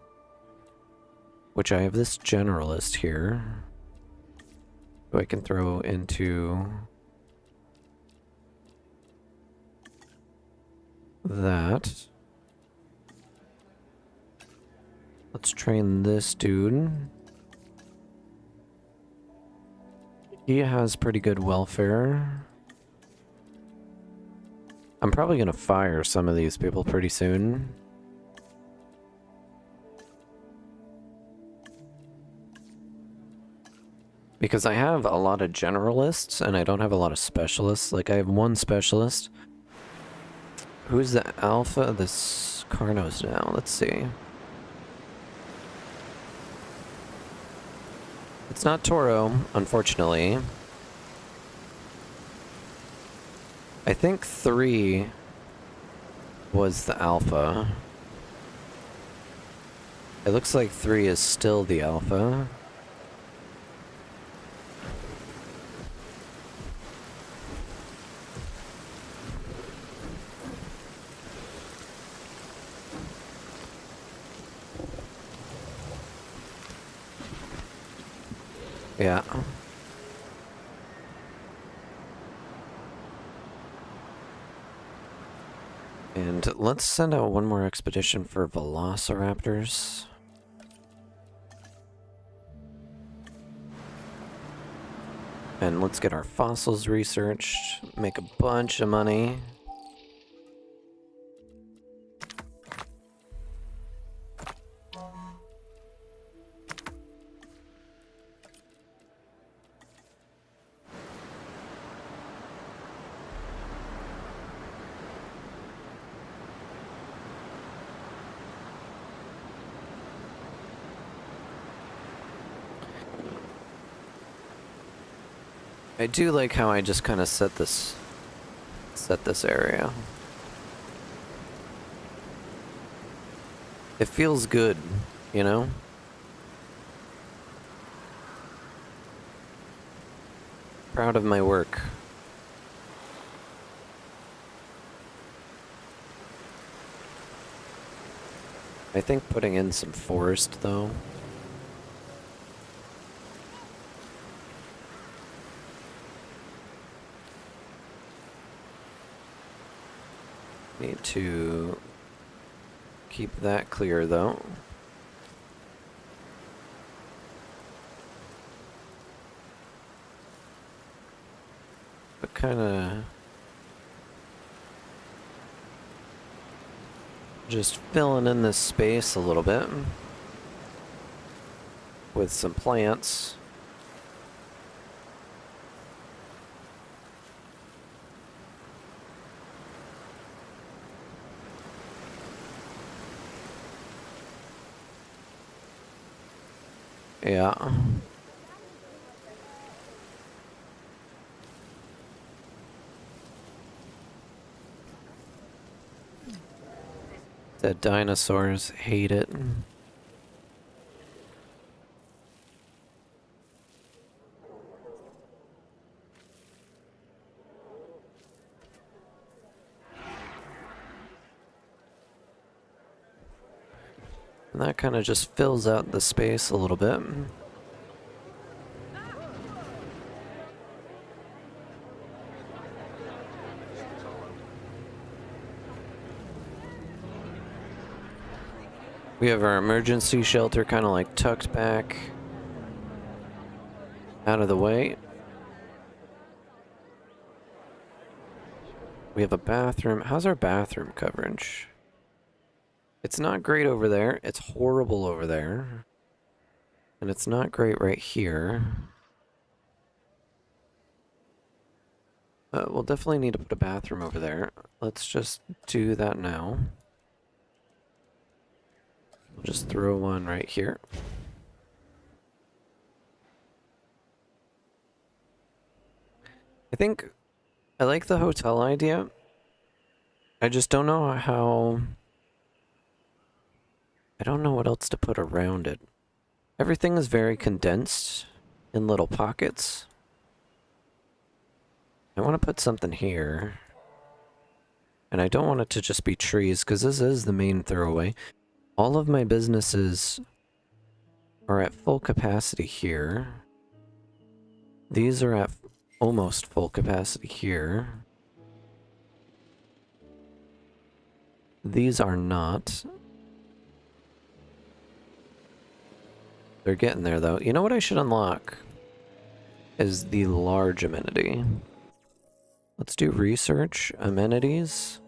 which I have this generalist here, who I can throw into that. Let's train this dude. He has pretty good welfare. I'm probably gonna fire some of these people pretty soon. Because I have a lot of generalists and I don't have a lot of specialists. Like, I have 1 specialist. Who's the alpha? This Carnos now. Let's see. It's not Toro, unfortunately. I think 3 was the alpha. It looks like 3 is still the alpha. Yeah. And let's send out 1 more expedition for velociraptors. And let's get our fossils researched, make a bunch of money. I do like how I just kind of set this area. It feels good, you know? Proud of my work. I think putting in some forest, though. Need to keep that clear, though. But kind of just filling in this space a little bit with some plants. Yeah. The dinosaurs hate it. And that kind of just fills out the space a little bit. We have our emergency shelter kind of like tucked back out of the way. We have a bathroom. How's our bathroom coverage? It's not great over there. It's horrible over there. And it's not great right here. We'll definitely need to put a bathroom over there. Let's just do that now. We'll just throw one right here. I think I like the hotel idea. I just don't know how... I don't know what else to put around it. Everything is very condensed in little pockets. I want to put something here. And I don't want it to just be trees, because this is the main throwaway. All of my businesses are at full capacity here. These are at almost full capacity here. These are not. They're getting there, though. You know what I should unlock? Is the large amenity. Let's do research, amenities.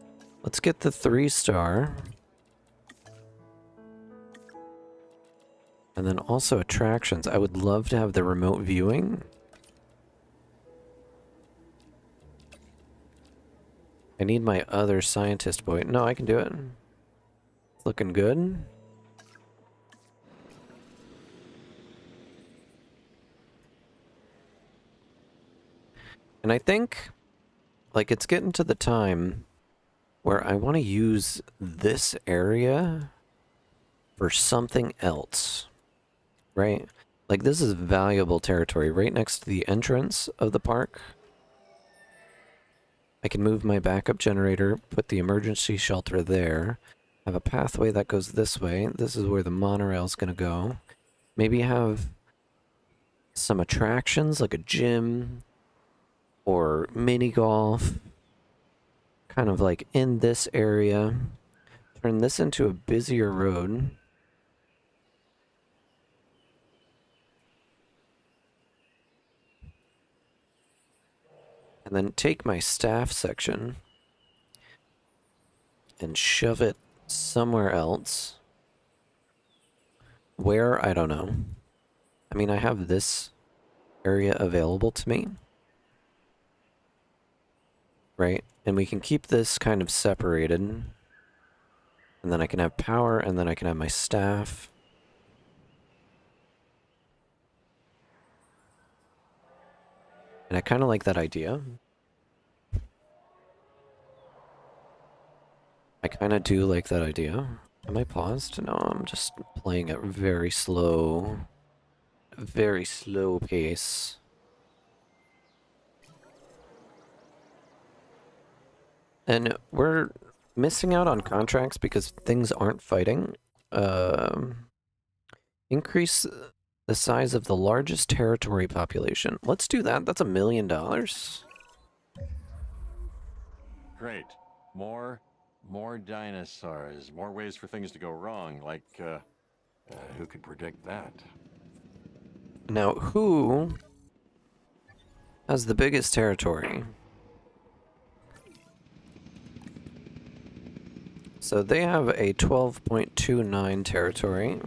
Let's get the 3-star. And then also attractions. I would love to have the remote viewing. I need my other scientist boy. No, I can do it. It's looking good. And I think, like, it's getting to the time where I want to use this area for something else, right? Like, this is valuable territory right next to the entrance of the park. I can move my backup generator, put the emergency shelter there, have a pathway that goes this way. This is where the monorail is going to go. Maybe have some attractions like a gym or mini golf, kind of like in this area. Turn this into a busier road. And then take my staff section and shove it somewhere else. Where? I don't know. I mean, I have this area available to me. Right? And we can keep this kind of separated. And then I can have power, and then I can have my staff. And I kind of like that idea. I kind of do like that idea. Am I paused? No, I'm just playing at very slow pace. And we're missing out on contracts because things aren't fighting. Increase the size of the largest territory population. Let's do that. That's $1 million. Great. More dinosaurs. More ways for things to go wrong. Like, who could predict that? Now, who has the biggest territory? So they have a 12.29 territory.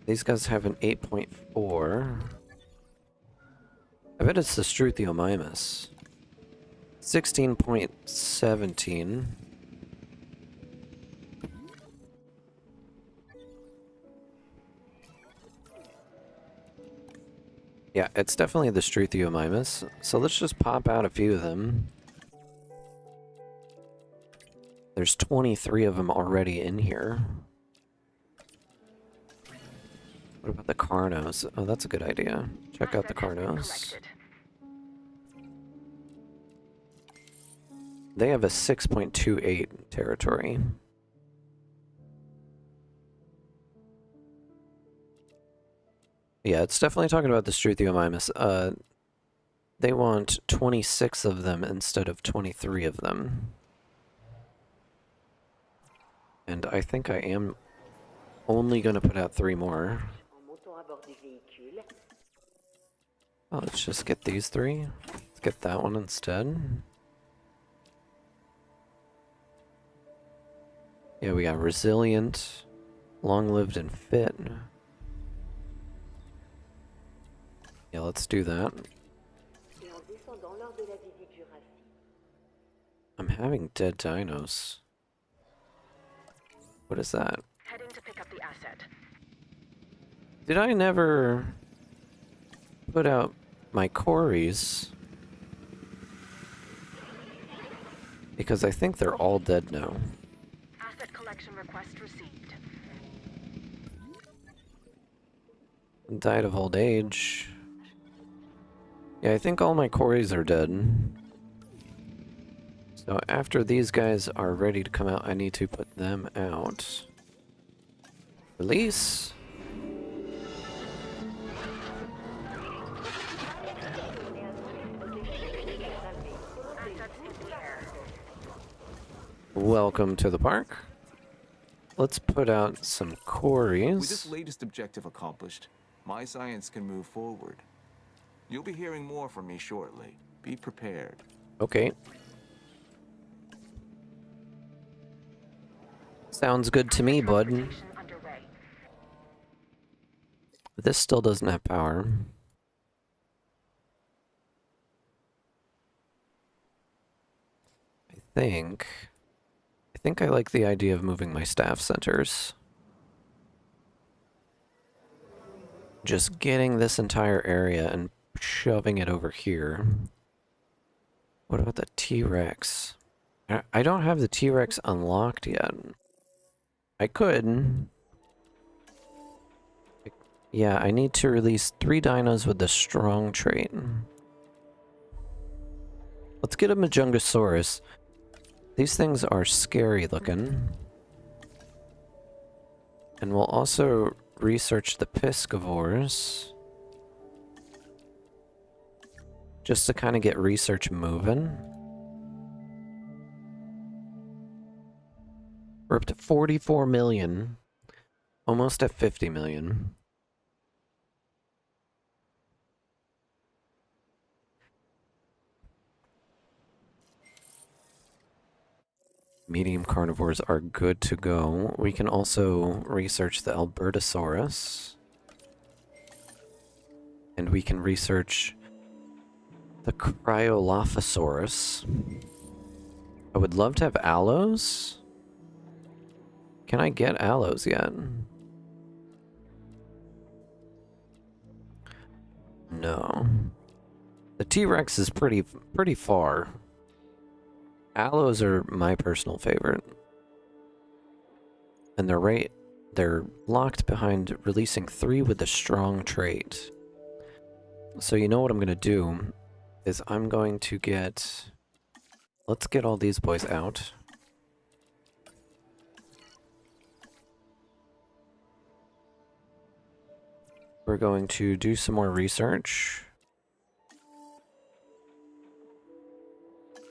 These guys have an 8.4. I bet it's the 𝙈𝙤𝙢𝙗𝙗𝙧. 16.17. Yeah, it's definitely the 𝙈𝙤𝙢𝙗𝙗𝙧. So let's just pop out a few of them. There's 23 of them already in here. What about the 𝙈𝙤𝙢𝙗𝙗𝙧? Oh, that's a good idea. Check out the 𝙈𝙤𝙗𝙗𝙗𝙧. They have a 6.28 territory. Yeah, it's definitely talking about the 𝙈𝙤𝙢𝙗𝙗𝙧. They want 26 of them instead of 23 of them. And I think I am only going to put out 3 more. Oh, let's just get these 3. Let's get that one instead. Yeah, we got resilient, long-lived, and fit. Yeah, let's do that. I'm having dead dinos. What is that? Heading to pick up the asset. Did I never... put out my quarries. Because I think they're all dead now. Asset collection request received. Died of old age. Yeah, I think all my quarries are dead. So after these guys are ready to come out, I need to put them out. Release. Assets in the air. Welcome to the park. Let's put out some With this quarries. latest objective accomplished, my science can move forward. You'll be hearing more from me shortly. Be prepared. Okay. Sounds good to me, bud. Transportation underway. This still doesn't have power. I think I like the idea of moving my staff centers. Just getting this entire area and shoving it over here. What about the T-Rex? I don't have the T-Rex unlocked yet. I could. Yeah, I need to release 3 dinos with the strong trait. Let's get a Majungasaurus. These things are scary looking. And we'll also research the Piscivores. Just to kind of get research moving. We're up to 44 million. Almost at 50 million. Medium carnivores are good to go. We can also research the Albertosaurus. And we can research the Cryolophosaurus. I would love to have aloes. Can I get aloes yet? No. The T-Rex is pretty far. Aloes are my personal favorite. And they're locked behind releasing 3 with the strong trait. So you know what I'm gonna do is I'm going to get... Let's get all these boys out. We're going to do some more research.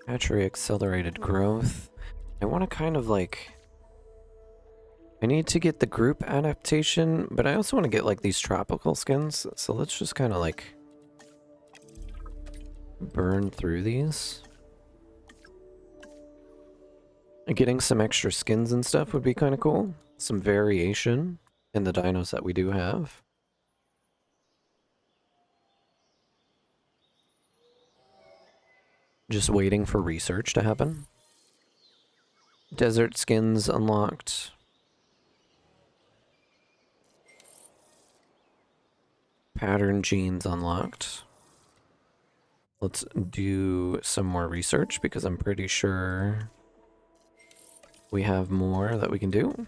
Hatchery accelerated growth. I want to kind of like... I need to get the group adaptation, but I also want to get like these tropical skins. So let's just kind of like burn through these. Getting some extra skins and stuff would be kind of cool. Some variation in the dinos that we do have. Just waiting for research to happen. Desert skins unlocked. Pattern genes unlocked. Let's do some more research because I'm pretty sure we have more that we can do.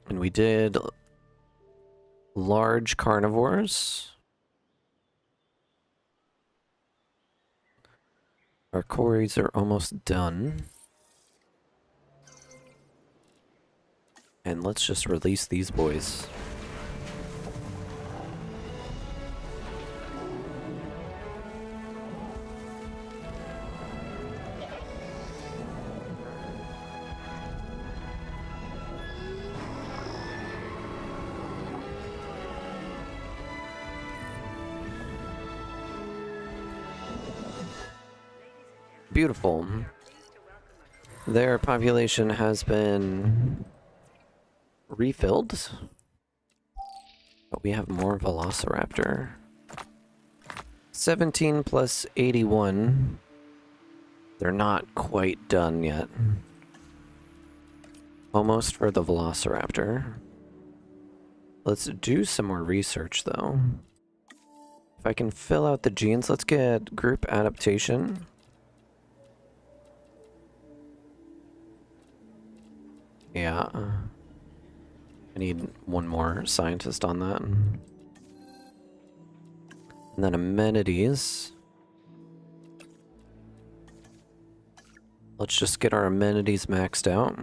And we did large carnivores. Our quarries are almost done. And let's just release these boys. Beautiful. Their population has been refilled. But we have more Velociraptor. 17 plus 81. They're not quite done yet. Almost for the Velociraptor. Let's do some more research, though. If I can fill out the genes, let's get group adaptation. Yeah. I need one more scientist on that. And then amenities. Let's just get our amenities maxed out.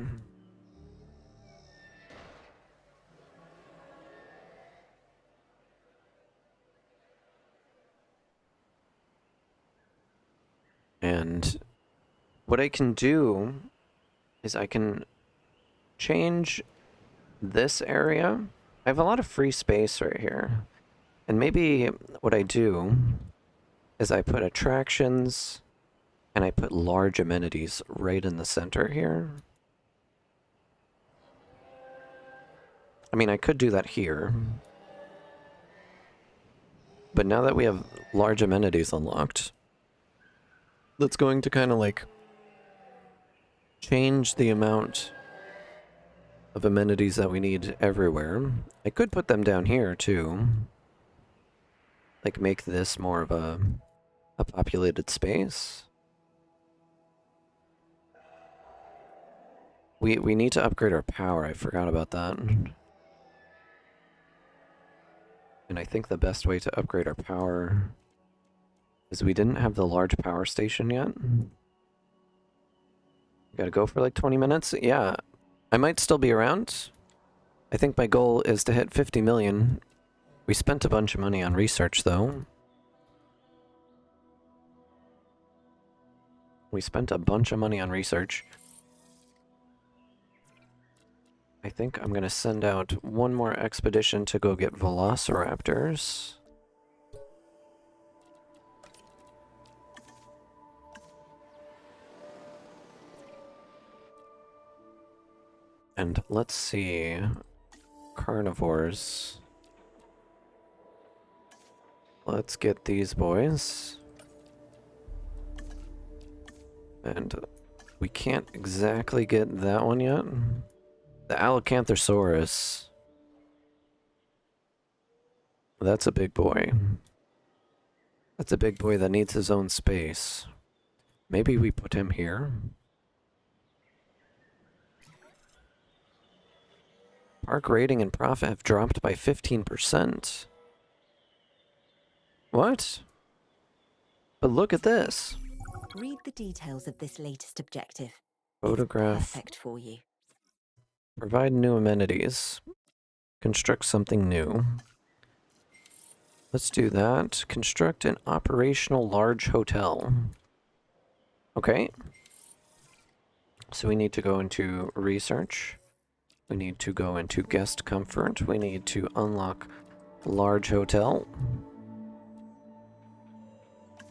And what I can do is I can change this area. I have a lot of free space right here. And maybe what I do is I put attractions and I put large amenities right in the center here. I mean, I could do that here. But now that we have large amenities unlocked, that's going to kind of like change the amount of amenities that we need everywhere. I could put them down here too. Like make this more of a populated space. We need to upgrade our power. I forgot about that. And I think the best way to upgrade our power is we didn't have the large power station yet. Gotta go for like 20 minutes. Yeah, I might still be around. I think my goal is to hit 50 million. We spent a bunch of money on research, though. We spent a bunch of money on research. I think I'm gonna send out one more expedition to go get Velociraptors. And let's see, carnivores. Let's get these boys. And we can't exactly get that one yet. The 𝙈𝙤𝙢𝙗𝙚𝙧. That's a big boy. That's a big boy that needs his own space. Maybe we put him here. Park rating and profit have dropped by 15%. What? But look at this. Read the details of this latest objective. Photograph. It's perfect for you. Provide new amenities. Construct something new. Let's do that. Construct an operational large hotel. Okay. So we need to go into research. We need to go into guest comfort. We need to unlock large hotel.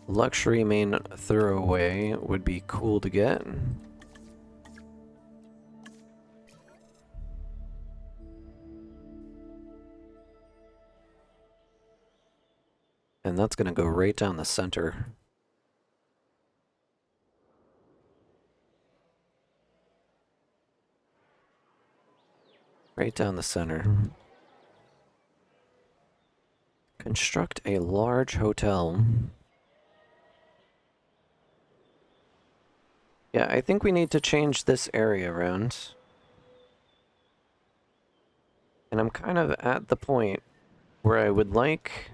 Luxury main throwaway would be cool to get. And that's gonna go right down the center. Right down the center. Construct a large hotel. Yeah, I think we need to change this area around. And I'm kind of at the point where I would like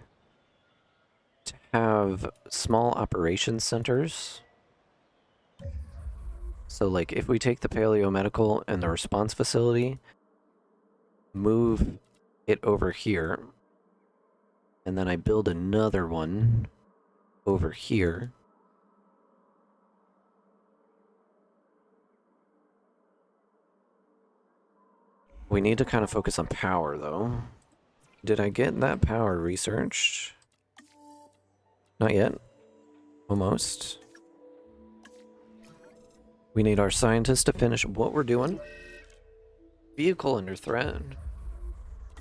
to have small operation centers. So like if we take the paleomedical and the response facility, move it over here, and then I build another one over here. We need to kind of focus on power, though. Did I get that power researched? Not yet. Almost. We need our scientists to finish what we're doing. Vehicle under threat.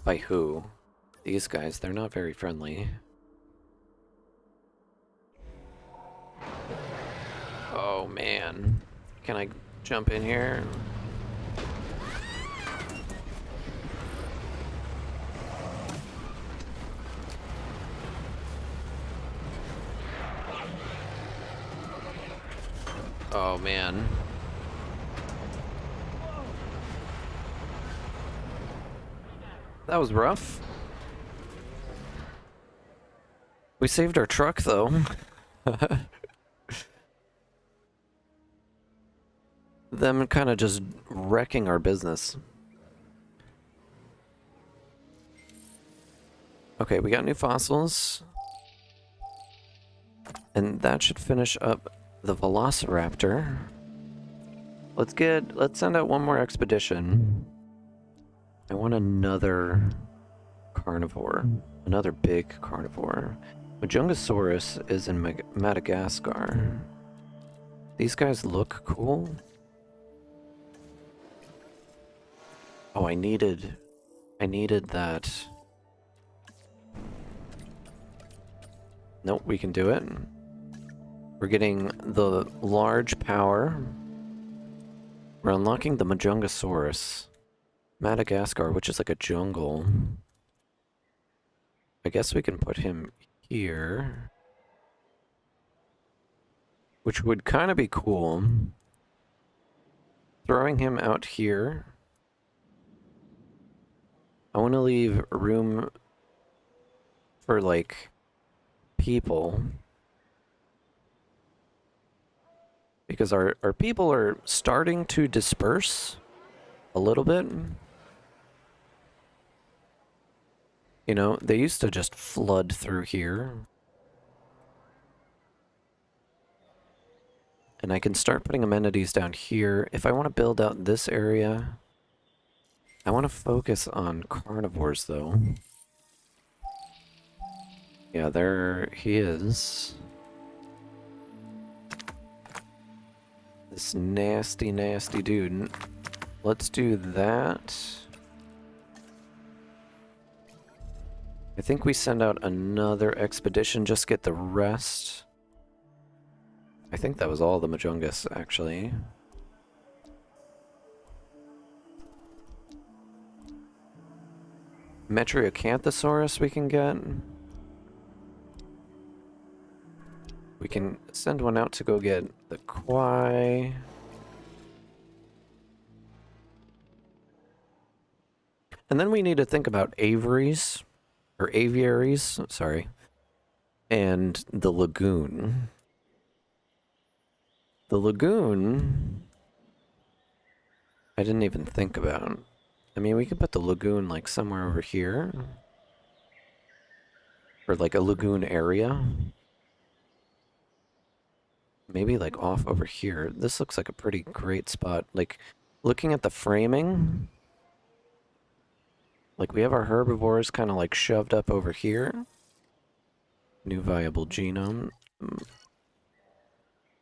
By who? These guys, they're not very friendly. Oh. Oh man. Can I jump in here? Oh man. That was rough. We saved our truck though. Them kind of just wrecking our business. Okay, we got new fossils. And that should finish up the Velociraptor. Let's send out one more expedition. I want another carnivore. Another big carnivore. Majungasaurus is in Madagascar. These guys look cool. Oh, I needed that. Nope, we can do it. We're getting the large power. We're unlocking the Majungasaurus. Madagascar, which is like a jungle. I guess we can put him here. Which would kind of be cool. Throwing him out here. I want to leave room for, like, people. Because our people are starting to disperse a little bit. You know, they used to just flood through here. And I can start putting amenities down here. If I want to build out this area, I want to focus on carnivores, though. Yeah, there he is. This nasty, nasty dude. Let's do that. I think we send out another expedition, just get the rest. I think that was all the Majungus, actually. Metriacanthosaurus we can get. We can send one out to go get the 𝙤𝙤𝙤𝙤. And then we need to think about aviaries, or aviaries, sorry, and the lagoon. The lagoon, I didn't even think about. I mean, we could put the lagoon like somewhere over here. Or like a lagoon area. Maybe like off over here. This looks like a pretty great spot. Like, looking at the framing, like we have our herbivores kind of like shoved up over here. New viable genome.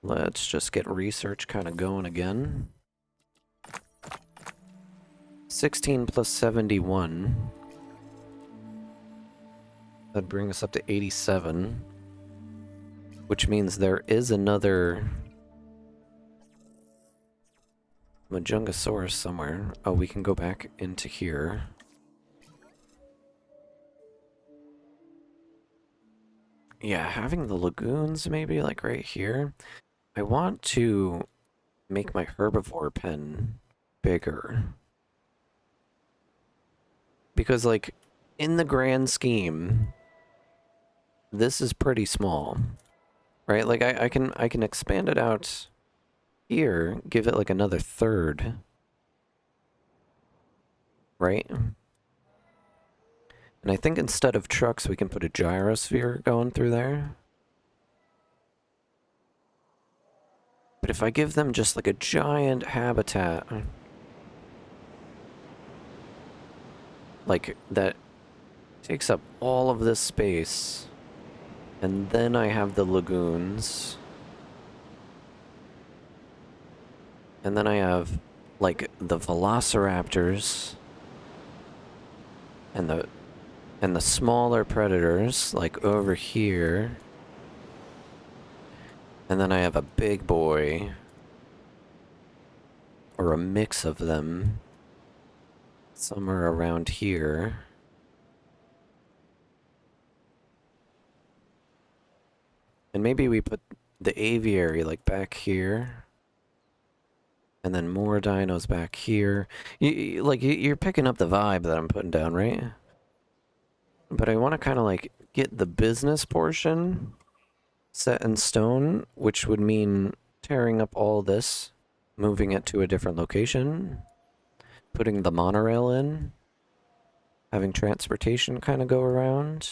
Let's just get research kind of going again. 16 plus 71. That'd bring us up to 87. Which means there is another Majungasaurus somewhere. Oh, we can go back into here. Yeah, having the lagoons maybe like right here. I want to make my herbivore pen bigger. Because, like, in the grand scheme, this is pretty small, right? Like, I can expand it out here, give it like another third, right? And I think instead of trucks, we can put a gyrosphere going through there. But if I give them just like a giant habitat, like that takes up all of this space, and then I have the lagoons, and then I have like the velociraptors and the smaller predators like over here, And then I have a big boy. Or a mix of them. Somewhere around here. And maybe we put the aviary like back here. And then more dinos back here. You're picking up the vibe that I'm putting down, right? But I want to kind of like get the business portion set in stone, which would mean tearing up all this, moving it to a different location, putting the monorail in, having transportation kind of go around.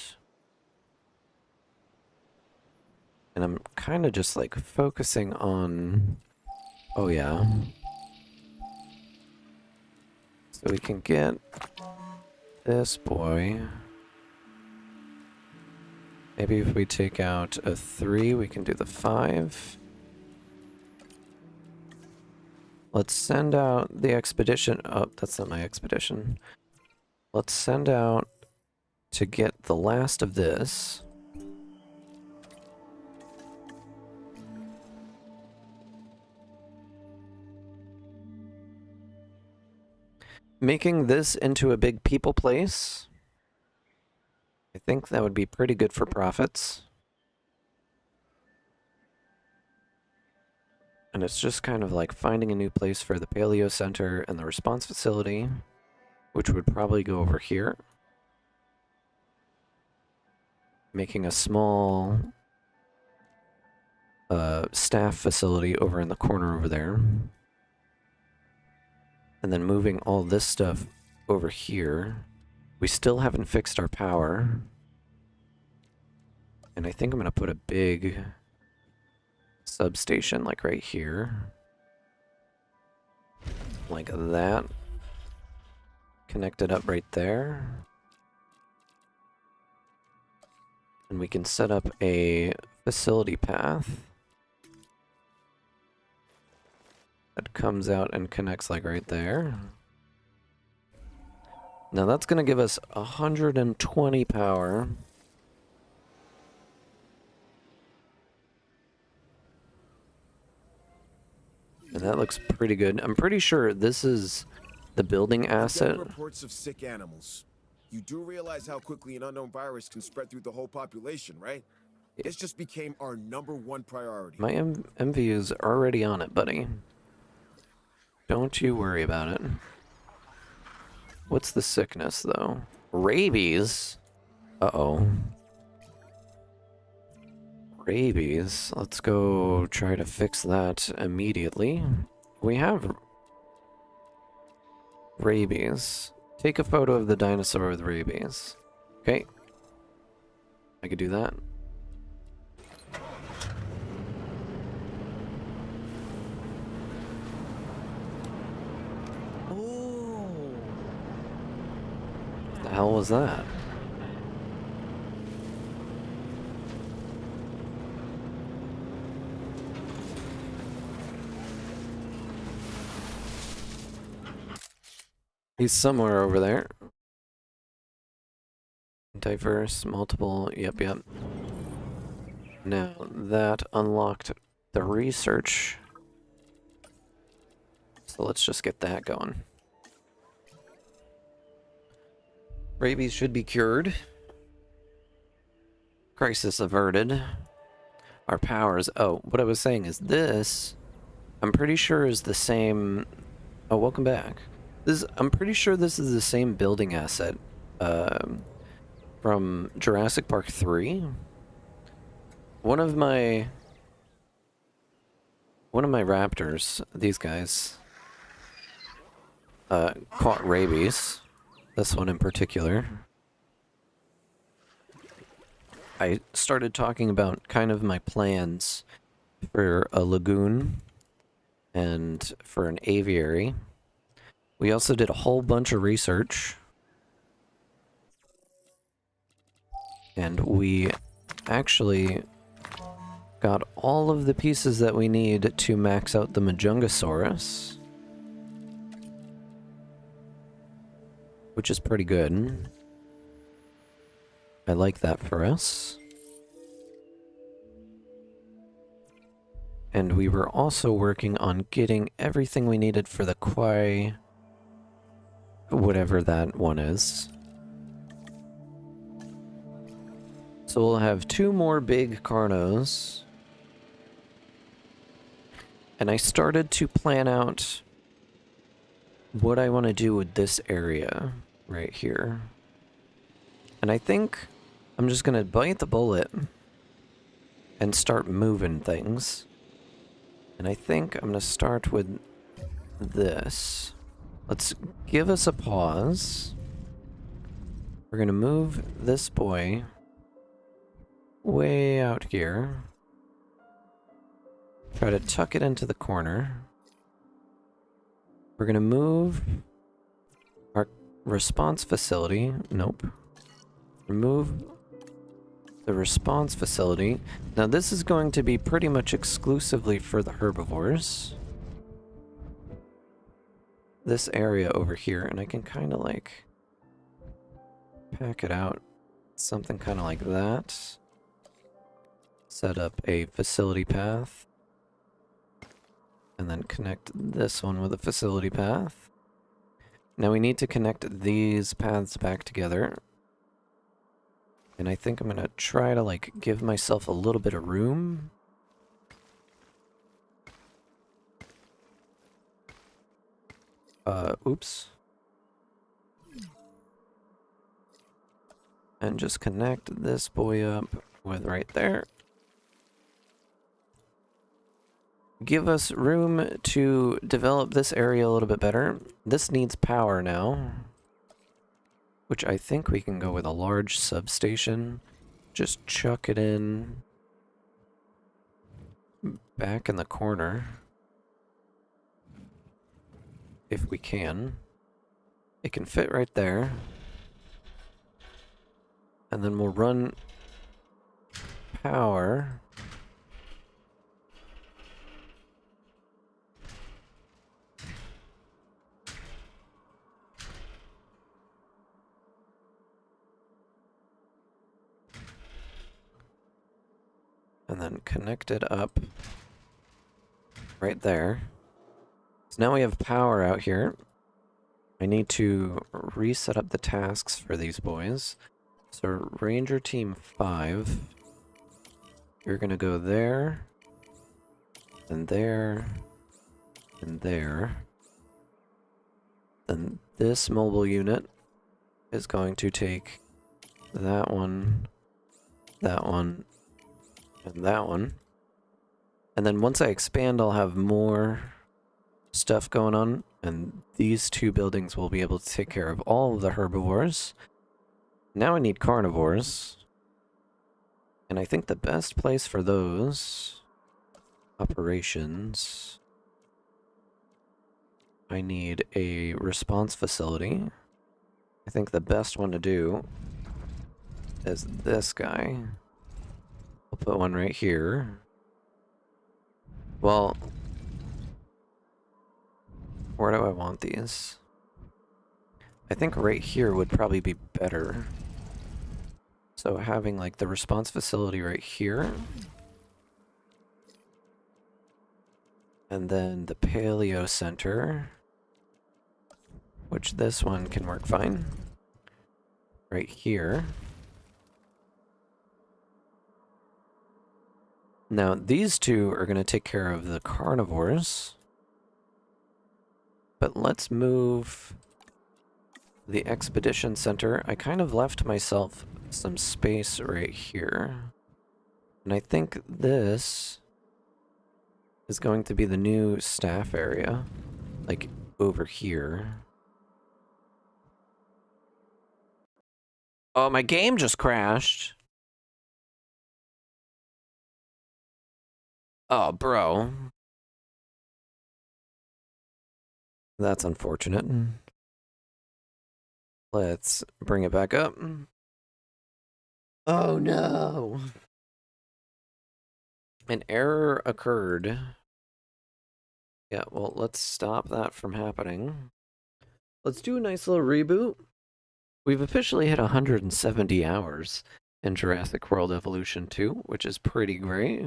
And I'm kind of just like focusing on, oh yeah. So we can get this boy. Maybe if we take out a 3, we can do the 5. Let's send out the expedition. Oh, that's not my expedition. Let's send out to get the last of this. Making this into a big people place. I think that would be pretty good for profits. And it's just kind of like finding a new place for the Paleo Center and the response facility, which would probably go over here. Making a small staff facility over in the corner over there. And then moving all this stuff over here. We still haven't fixed our power. And I think I'm going to put a big substation like right here. Like that. Connect it up right there. And we can set up a facility path that comes out and connects like right there. Now that's going to give us 120 power. And that looks pretty good. I'm pretty sure this is the building asset. Reports of sick animals. You do realize how quickly an unknown virus can spread through the whole population, right? This just became our #1 priority. My MV is already on it, buddy. Don't you worry about it. What's the sickness, though? Rabies? Uh-oh. Rabies. Let's go try to fix that immediately. We have rabies. Take a photo of the dinosaur with rabies. Okay. I could do that. What the hell was that? He's somewhere over there. Diverse, multiple, yep. Now, that unlocked the research. So let's just get that going. Rabies should be cured. Crisis averted. Our powers. Oh, what I was saying is this, I'm pretty sure is the same. Oh, welcome back. I'm pretty sure this is the same building asset from Jurassic Park 3. One of my raptors, these guys, caught rabies. This one in particular. I started talking about kind of my plans for a lagoon and for an aviary. We also did a whole bunch of research. And we actually got all of the pieces that we need to max out the Majungasaurus. Which is pretty good. I like that for us. And we were also working on getting everything we needed for the 𝙾𝙖𝙤𝙣, whatever that one is. So we'll have 2 more big Carnos. And I started to plan out what I want to do with this area right here. And I think I'm just going to bite the bullet and start moving things. And I think I'm going to start with this. Let's give us a pause. We're going to move this boy way out here. Try to tuck it into the corner. We're going to move our response facility. Nope. Remove the response facility. Now this is going to be pretty much exclusively for the herbivores. This area over here, and I can kind of like pack it out. Something kind of like that. Set up a facility path. And then connect this one with a facility path. Now we need to connect these paths back together. And I think I'm gonna try to like give myself a little bit of room. Oops. And just connect this boy up with right there. Give us room to develop this area a little bit better. This needs power now, which I think we can go with a large substation. Just chuck it in back in the corner if we can. It can fit right there. And then we'll run power. And then connect it up right there. So now we have power out here. I need to reset up the tasks for these boys. So Ranger Team 5, you're gonna go there, and there, and there. Then this mobile unit is going to take that one, and that one. And then once I expand, I'll have more stuff going on, and these 2 buildings will be able to take care of all of the herbivores. Now I need carnivores. And I think the best place for those operations, I need a response facility. I think the best one to do is this guy. I'll put one right here. Well, where do I want these? I think right here would probably be better. So having like the response facility right here. And then the Paleo Center, which this one can work fine. Right here. Now, these 2 are going to take care of the carnivores. But let's move the Expedition Center. I kind of left myself some space right here. And I think this is going to be the new staff area. Like, over here. Oh, my game just crashed. Oh, bro. That's unfortunate. Let's bring it back up. Oh no! An error occurred. Yeah, well, let's stop that from happening. Let's do a nice little reboot. We've officially hit 170 hours in Jurassic World Evolution 2, which is pretty great.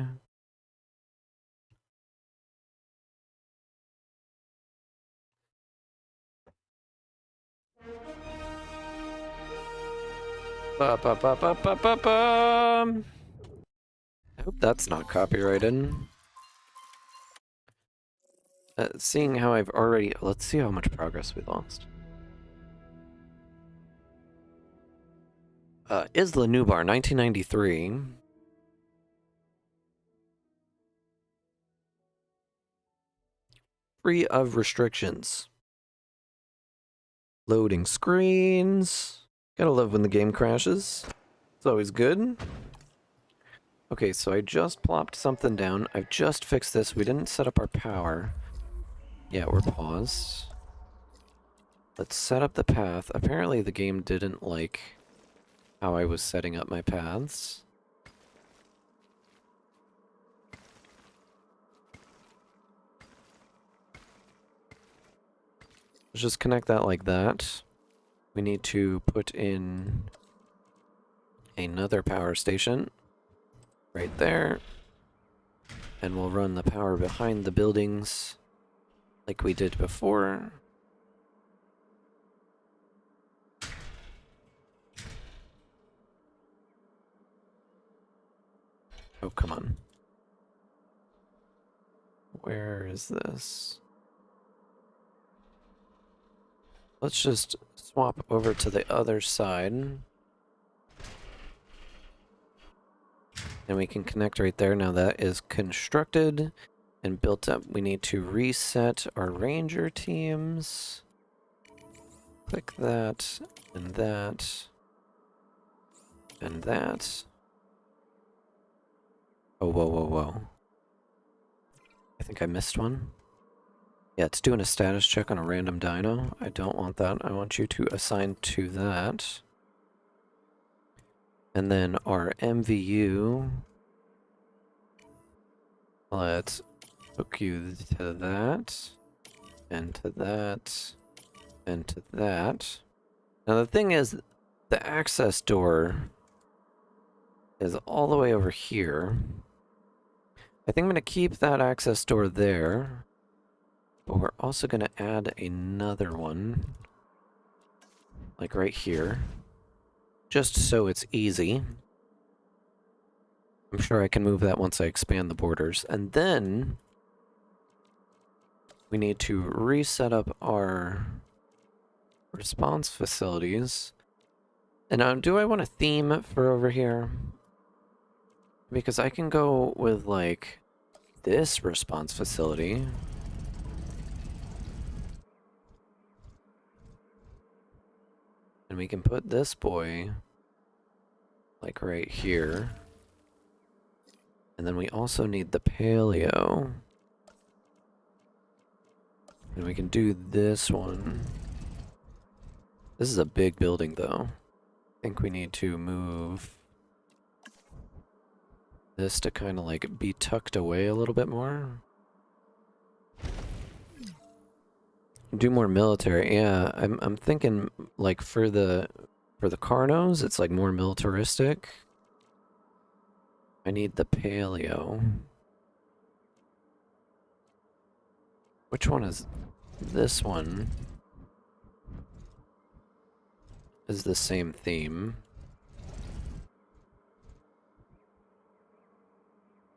Ba, ba, ba, ba, ba, ba, ba. I hope that's not copyrighted. Seeing how I've already... Let's see how much progress we lost. 𝙈𝙤𝙢𝙗𝙚, 1993. Free of restrictions. Loading screens. Gotta love when the game crashes. It's always good. Okay, so I just plopped something down. I've just fixed this. We didn't set up our power. Yeah, we're paused. Let's set up the path. Apparently the game didn't like how I was setting up my paths. Let's just connect that like that. We need to put in another power station right there. And we'll run the power behind the buildings like we did before. Oh, come on. Where is this? Let's just swap over to the other side. And we can connect right there. Now that is constructed and built up. We need to reset our ranger teams. Click that, and that, and that. Oh, whoa, whoa, whoa. I think I missed one. Yeah, it's doing a status check on a random dino. I don't want that. I want you to assign to that. And then our MVU. Let's hook you to that. And to that. And to that. Now the thing is, the access door is all the way over here. I think I'm going to keep that access door there. But we're also going to add another one. Like right here. Just so it's easy. I'm sure I can move that once I expand the borders. And then we need to reset up our response facilities. And do I want a theme for over here? Because I can go with like this response facility. And we can put this boy like right here. And then we also need the paleo. And we can do this one. This is a big building though. I think we need to move this to kind of like be tucked away a little bit more. Do more military. Yeah, I'm thinking like for the Carnos, it's like more militaristic. I need the paleo. Which one is this one? Is the same theme.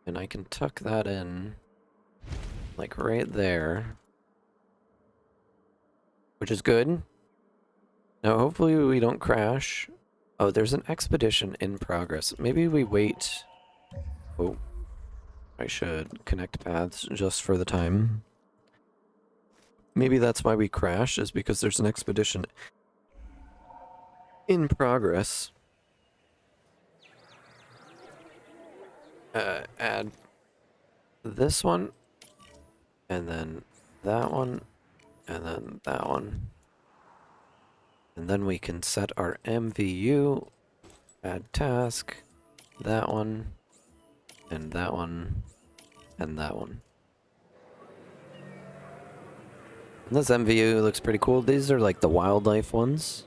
And I can tuck that in like right there. Which is good. Now hopefully we don't crash. Oh, there's an expedition in progress. Maybe we wait. Oh, I should connect paths just for the time. Maybe that's why we crash, is because there's an expedition in progress. Add this one, and then that one, and then that one. And then we can set our MVU, add task, that one, and that one, and that one. And this MVU looks pretty cool. These are like the wildlife ones,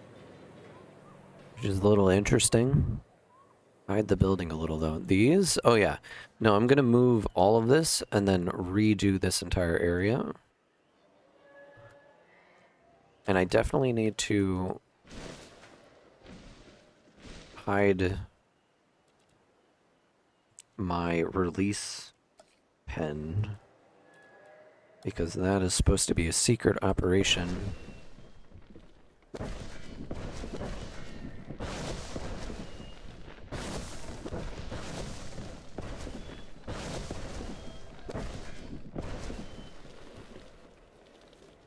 which is a little interesting. Hide the building a little though. These? Oh yeah. No, I'm gonna move all of this and then redo this entire area. And I definitely need to hide my release pen, because that is supposed to be a secret operation.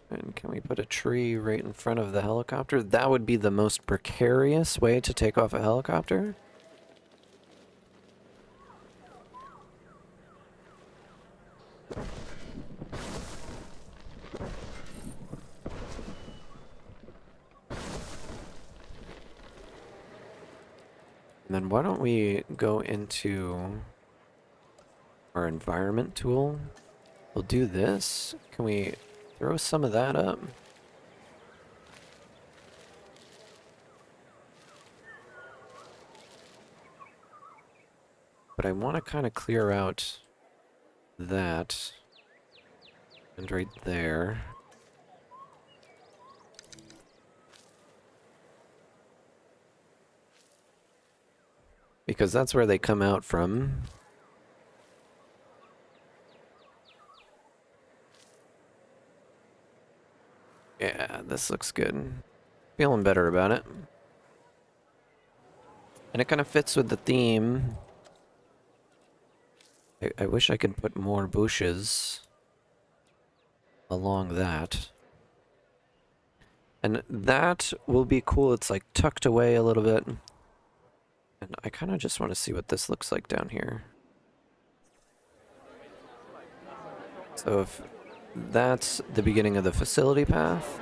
And can we put a tree right in front of the helicopter? That would be the most precarious way to take off a helicopter. And then why don't we go into our environment tool? We'll do this. Can we throw some of that up? But I want to kind of clear out that. And right there. Because that's where they come out from. Yeah, this looks good. Feeling better about it. And it kind of fits with the theme. I wish I could put more bushes along that. And that will be cool. It's like tucked away a little bit. And I kind of just want to see what this looks like down here. So if that's the beginning of the facility path.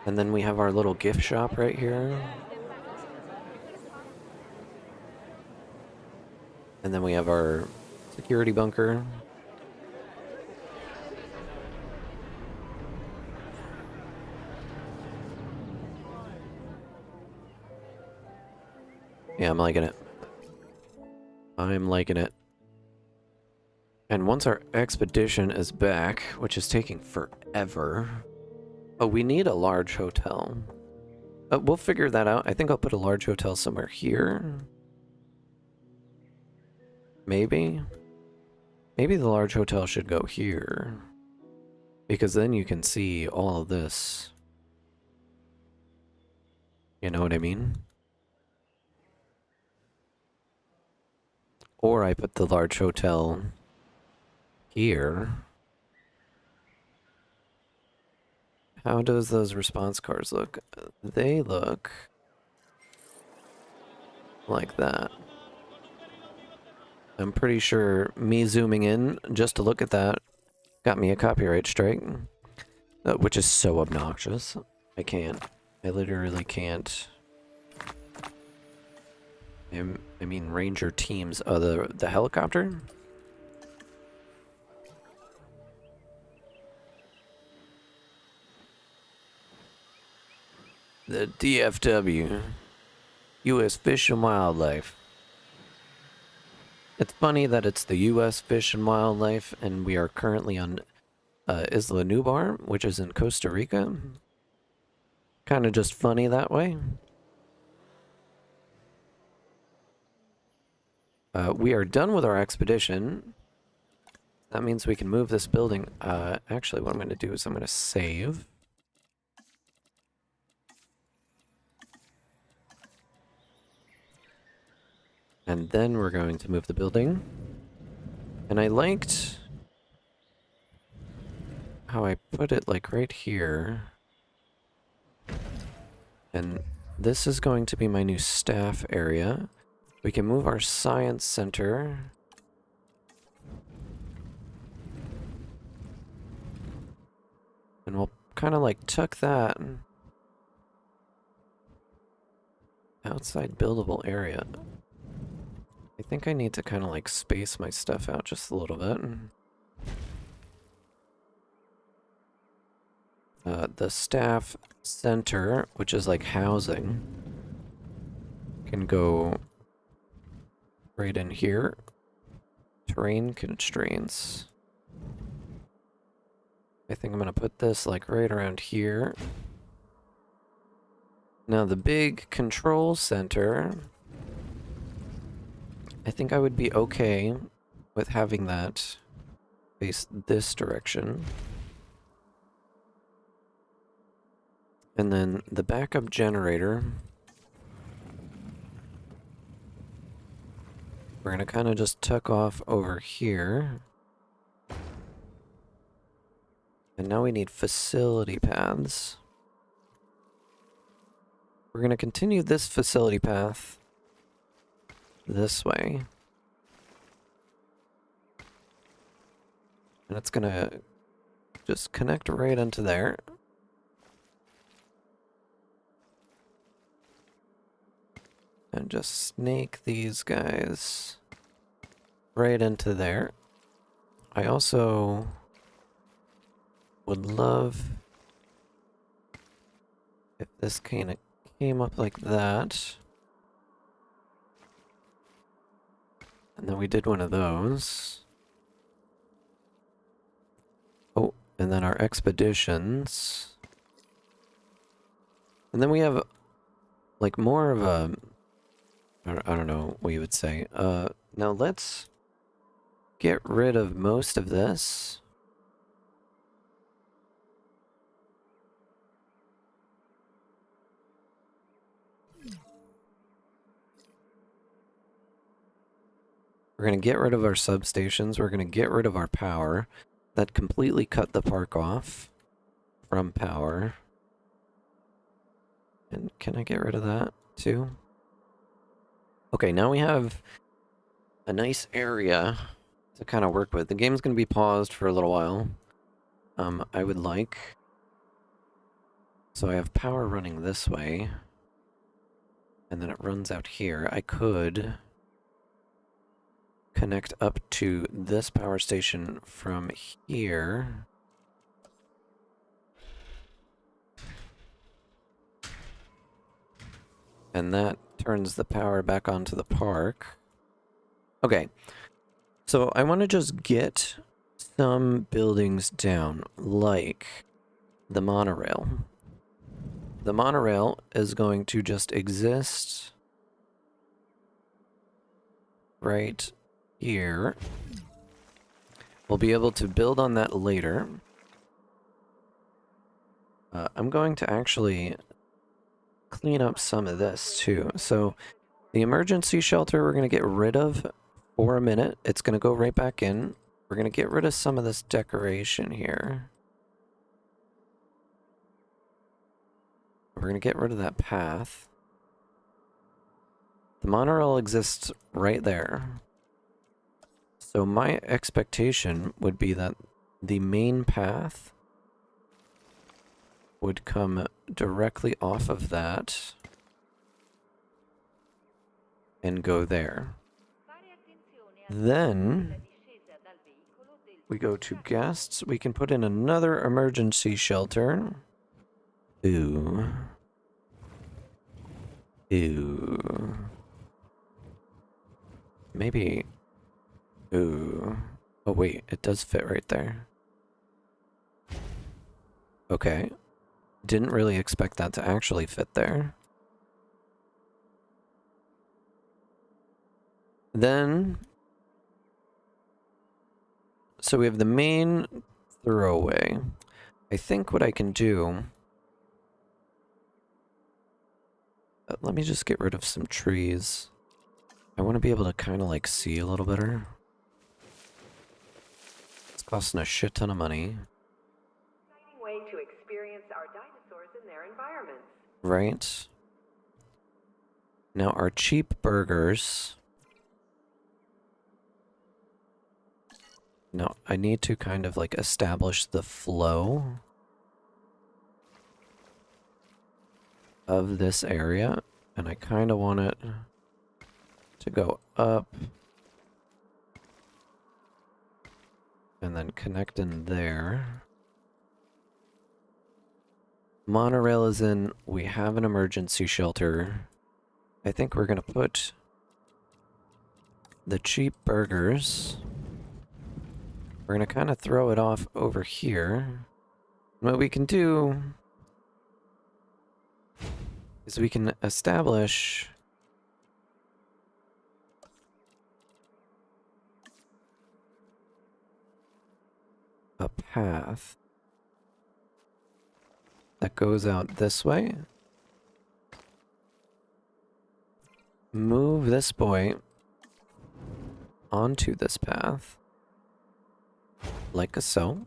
And then we have our little gift shop right here. And then we have our security bunker. Yeah, I'm liking it. I'm liking it. And once our expedition is back, which is taking forever... Oh, we need a large hotel. We'll figure that out. I think I'll put a large hotel somewhere here. Maybe? Maybe the large hotel should go here. Because then you can see all of this. You know what I mean? Or I put the large hotel here. How does those response cars look? They look like that. I'm pretty sure me zooming in just to look at that got me a copyright strike, which is so obnoxious. I can't. I literally can't. I mean, Ranger teams. Oh, the helicopter? The DFW. U.S. Fish and Wildlife. It's funny that it's the U.S. Fish and Wildlife, and we are currently on Isla Nublar, which is in Costa Rica. Kind of just funny that way. We are done with our expedition. That means we can move this building. Actually, what I'm going to do is I'm going to save. And then we're going to move the building. And I liked how I put it like right here. And this is going to be my new staff area. We can move our science center. And we'll kind of like tuck that outside buildable area. I think I need to kind of like space my stuff out just a little bit. The staff center, which is like housing, can go right in here. Terrain constraints. I think I'm gonna put this like right around here. Now the big control center, I think I would be okay with having that face this direction. And then the backup generator, we're gonna kind of just tuck off over here. And now we need facility paths. We're gonna continue this facility path this way. And it's gonna just connect right into there. And just snake these guys right into there. I also would love if this kind of came up like that. And then we did one of those. Oh, and then our expeditions. And then we have like more of a, I don't know what you would say. Now let's get rid of most of this. We're going to get rid of our substations. We're going to get rid of our power. That completely cut the park off from power. And can I get rid of that too? Okay, now we have a nice area to kind of work with. The game's going to be paused for a little while. I would like... So I have power running this way. And then it runs out here. I could connect up to this power station from here. And that turns the power back onto the park. Okay, so I want to just get some buildings down, like the monorail. The monorail is going to just exist right here. We'll be able to build on that later. I'm going to actually clean up some of this too. So the emergency shelter we're going to get rid of for a minute. It's going to go right back in. We're going to get rid of some of this decoration here. We're going to get rid of that path. The monorail exists right there. So my expectation would be that the main path would come directly off of that and go there. Then we go to guests. We can put in another emergency shelter. Ooh. Ooh. Maybe. Ooh. Oh wait, it does fit right there. Okay. Didn't really expect that to actually fit there. Then, so we have the main throwaway. I think what I can do, let me just get rid of some trees. I want to be able to kind of like see a little better. It's costing a shit ton of money. Way to experience our dinosaurs in their environments. Right. Now our cheap burgers. Now I need to kind of like establish the flow of this area, and I kind of want it to go up and then connect in there. Monorail is in. We have an emergency shelter. I think we're gonna put the cheap burgers. We're gonna kind of throw it off over here. What we can do is we can establish a path that goes out this way. Move this boy onto this path, like so.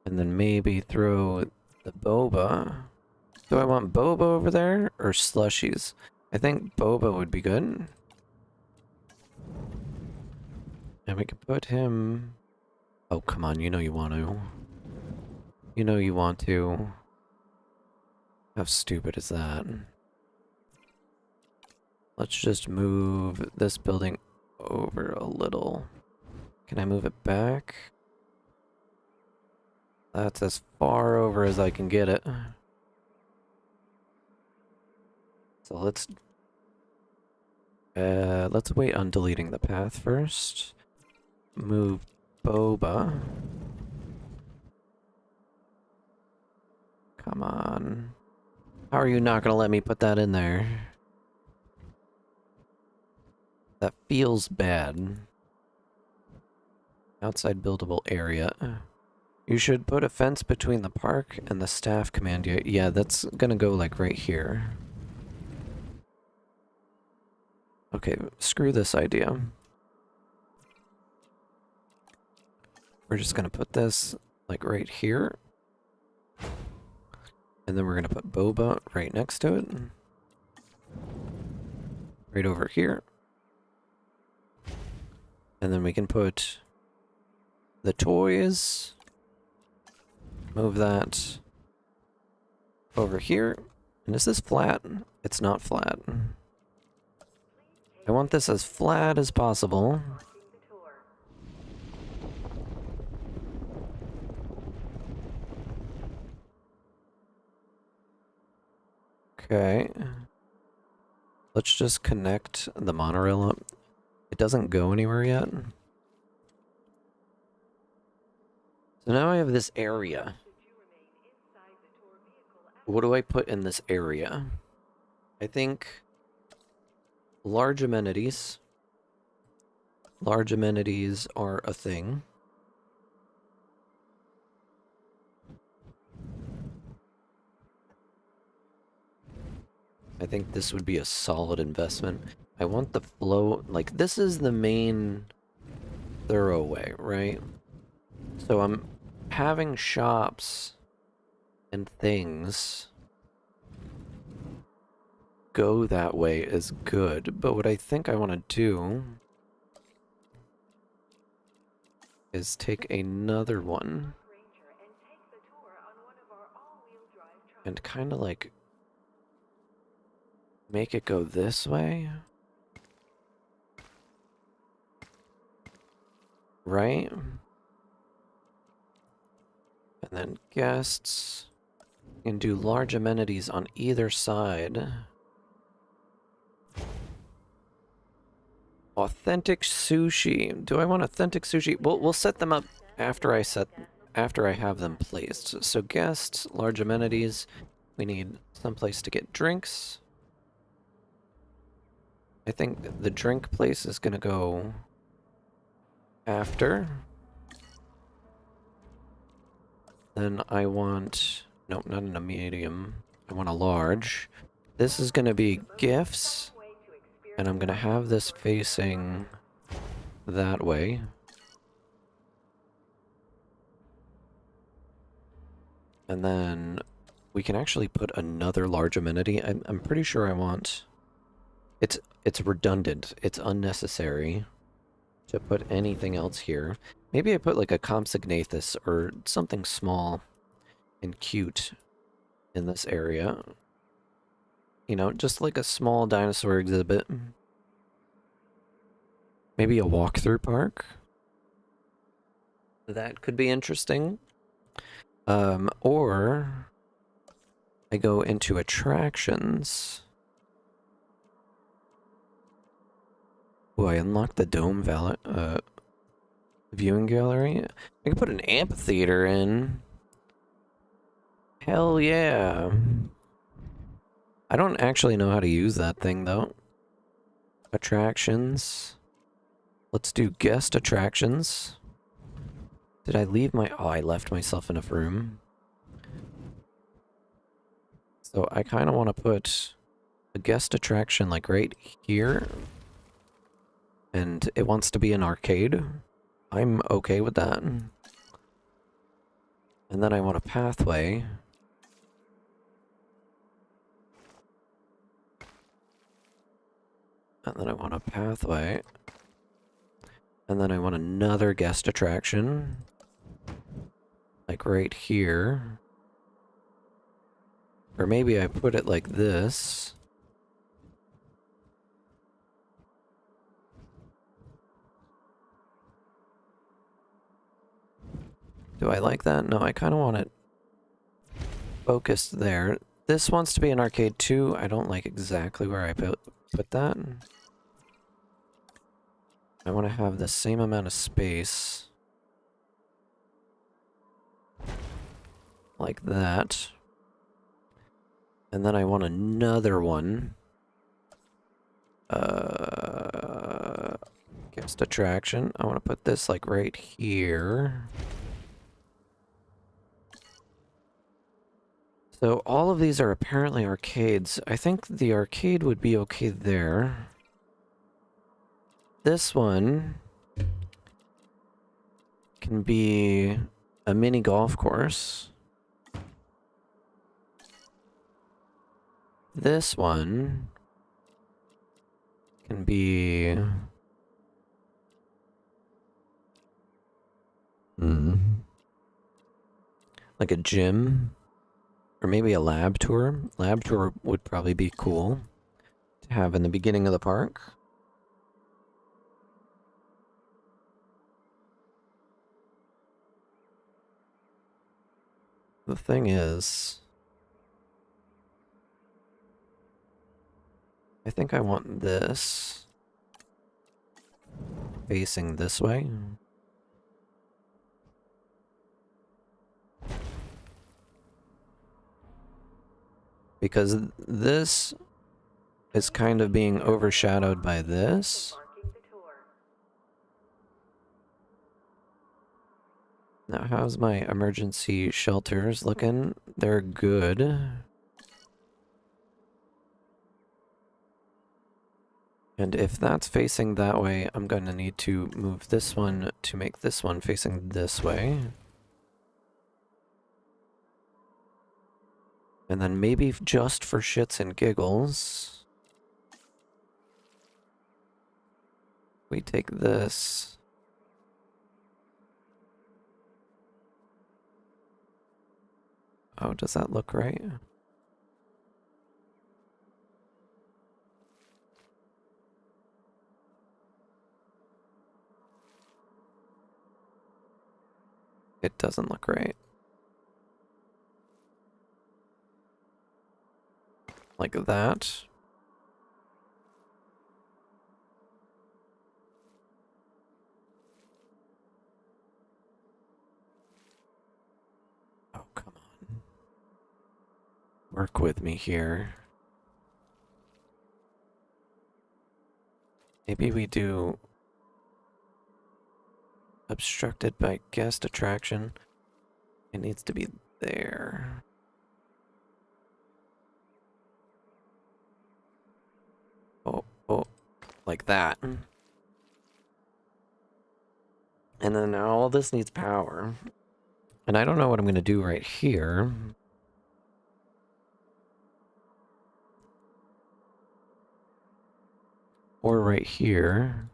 And then maybe throw the boba. Do I want boba over there or slushies? I think boba would be good. And we could put him... Oh, come on, you know you want to. You know you want to. How stupid is that? Let's just move this building over a little. Can I move it back? That's as far over as I can get it. So let's wait on deleting the path first. Move boba. Come on. How are you not gonna let me put that in there? That feels bad. Outside buildable area. You should put a fence between the park and the staff command. Yeah, that's gonna go like right here. Okay, screw this idea. We're just gonna put this like right here. And then we're gonna put boba right next to it. Right over here. And then we can put the toys. Move that over here. And is this flat? It's not flat. I want this as flat as possible. Okay. Let's just connect the monorail up. It doesn't go anywhere yet. So now I have this area. What do I put in this area? I think large amenities. Large amenities are a thing. I think this would be a solid investment. I want the flow, like this is the main thoroughway, right? So I'm having shops and things go that way is good, but what I think I want to do is take another one and kind of like make it go this way. Right? And then guests can do large amenities on either side. Authentic sushi. Do I want authentic sushi? We'll set them up after I have them placed. So guests, large amenities. We need someplace to get drinks. I think the drink place is gonna go after. Then I want, nope, not in a medium. I want a large. This is gonna be gifts. And I'm gonna have this facing that way. And then we can actually put another large amenity. I'm pretty sure I want... It's redundant. It's unnecessary to put anything else here. Maybe I put like a Compsognathus or something small and cute in this area. You know, just like a small dinosaur exhibit. Maybe a walkthrough park. That could be interesting. Or I go into attractions. Oh, I unlocked the dome viewing gallery. I could put an amphitheater in. Hell yeah. I don't actually know how to use that thing, though. Attractions. Let's do guest attractions. Did I leave my... Oh, I left myself enough room. So I kind of want to put a guest attraction, like, right here. And it wants to be an arcade. I'm okay with that. And then I want a pathway. And then I want a pathway. And then I want another guest attraction. Like right here. Or maybe I put it like this. Do I like that? No, I kind of want it focused there. This wants to be an arcade too. I don't like exactly where I put that. I want to have the same amount of space. Like that. And then I want another one. Guest attraction. I want to put this like right here. So all of these are apparently arcades. I think the arcade would be okay there. This one can be a mini golf course. This one can be... like a gym. Or maybe a lab tour. Lab tour would probably be cool to have in the beginning of the park. The thing is, I think I want this facing this way. Because this is kind of being overshadowed by this. Now, how's my emergency shelters looking? They're good. And if that's facing that way, I'm going to need to move this one to make this one facing this way. And then maybe just for shits and giggles, we take this. Oh, does that look right? It doesn't look right. Like that. Oh, come on. Work with me here. Maybe we do obstructed by guest attraction. It needs to be there. Oh, like that. And then all this needs power. And I don't know what I'm going to do right here. Or right here.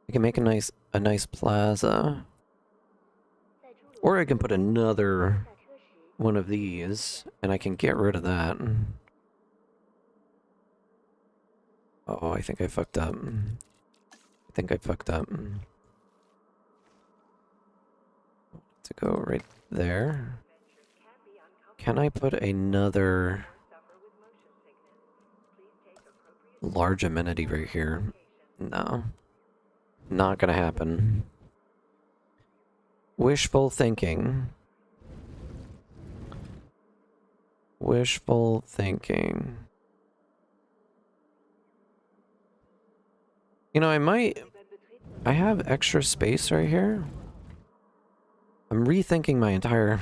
I can make a nice plaza. Or I can put another one of these, and I can get rid of that. Oh, I think I fucked up. To go right there. Can I put another large amenity right here? No. Not gonna happen. Wishful thinking. Wishful thinking. You know, I have extra space right here. I'm rethinking my entire...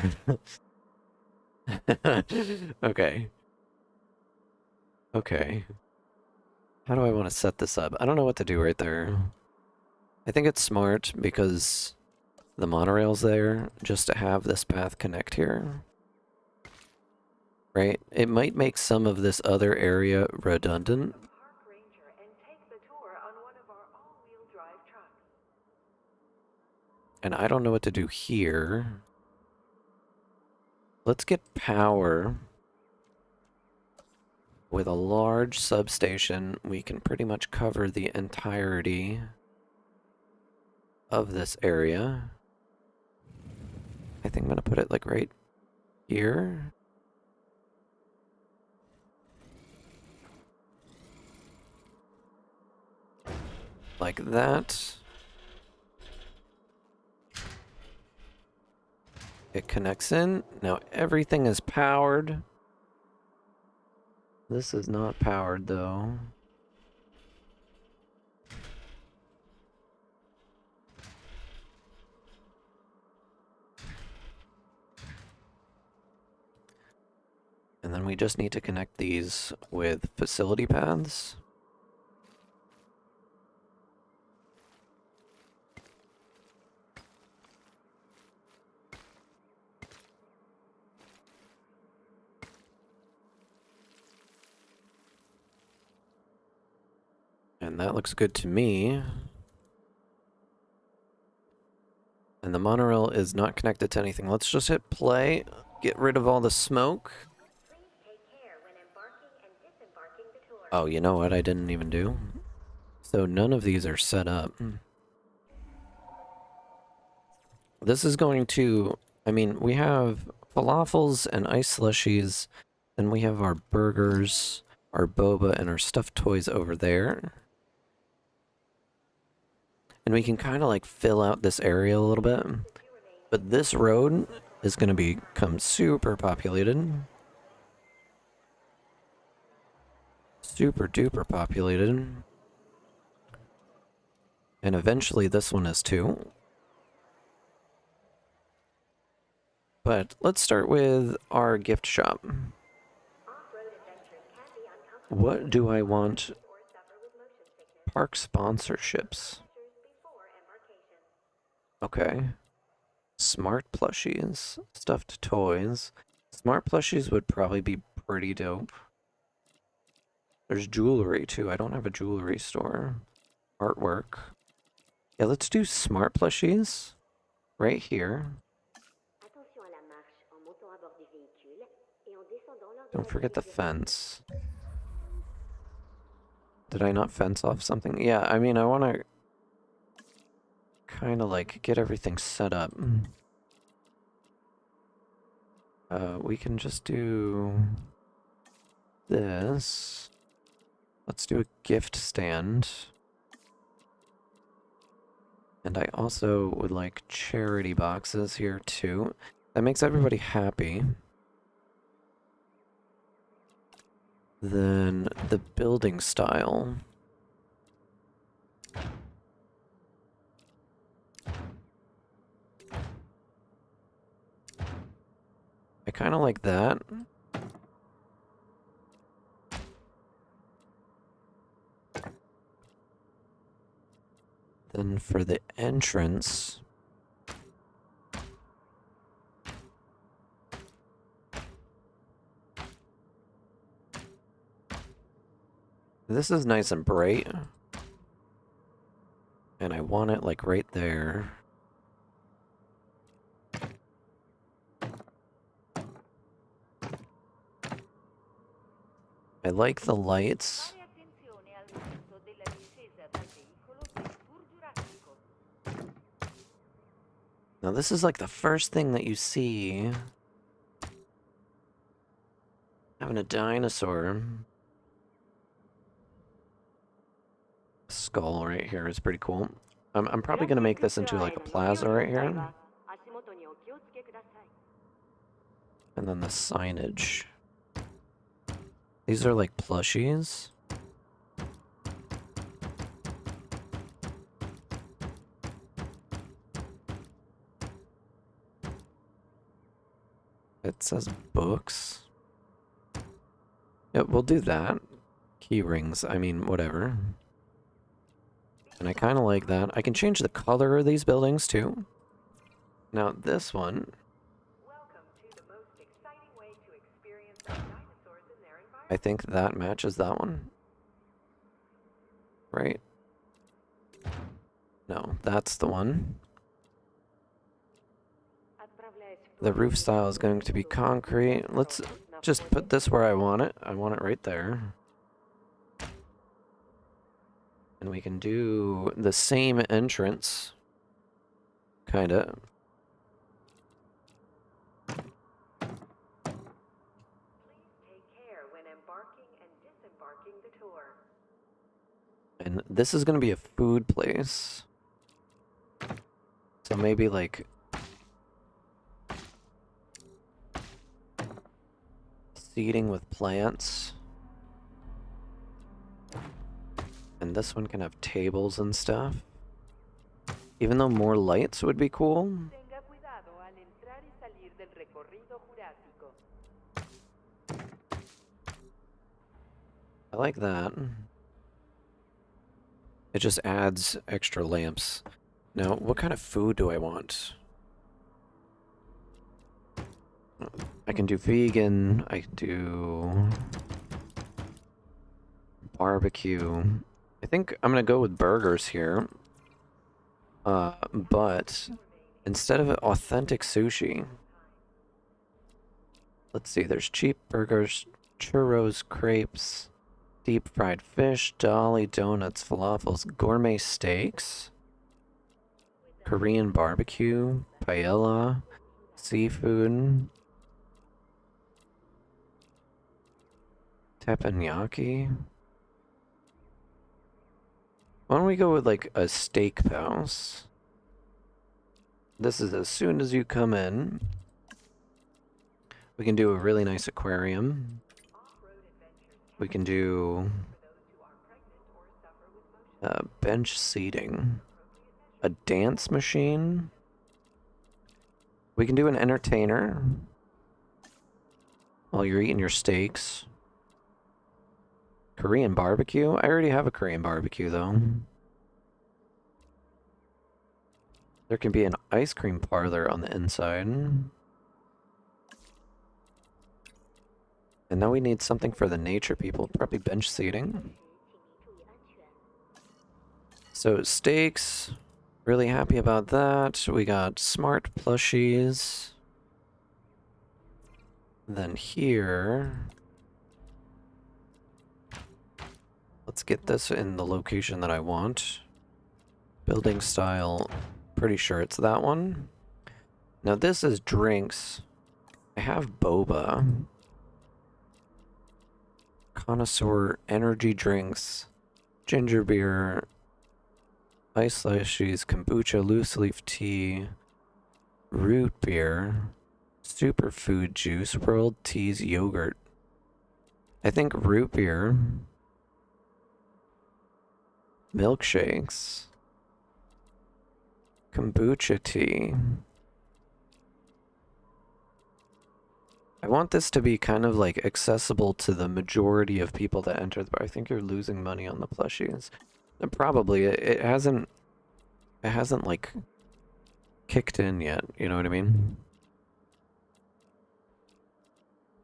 Okay. Okay. How do I want to set this up? I don't know what to do right there. I think it's smart because the monorail's there just to have this path connect here. Right? It might make some of this other area redundant. Park ranger and take the tour on one of our all-wheel drive trucks. And I don't know what to do here. Let's get power. With a large substation, we can pretty much cover the entirety of this area. I think I'm gonna put it like right here. Like that. It connects in. Now everything is powered. This is not powered though. And then we just need to connect these with facility paths. And that looks good to me. And the monorail is not connected to anything. Let's just hit play, get rid of all the smoke. Oh, you know what I didn't even do? So none of these are set up. This is going to... I mean, we have falafels and ice slushies, and we have our burgers, our boba, and our stuffed toys over there. And we can kind of like fill out this area a little bit. But this road is going to become super populated. Super duper populated. And eventually this one is too. But let's start with our gift shop. What do I want? Park sponsorships. Okay. Smart plushies. Stuffed toys. Smart plushies would probably be pretty dope. There's jewelry too. I don't have a jewelry store. Artwork. Yeah, let's do smart plushies. Right here. Don't forget the fence. Did I not fence off something? Yeah, I mean, I want to kind of like get everything set up. We can just do this. Let's do a gift stand. And I also would like charity boxes here too. That makes everybody happy. Then the building style. I kind of like that. Then for the entrance, this is nice and bright. And I want it like right there. I like the lights. Now this is like the first thing that you see. Having a dinosaur. Skull right here is pretty cool. I'm probably gonna make this into like a plaza right here. And then the signage. These are like plushies. says books. Yep, we'll do that. Key rings, I mean, whatever. And I kind of like that. I can change the color of these buildings too. Now this one, Welcome to the most exciting way to experience our dinosaurs in their environment. I think that matches that one. Right? No, that's the one. The roof style is going to be concrete. Let's just put this where I want it. I want it right there. And we can do the same entrance. Kinda. Please take care when embarking and disembarking the tour. And this is going to be a food place. So maybe like seating with plants. And this one can have tables and stuff. Even though more lights would be cool. Tenga cuidado al entrar y salir del recorrido jurásico. I like that. It just adds extra lamps. Now, what kind of food do I want? I can do vegan, I can do barbecue. I think I'm gonna go with burgers here. But instead of authentic sushi, let's see, there's cheap burgers, churros, crepes, deep fried fish, dolly donuts, falafels, gourmet steaks, Korean barbecue, paella, seafood, teppanyaki. Why don't we go with like a steak house? This is as soon as you come in. We can do a really nice aquarium. We can do bench seating. A dance machine. We can do an entertainer while you're eating your steaks. Korean barbecue? I already have a Korean barbecue though. There can be an ice cream parlor on the inside. And now we need something for the nature people, probably bench seating. So steaks, really happy about that. We got smart plushies. Then here, let's get this in the location that I want. Building style, pretty sure it's that one. Now this is drinks. I have boba. Connoisseur energy drinks, ginger beer, ice slushies, kombucha, loose leaf tea, root beer, superfood juice, world teas, yogurt. I think root beer, milkshakes, kombucha tea. I want this to be kind of like accessible to the majority of people that enter, but I think you're losing money on the plushies. And probably it hasn't like kicked in yet, you know what I mean?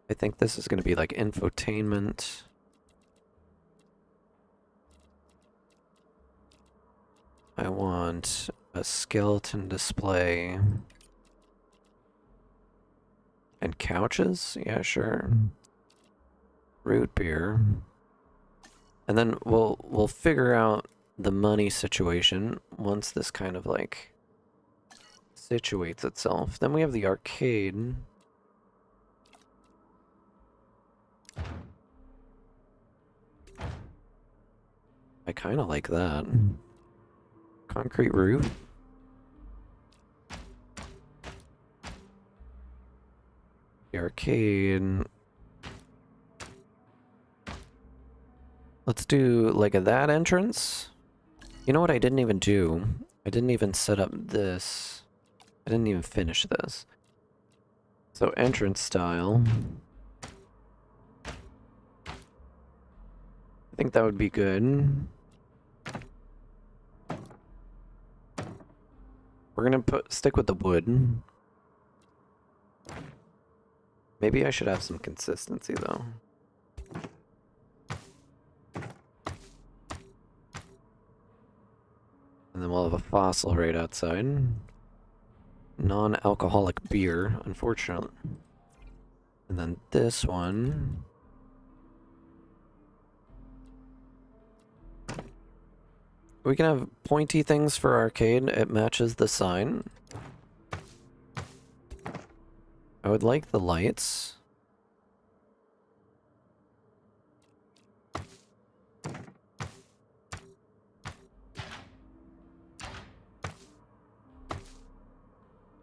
I think this is going to be like infotainment. I want a skeleton display. And couches? Yeah, sure. Root beer. And then we'll figure out the money situation once this kind of like situates itself. Then we have the arcade. I kind of like that. Concrete roof. The arcade. Let's do like that entrance. You know what I didn't even do? I didn't even set up this. I didn't even finish this. So entrance style. I think that would be good. We're gonna stick with the wood. Maybe I should have some consistency though. And then we'll have a fossil right outside. Non-alcoholic beer, unfortunately. And then this one. We can have pointy things for arcade. It matches the sign. I would like the lights.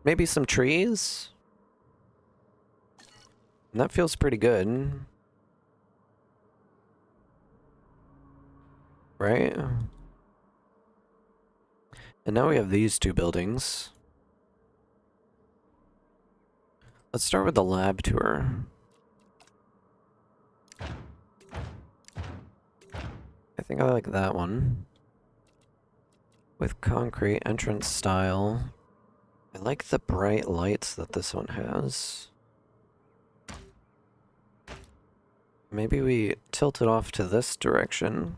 Maybe some trees? And that feels pretty good. Right? And now we have these two buildings. Let's start with the lab tour. I think I like that one. With concrete entrance style. I like the bright lights that this one has. Maybe we tilt it off to this direction.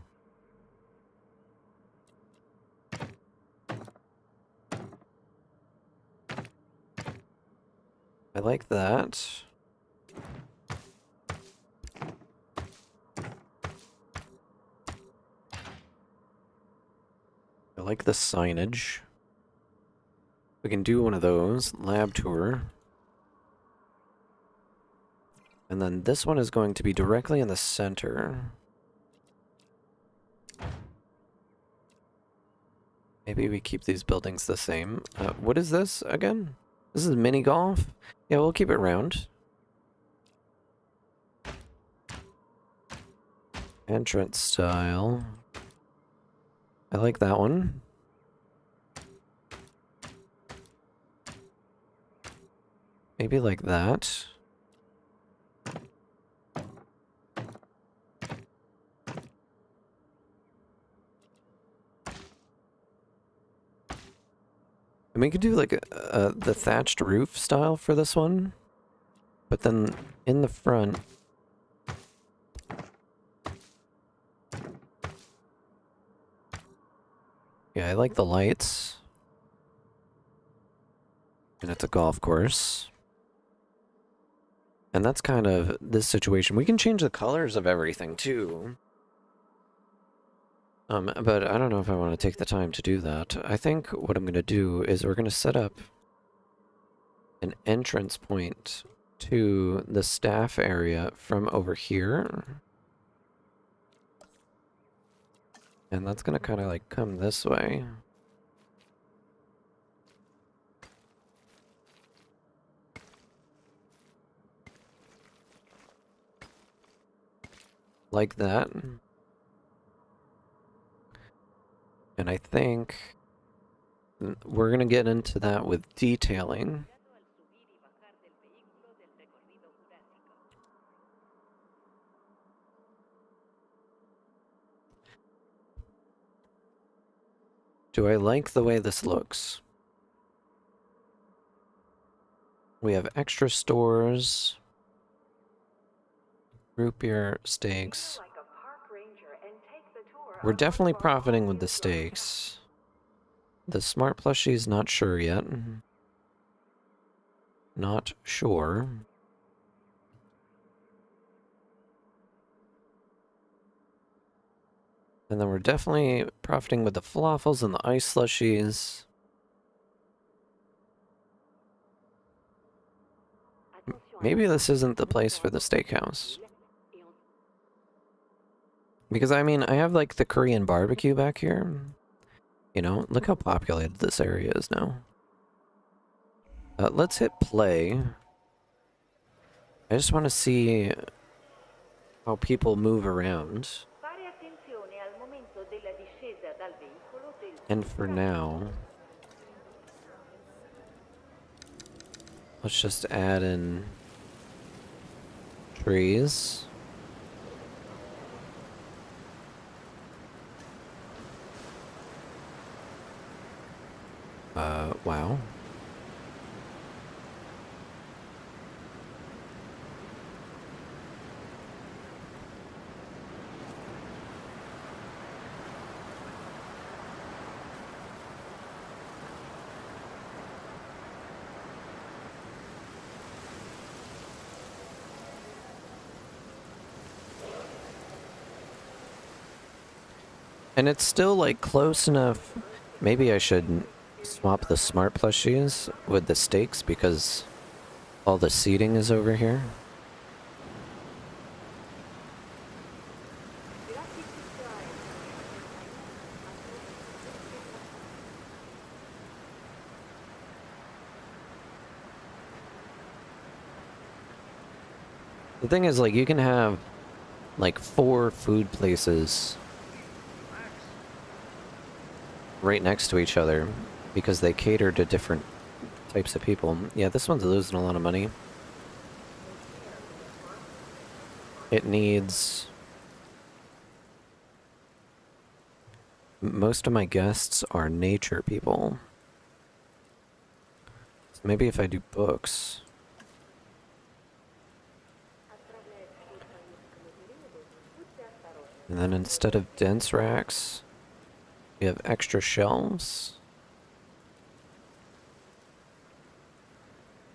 I like that. I like the signage. We can do one of those, lab tour. And then this one is going to be directly in the center. Maybe we keep these buildings the same. What is this again? This is mini golf? Yeah, we'll keep it round. Entrance style. I like that one. Maybe like that. And we could do like the thatched roof style for this one. But then in the front... Yeah, I like the lights. And it's a golf course. And that's kind of this situation. We can change the colors of everything too. But I don't know if I want to take the time to do that. I think what I'm going to do is we're going to set up an entrance point to the staff area from over here. And that's going to kind of like come this way. Like that. And I think we're going to get into that with detailing. Do I like the way this looks? We have extra stores. Root beer, steaks. We're definitely profiting with the steaks. The smart plushie's not sure yet. Not sure. And then we're definitely profiting with the falafels and the ice slushies. Maybe this isn't the place for the steakhouse. Because, I mean, I have, like, the Korean barbecue back here. You know, look how populated this area is now. Let's hit play. I just want to see how people move around. And for now... Let's just add in trees. Wow. And it's still like close enough. Maybe I should swap the smart plushies with the stakes because all the seating is over here. The thing is, like, you can have like 4 food places right next to each other because they cater to different types of people. Yeah, this one's losing a lot of money. It needs... Most of my guests are nature people. So maybe if I do books... And then instead of dense racks, we have extra shelves.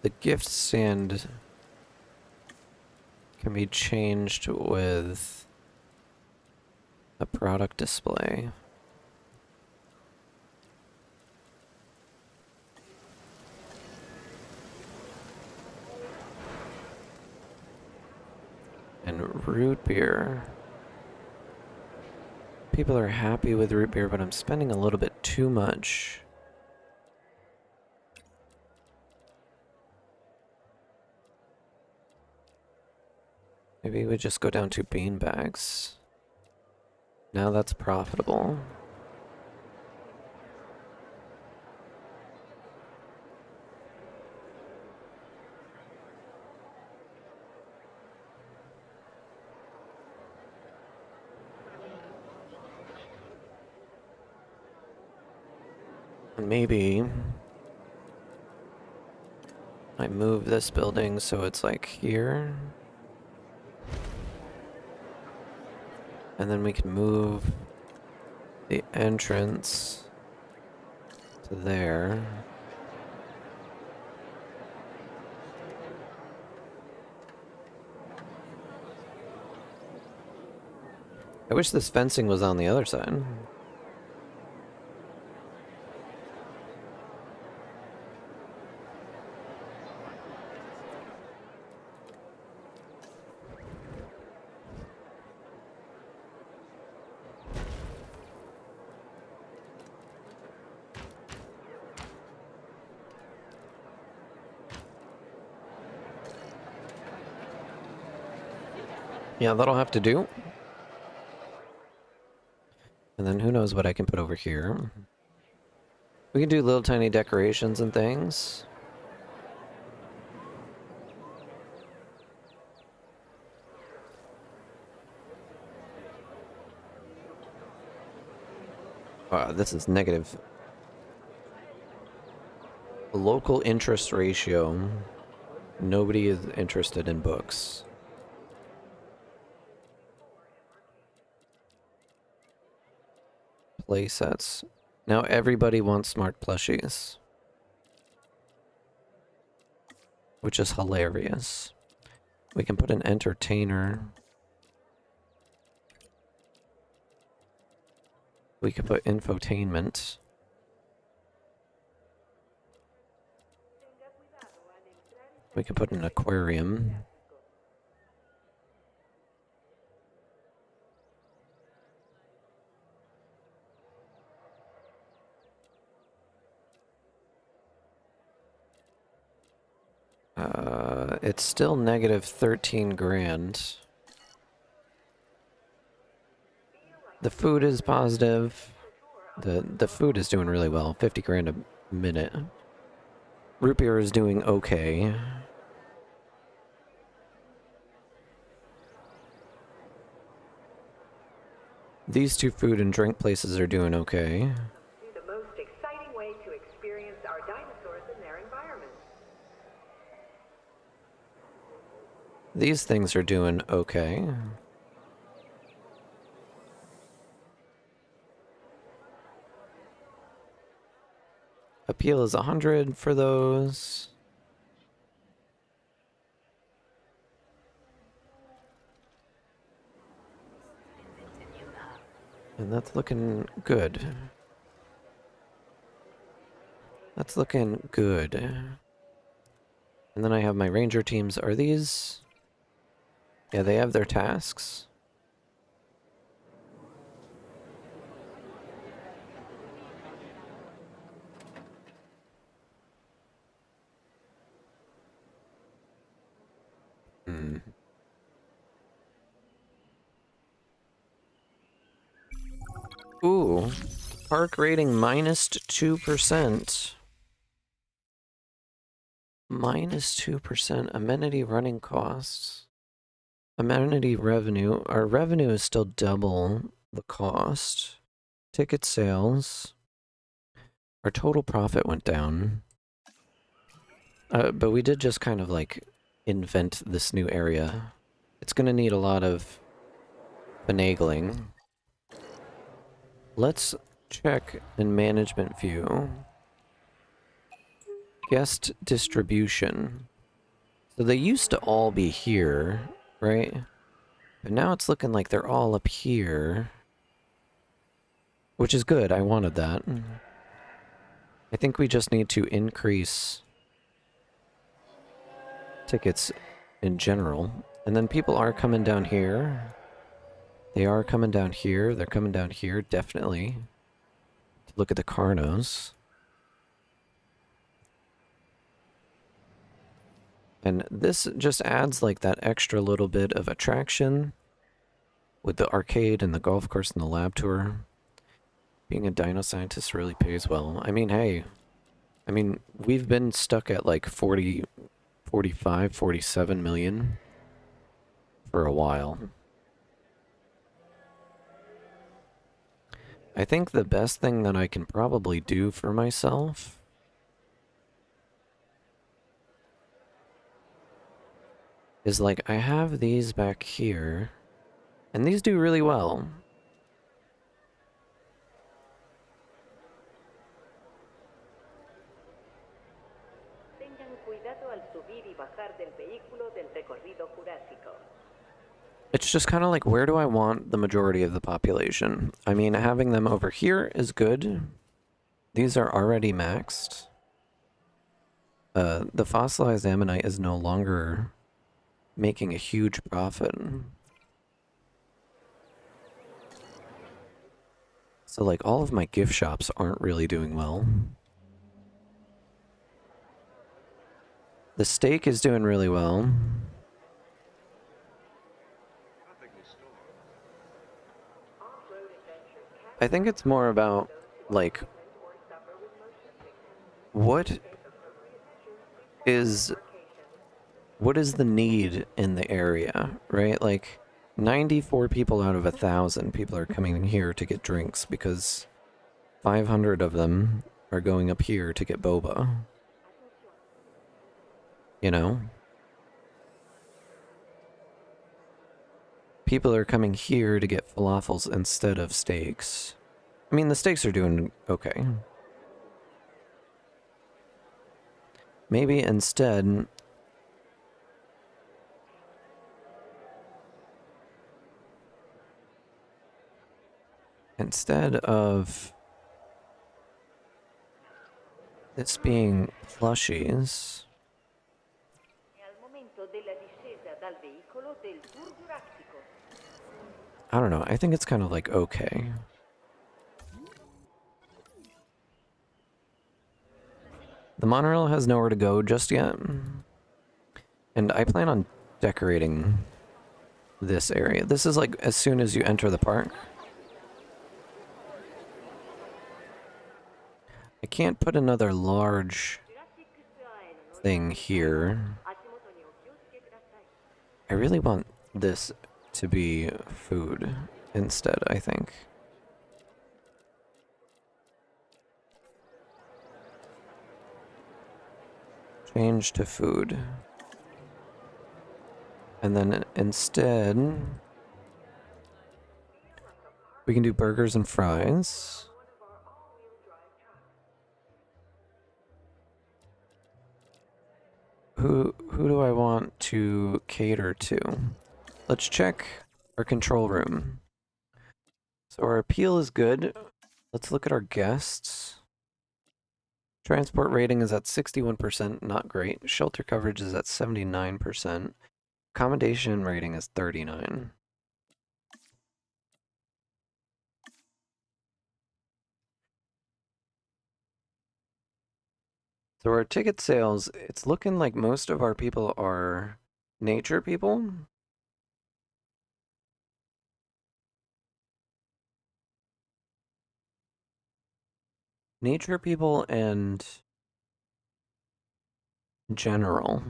The gift stand can be changed with a product display. And root beer. People are happy with root beer, but I'm spending a little bit too much. Maybe we just go down to bean bags. Now that's profitable. Maybe I move this building so it's like here. And then we can move the entrance to there. I wish this fencing was on the other side. Yeah, that'll have to do. And then who knows what I can put over here. We can do little tiny decorations and things. This is negative. Local interest ratio. Nobody is interested in books. Play sets. Now everybody wants smart plushies. Which is hilarious. We can put an entertainer. We could put infotainment. We could put an aquarium. It's still negative 13 grand. The food is positive. The food is doing really well. 50 grand a minute. Root beer is doing okay. These two food and drink places are doing okay. The most exciting way to experience our dinosaurs in their environment. These things are doing okay. Appeal is 100 for those. And that's looking good. That's looking good. And then I have my ranger teams. Are these... Yeah, they have their tasks. Ooh, park rating minus 2%. Minus 2%. Amenity running costs. Amenity revenue. Our revenue is still double the cost. Ticket sales. Our total profit went down. But we did just kind of like invent this new area. It's gonna need a lot of finagling. Let's check in management view. Guest distribution. So they used to all be here, right? But now it's looking like they're all up here. Which is good, I wanted that. I think we just need to increase tickets in general. And then people are coming down here. They are coming down here. They're coming down here, definitely. To look at the Carnos. And this just adds like that extra little bit of attraction with the arcade and the golf course and the lab tour. Being a dino scientist really pays well. I mean, hey. I mean, we've been stuck at like 40, 45, 47 million for a while. I think the best thing that I can probably do for myself is like, I have these back here, and these do really well. Tengan cuidado al subir y bajar del vehículo del recorrido jurásico. It's just kind of like, where do I want the majority of the population? I mean, having them over here is good. These are already maxed. The fossilized ammonite is no longer making a huge profit. So like, all of my gift shops aren't really doing well. The steak is doing really well. I think it's more about, like, what is the need in the area, right? Like, 94 people out of 1,000 people are coming here to get drinks because 500 of them are going up here to get boba. You know? People are coming here to get falafels instead of steaks. I mean, the steaks are doing okay. Maybe instead... Instead of this being plushies... I don't know, I think it's kind of like okay. The monorail has nowhere to go just yet. And I plan on decorating this area. This is like as soon as you enter the park. I can't put another large thing here. I really want this to be food instead, I think. Change to food. And then instead, we can do burgers and fries. Who do I want to cater to? Let's check our control room. So our appeal is good. Let's look at our guests. Transport rating is at 61%, not great. Shelter coverage is at 79%. Accommodation rating is 39. So our ticket sales, it's looking like most of our people are nature people. Nature people and general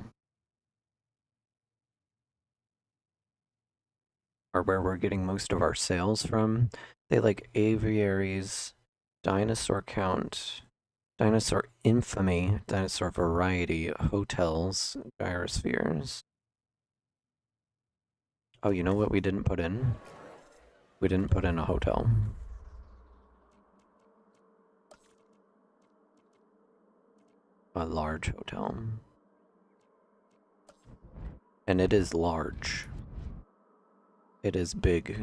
are where we're getting most of our sales from. They like aviaries, dinosaur count, dinosaur infamy, dinosaur variety, hotels, gyrospheres. Oh, you know what we didn't put in? We didn't put in a hotel. A large hotel. And it is large. It is big.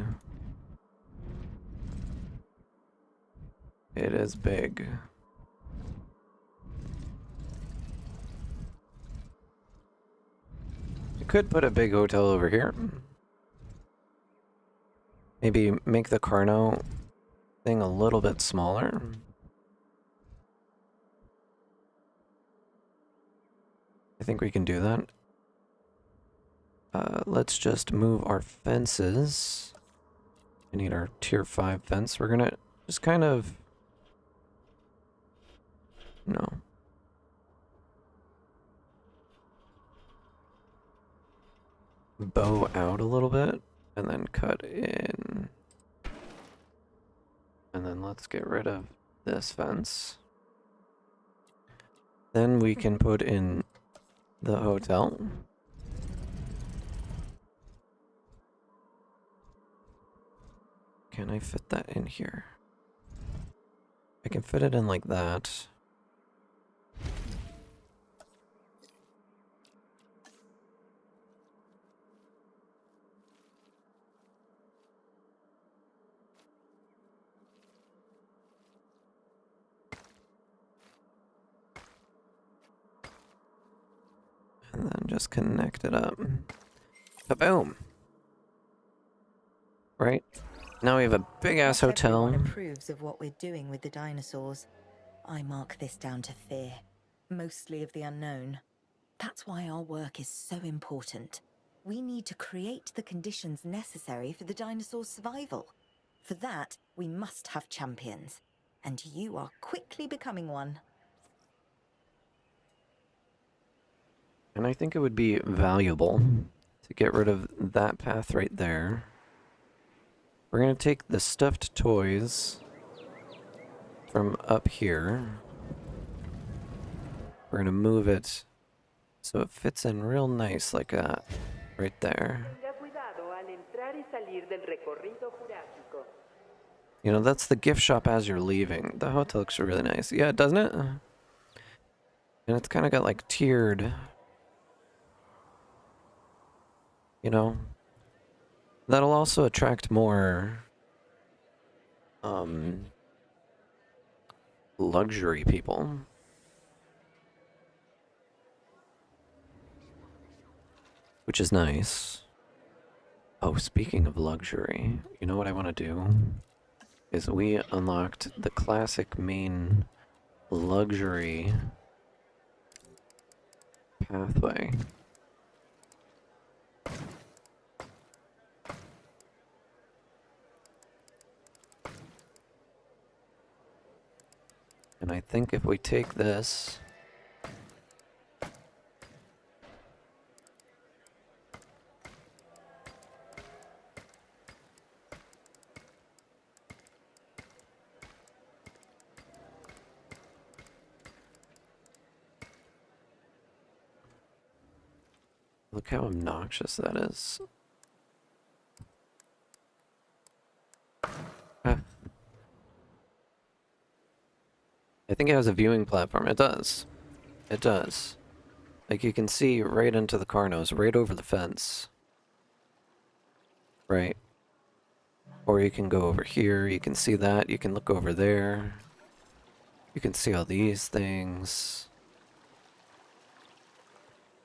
It is big. You could put a big hotel over here. Maybe make the Carno thing a little bit smaller. I think we can do that. Let's just move our fences. We need our tier 5 fence. We're gonna just kind of... No. Bow out a little bit, and then cut in. And then let's get rid of this fence. Then we can put in the hotel. Can I fit that in here? I can fit it in like that. And then just connect it up. Kaboom! Right? Now we have a big-ass hotel. Everyone approves of what we're doing with the dinosaurs. I mark this down to fear, mostly of the unknown. That's why our work is so important. We need to create the conditions necessary for the dinosaurs' survival. For that, we must have champions. And you are quickly becoming one. And I think it would be valuable to get rid of that path right there. We're going to take the stuffed toys from up here. We're going to move it so it fits in real nice like that, right there. You know, that's the gift shop as you're leaving. The hotel looks really nice. Yeah, doesn't it? And it's kind of got like tiered... You know, that'll also attract more luxury people. Which is nice. Oh, speaking of luxury, you know what I want to do? Is we unlocked the classic main luxury pathway. And I think if we take this Look how obnoxious that is. Ah. I think it has a viewing platform. It does. It does. Like, you can see right into the Carnos, right over the fence. Right. Or you can go over here, you can see that, you can look over there. You can see all these things.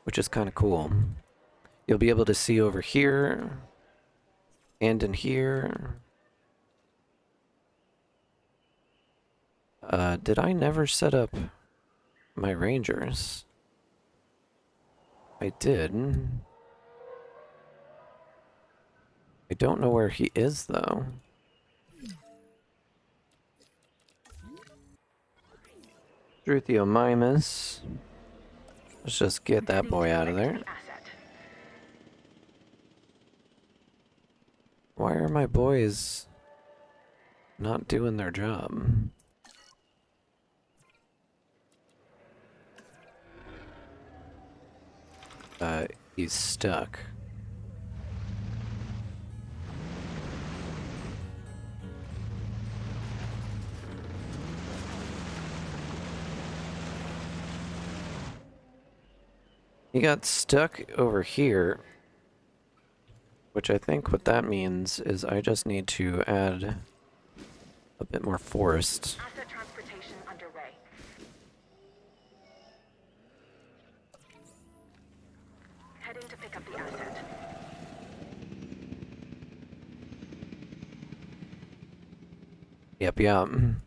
Which is kind of cool. You'll be able to see over here, and in here. Did I never set up my rangers? I did. I don't know where he is, though. 𝙅𝙤𝙢𝙗𝙚𝙧. Let's just get that boy out of there. Why are my boys not doing their job? He's stuck. He got stuck over here, which I think what that means is I just need to add a bit more forest. Asset transportation underway. Heading to pick up the asset. Yep. And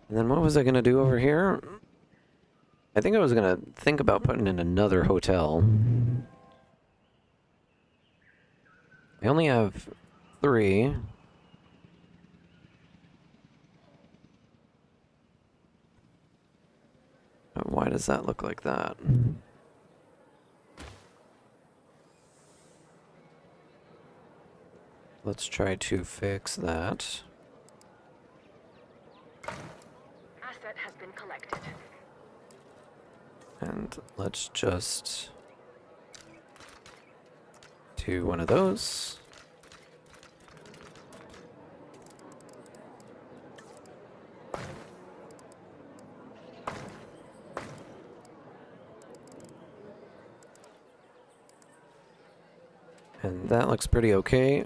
then what was I gonna do over here? I think I was gonna think about putting in another hotel. I only have 3. Why does that look like that? Let's try to fix that. Asset has been collected. And let's just do one of those. And that looks pretty okay.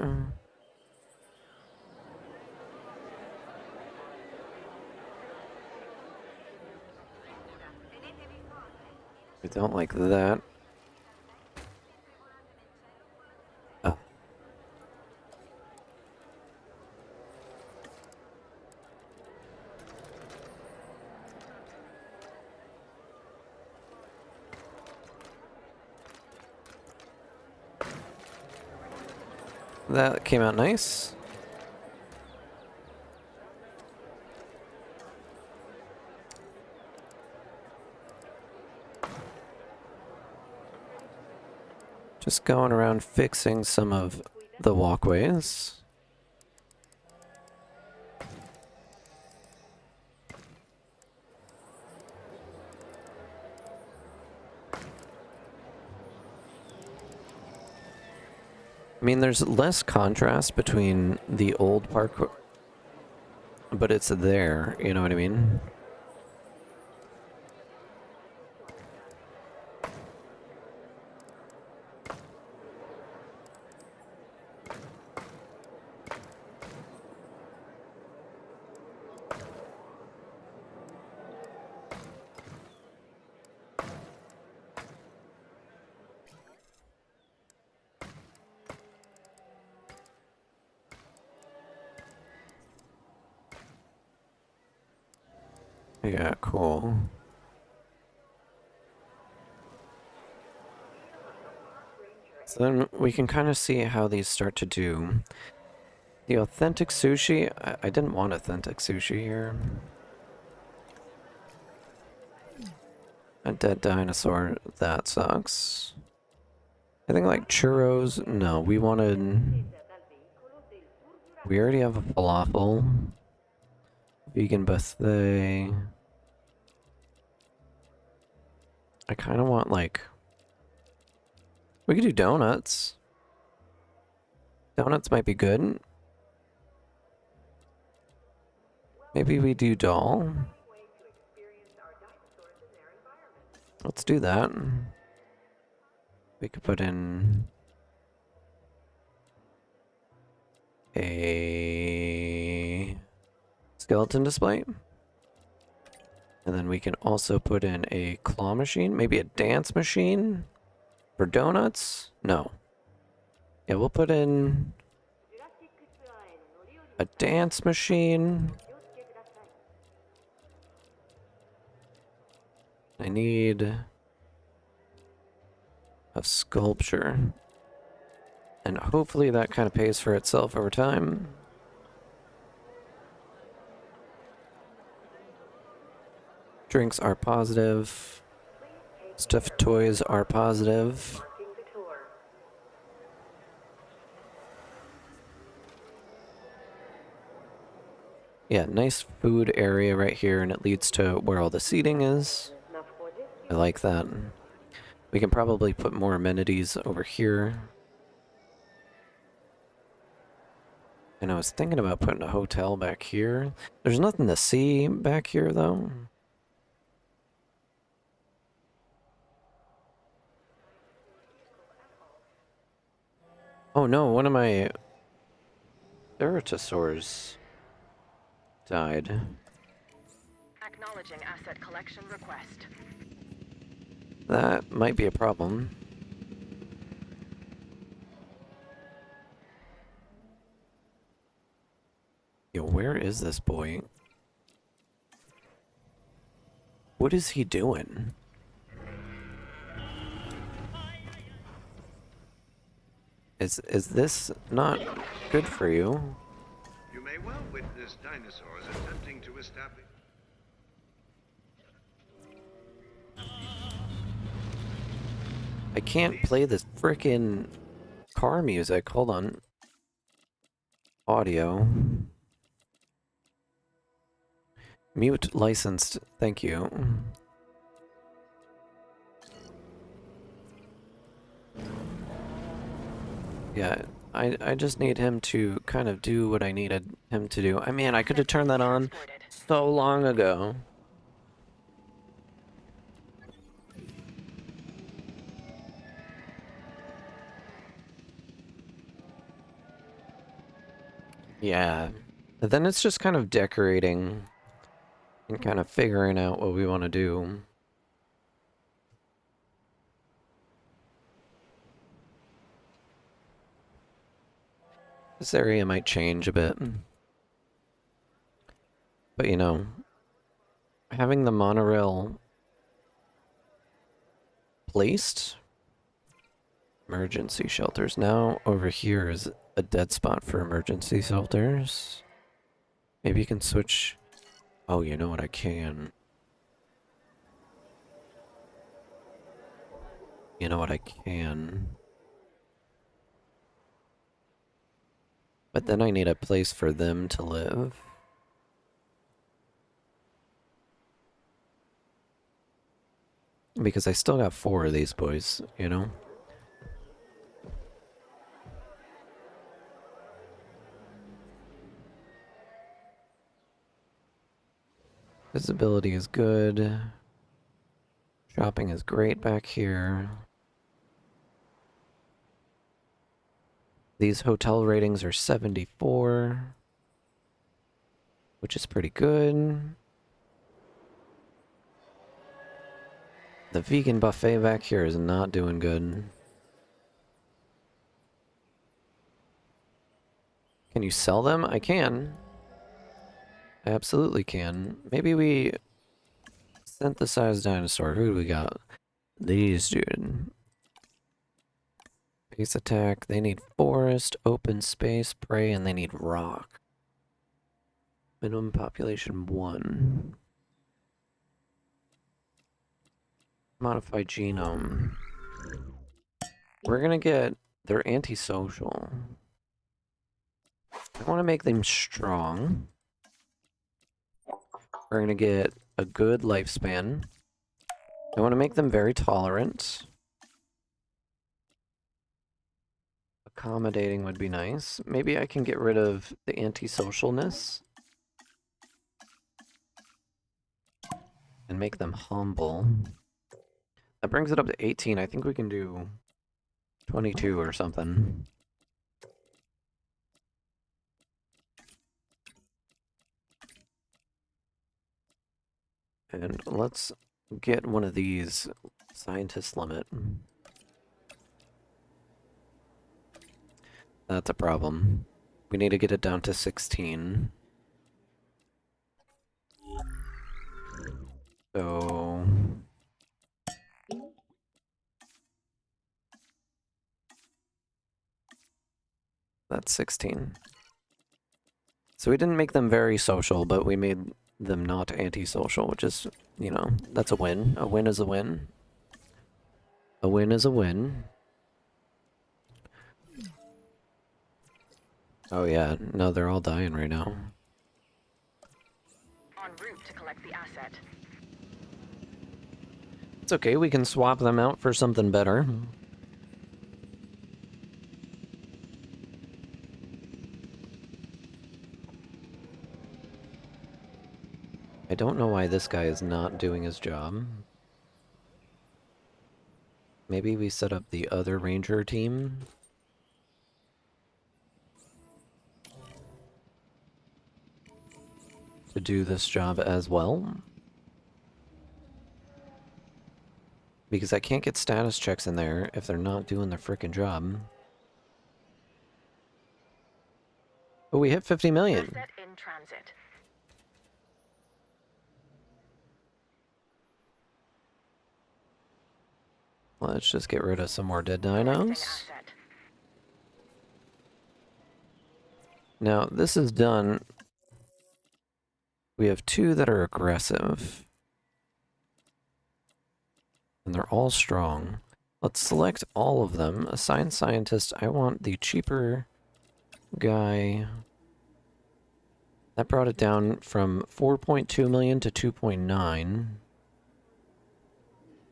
I don't like that. Oh. That came out nice. Just going around fixing some of the walkways. I mean, there's less contrast between the old park, but it's there, you know what I mean? Yeah, cool. So then we can kind of see how these start to do. The authentic sushi, I didn't want authentic sushi here. A dead dinosaur, that sucks. I think like churros, no, we wanted... We already have a falafel. Vegan buffet. I kind of want like We could do donuts. Donuts might be good. Maybe we do doll. Let's do that. We could put in a skeleton display. And then we can also put in a claw machine, maybe a dance machine for donuts. No. Yeah, we'll put in a dance machine. I need a sculpture. And hopefully that kind of pays for itself over time. Drinks are positive. Stuffed toys are positive. Yeah, nice food area right here, and it leads to where all the seating is. I like that. We can probably put more amenities over here. And I was thinking about putting a hotel back here. There's nothing to see back here, though. Oh no, one of my Dinosaurs died. Acknowledging asset collection request. That might be a problem. Yo, where is this boy? What is he doing? Is this not good for you? You may well witness dinosaurs attempting to establish. I can't play this frickin' car music. Hold on. Audio. Mute licensed. Thank you. Yeah, I just need him to kind of do what I needed him to do. I mean, I could have turned that on so long ago. Yeah, then it's just kind of decorating and kind of figuring out what we want to do. This area might change a bit. But you know, having the monorail placed, emergency shelters. Now over here is a dead spot for emergency shelters. Maybe you can switch. Oh, you know what I can. You know what I can. But then I need a place for them to live. Because I still got 4 of these boys, you know? Visibility is good. Shopping is great back here. These hotel ratings are 74, which is pretty good. The vegan buffet back here is not doing good. Can you sell them? I can. I absolutely can. Maybe we synthesize dinosaur. Who do we got? These, dude. Base attack. They need forest, open space, prey, and they need rock. Minimum population 1. Modified genome. We're gonna get... They're antisocial. I want to make them strong. We're gonna get a good lifespan. I want to make them very tolerant. Accommodating would be nice. Maybe I can get rid of the antisocialness and make them humble. That brings it up to 18. I think we can do 22 or something. And let's get one of these scientist limit. That's a problem. We need to get it down to 16. So... that's 16. So we didn't make them very social, but we made them not antisocial, which is, you know, that's a win. A win is a win. A win is a win. Oh yeah, no, they're all dying right now. En route to collect the asset. It's okay, we can swap them out for something better. I don't know why this guy is not doing his job. Maybe we set up the other ranger team. To do this job as well. Because I can't get status checks in there if they're not doing their frickin' job. Oh, we hit 50 million. Asset in transit. Let's just get rid of some more dead dinos. Now, this is done. We have 2 that are aggressive. And they're all strong. Let's select all of them. Assign scientist. I want the cheaper guy. That brought it down from 4.2 million to 2.9.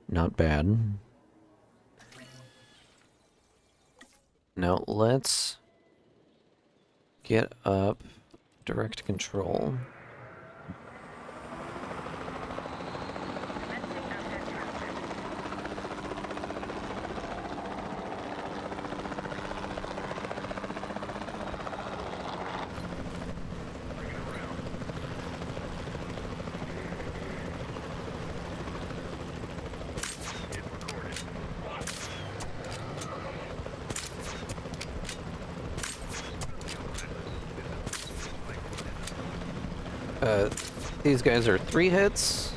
Not bad. Now let's get up direct control. These guys are 3 hits.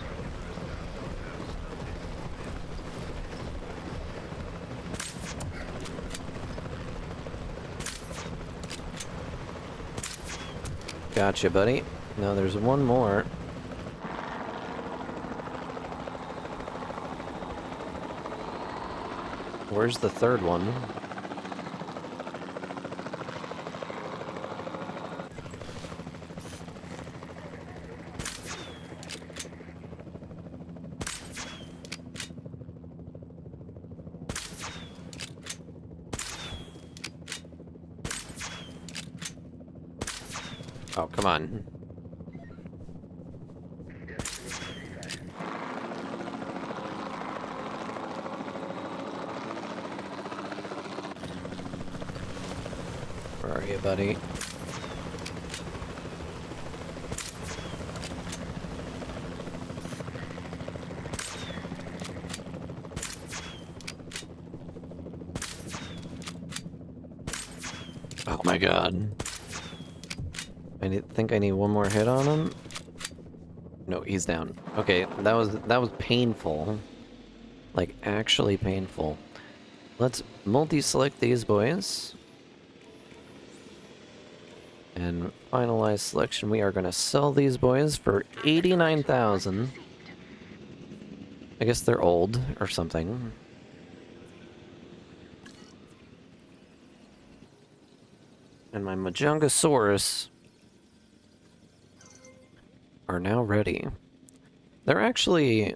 Gotcha, buddy. Now there's one more. Where's the third one? Oh, come on. Where are you, buddy? Oh my god. Think I need one more hit on him. No, he's down. Okay, that was painful. Like, actually painful. Let's multi-select these boys. And finalize selection. We are going to sell these boys for 89,000. I guess they're old or something. And my Majongasaurus are now ready. They're actually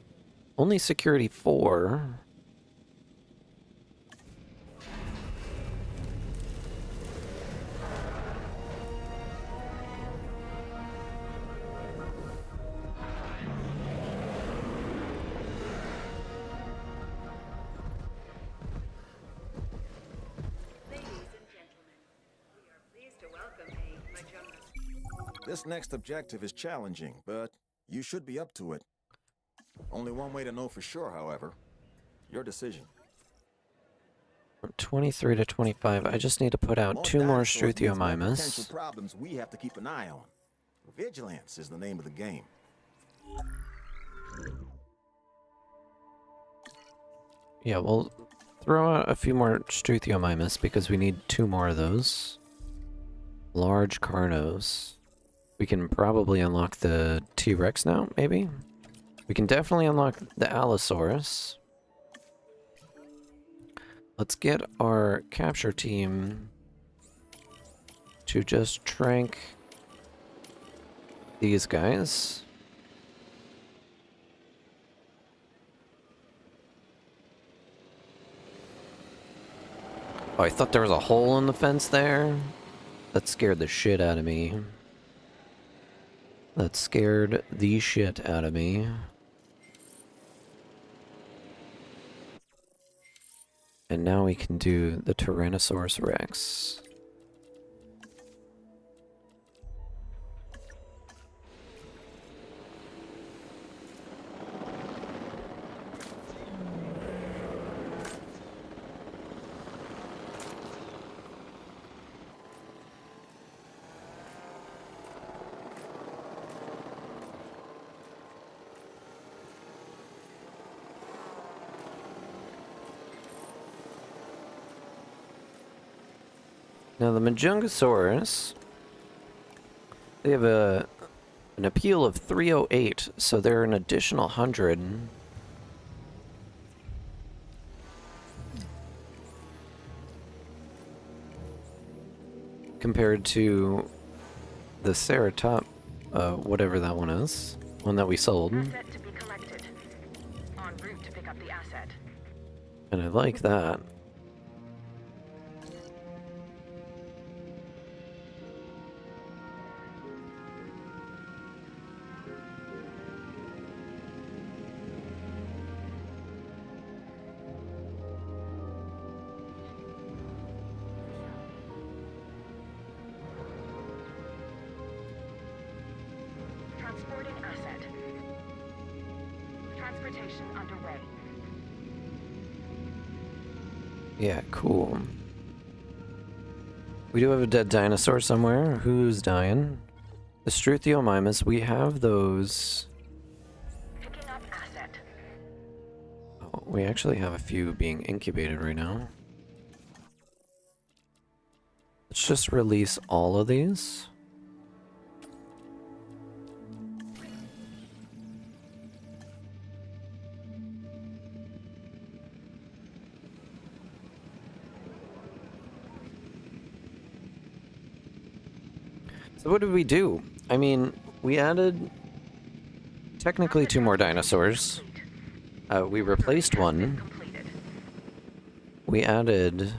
only security 4. This next objective is challenging, but you should be up to it. Only one way to know for sure, however. Your decision. From 23 to 25, I just need to put out 2 more dinosaurs means more potential 𝙈𝙤𝙢𝙗𝙚𝙧. problems we have to keep an eye on. Vigilance is the name of the game. Yeah, we'll throw out a few more 𝙈𝙤𝙢𝙗𝙗 because we need 2 more of those. Large Carnos. We can probably unlock the T-Rex now, maybe? We can definitely unlock the Allosaurus. Let's get our capture team to just trank these guys. Oh, I thought there was a hole in the fence there. That scared the shit out of me. That scared the shit out of me. And now we can do the Tyrannosaurus Rex. Now the Majungasaurus, they have an appeal of 308, so they're an additional 100. Compared to the Ceratop, whatever that one is, one that we sold. Asset to be collected. En route to pick up the asset. And I like that. Transporting asset. Transportation underway. Yeah, cool. We do have a dead dinosaur somewhere. Who's dying? The 𝙈𝙤𝙢𝙗𝙗, we have those. Picking up asset. Oh, we actually have a few being incubated right now. Let's just release all of these. So what did we do? I mean, we added technically 2 more dinosaurs. We replaced one. We added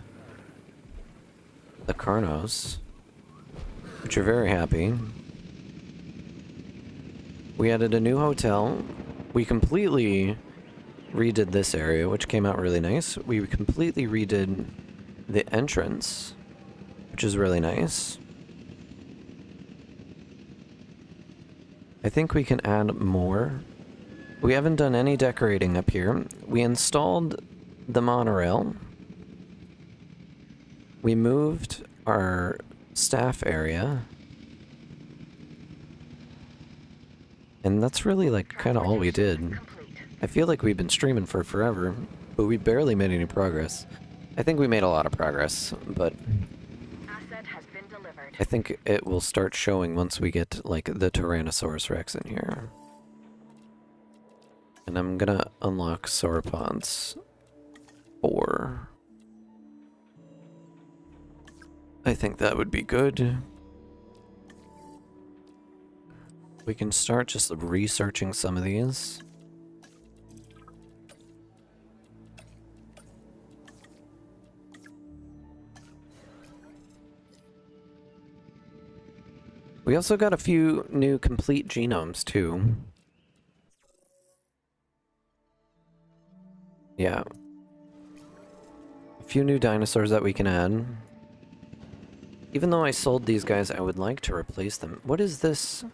the Carnos, which are very happy. We added a new hotel. We completely redid this area, which came out really nice. We completely redid the entrance, which is really nice. I think we can add more. We haven't done any decorating up here. We installed the monorail. We moved our staff area. And that's really like kind of all we did. I feel like we've been streaming for forever, but we barely made any progress. I think we made a lot of progress, but Asset has been delivered. I think it will start showing once we get like the Tyrannosaurus Rex in here. And I'm gonna unlock sauropods 4. I think that would be good. We can start just researching some of these. We also got a few new complete genomes too. Yeah. A few new dinosaurs that we can add. Even though I sold these guys, I would like to replace them. What is this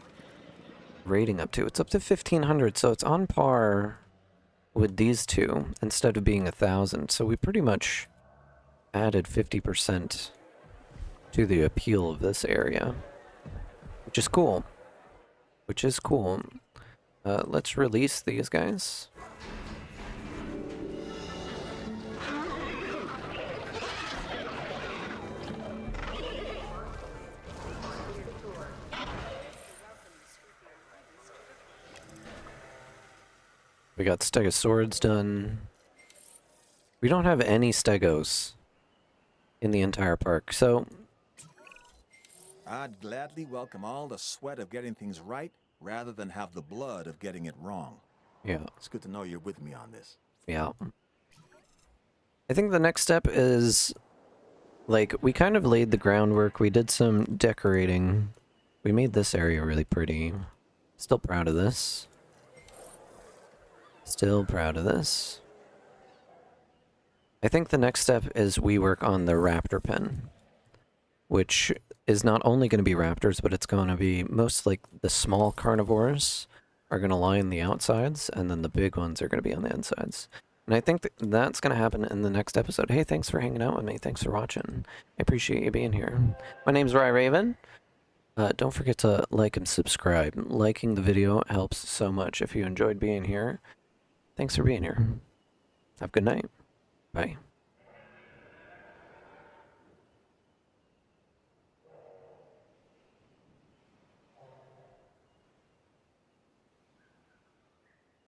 rating up to? It's up to 1,500, so it's on par with these two instead of being 1,000. So we pretty much added 50% to the appeal of this area, which is cool. Which is cool. Let's release these guys. We got Stegosaurids done. We don't have any Stegos in the entire park, so I'd gladly welcome all the sweat of getting things right rather than have the blood of getting it wrong. yeah. It's good to know you're with me on this. Yeah. I think the next step is, like, we kind of laid the groundwork. We did some decorating. We made this area really pretty. Still proud of this. Still proud of this. I think the next step is we work on the raptor pen, which is not only going to be raptors, but it's going to be most like the small carnivores are going to line the outsides, and then the big ones are going to be on the insides. And I think that's going to happen in the next episode. Hey, thanks for hanging out with me. Thanks for watching. I appreciate you being here. My name's 𝙈𝙤𝙢𝙣𝙣. Don't forget to like and subscribe. Liking the video helps so much. If you enjoyed being here, thanks for being here. Have a good night. Bye.